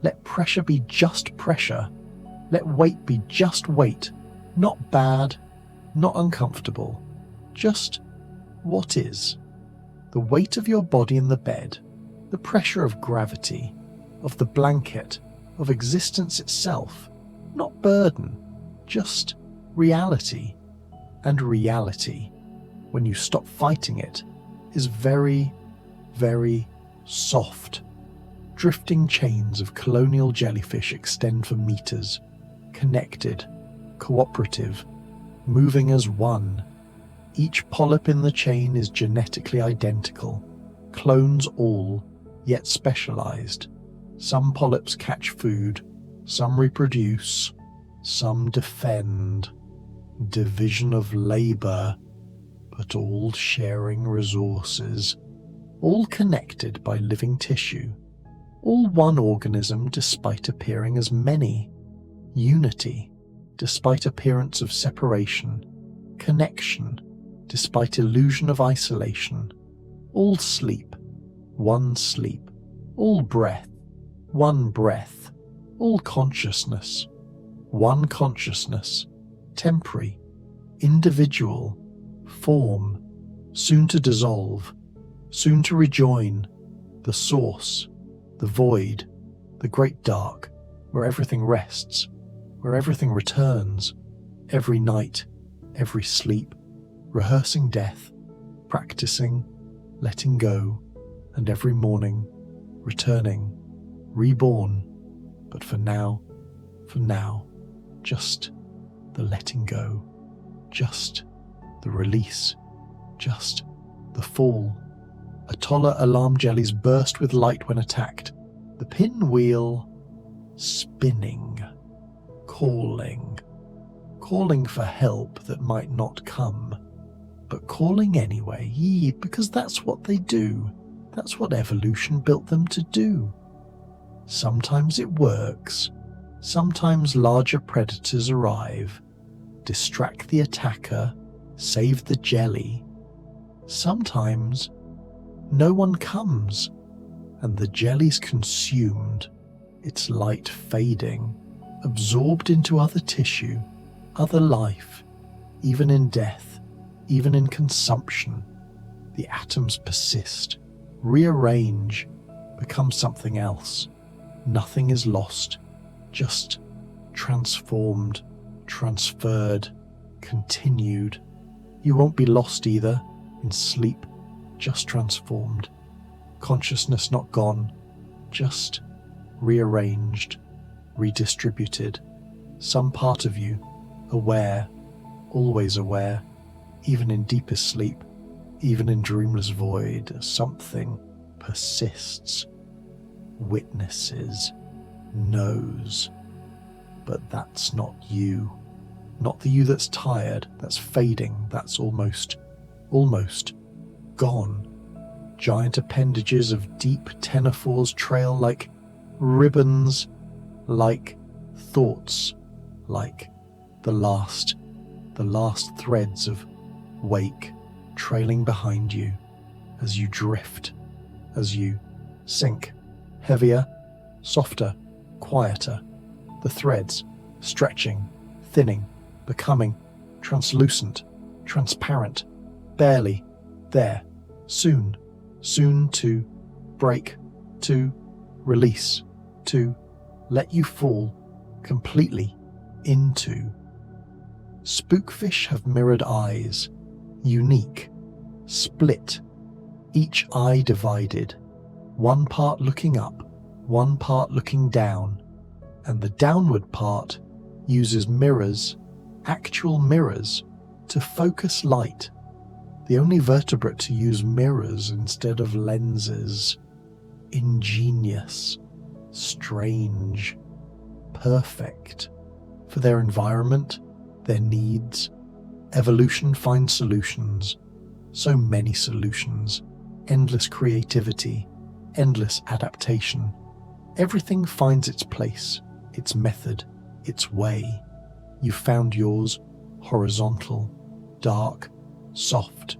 Let pressure be just pressure. Let weight be just weight. Not bad, not uncomfortable, just what is. The weight of your body in the bed, the pressure of gravity, of the blanket, of existence itself, not burden, just reality. And reality, when you stop fighting it, is very, very soft. Drifting chains of colonial jellyfish extend for meters, connected, cooperative, moving as one. Each polyp in the chain is genetically identical, clones all, yet specialized. Some polyps catch food, some reproduce, some defend. Division of labor, but all sharing resources, all connected by living tissue, all one organism despite appearing as many. Unity, despite appearance of separation. Connection, despite illusion of isolation. All sleep, one sleep. All breath, one breath. All consciousness, one consciousness. Temporary, individual, form, soon to dissolve, soon to rejoin. The source, the void, the great dark, where everything rests, where everything returns, every night, every sleep, rehearsing death, practicing, letting go, and every morning, returning, reborn. But for now, just the letting go, just the release, just the fall. Atoller alarm jellies burst with light when attacked, the pinwheel spinning, calling for help that might not come, but calling anyway, because that's what they do. That's what evolution built them to do. Sometimes it works, sometimes larger predators arrive, distract the attacker, save the jelly. Sometimes no one comes, and the jelly's consumed, its light fading, absorbed into other tissue, other life. Even in death, even in consumption, the atoms persist, rearrange, become something else. Nothing is lost, just transformed, transferred, continued. You won't be lost either, in sleep, just transformed. Consciousness not gone, just rearranged, redistributed. Some part of you, aware, always aware, even in deepest sleep, even in dreamless void, something persists, witnesses, knows. But that's not you. Not the you that's tired, that's fading, that's almost gone. Giant appendages of deep tenephores trail like ribbons, like thoughts, like the last threads of wake trailing behind you as you drift, as you sink, heavier, softer, quieter, the threads stretching, thinning, becoming translucent, transparent, barely there, soon to break, to release, to let you fall completely into. Spookfish have mirrored eyes, unique, split, each eye divided, one part looking up, one part looking down, and the downward part uses mirrors, actual mirrors, to focus light. The only vertebrate to use mirrors instead of lenses. Ingenious, strange, perfect. For their environment, their needs, evolution finds solutions. So many solutions. Endless creativity, endless adaptation. Everything finds its place, its method, its way. You found yours, horizontal, dark, soft,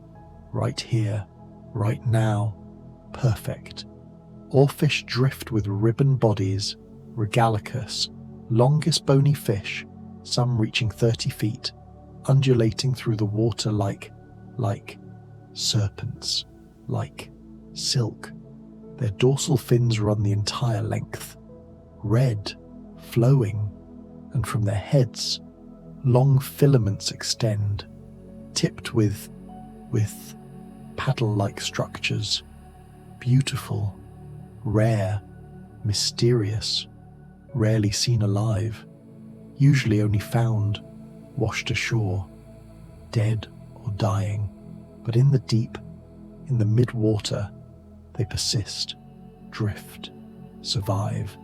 right here, right now, perfect. Oarfish drift with ribbon bodies, regalicus, longest bony fish, some reaching 30 feet, undulating through the water like serpents, like silk. Their dorsal fins run the entire length, red, flowing, and from their heads, long filaments extend, tipped with paddle-like structures, beautiful, rare, mysterious, rarely seen alive, usually only found washed ashore, dead or dying, but in the deep, in the midwater, they persist, drift, survive,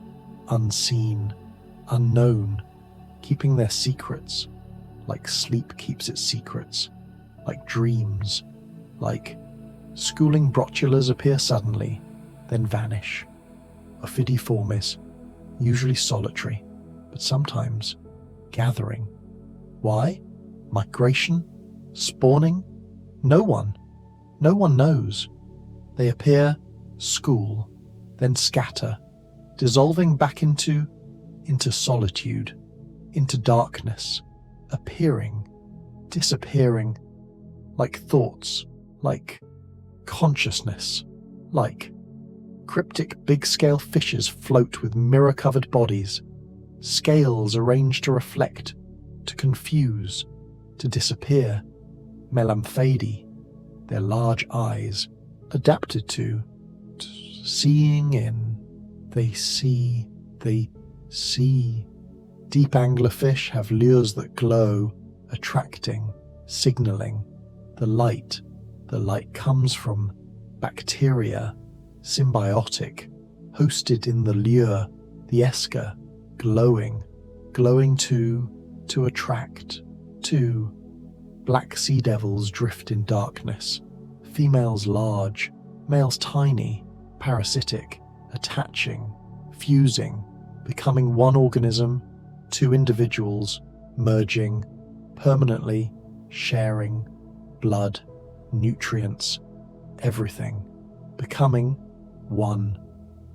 unseen, unknown, keeping their secrets, like sleep keeps its secrets, like dreams, like schooling brotulas appear suddenly, then vanish. Ophidiformis, usually solitary, but sometimes gathering. Why? Migration? Spawning? No one knows. They appear, school, then scatter, dissolving back into solitude, into darkness, appearing, disappearing, like thoughts, like consciousness, like cryptic big-scale fishes float with mirror-covered bodies, scales arranged to reflect, to confuse, to disappear, melamphidi, their large eyes, adapted to seeing in. They see. Deep anglerfish have lures that glow, attracting, signaling. The light comes from bacteria, symbiotic, hosted in the lure, the esker, glowing to attract, to. Black sea devils drift in darkness, females large, males tiny, parasitic, attaching, fusing, becoming one organism, two individuals, merging, permanently, sharing, blood, nutrients, everything, becoming one.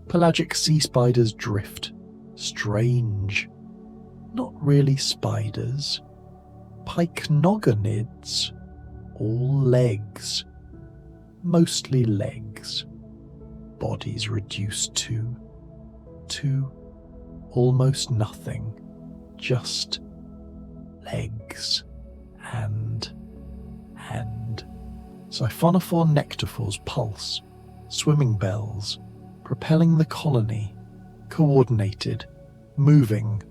Pelagic sea spiders drift, strange, not really spiders, pycnogonids, all legs, mostly legs, bodies reduced to almost nothing, just legs and siphonophore nectophores pulse, swimming bells, propelling the colony, coordinated, moving,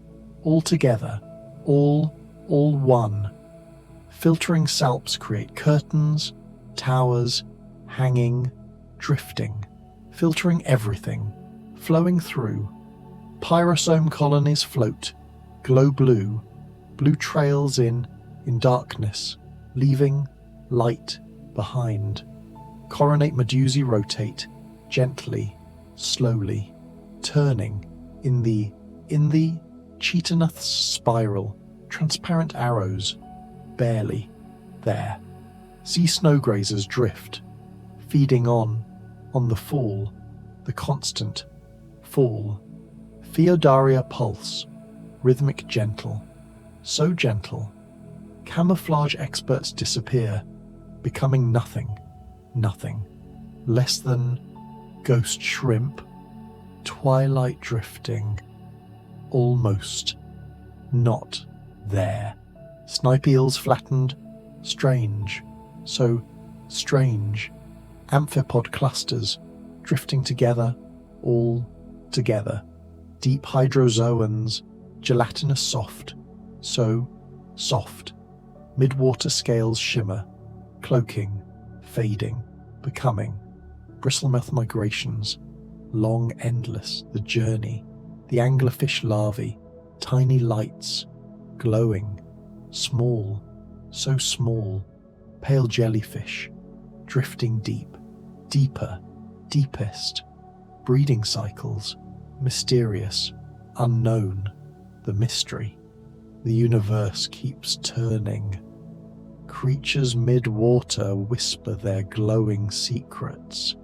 all together, all one. Filtering salps create curtains, towers, hanging, drifting, filtering everything, flowing through. Pyrosome colonies float, glow blue trails in darkness, leaving light behind. Coronate medusae rotate, gently, slowly, turning in the Cheetanoth's spiral, transparent arrows, barely there. Sea snow grazers drift, feeding on the fall, the constant fall. Theodaria pulse, rhythmic gentle, so gentle. Camouflage experts disappear, becoming nothing, less than ghost shrimp, twilight drifting, almost not there. Snipe eels flattened, strange, so strange. Amphipod clusters drifting together, all together. Deep hydrozoans, gelatinous soft, so soft. Midwater scales shimmer, cloaking, fading, becoming. Bristlemouth migrations, long endless, the journey. The anglerfish larvae, tiny lights, glowing, small, so small. Pale jellyfish, drifting deep, deeper, deepest. Breeding cycles, mysterious, unknown, the mystery. The universe keeps turning. Creatures mid-water whisper their glowing secrets.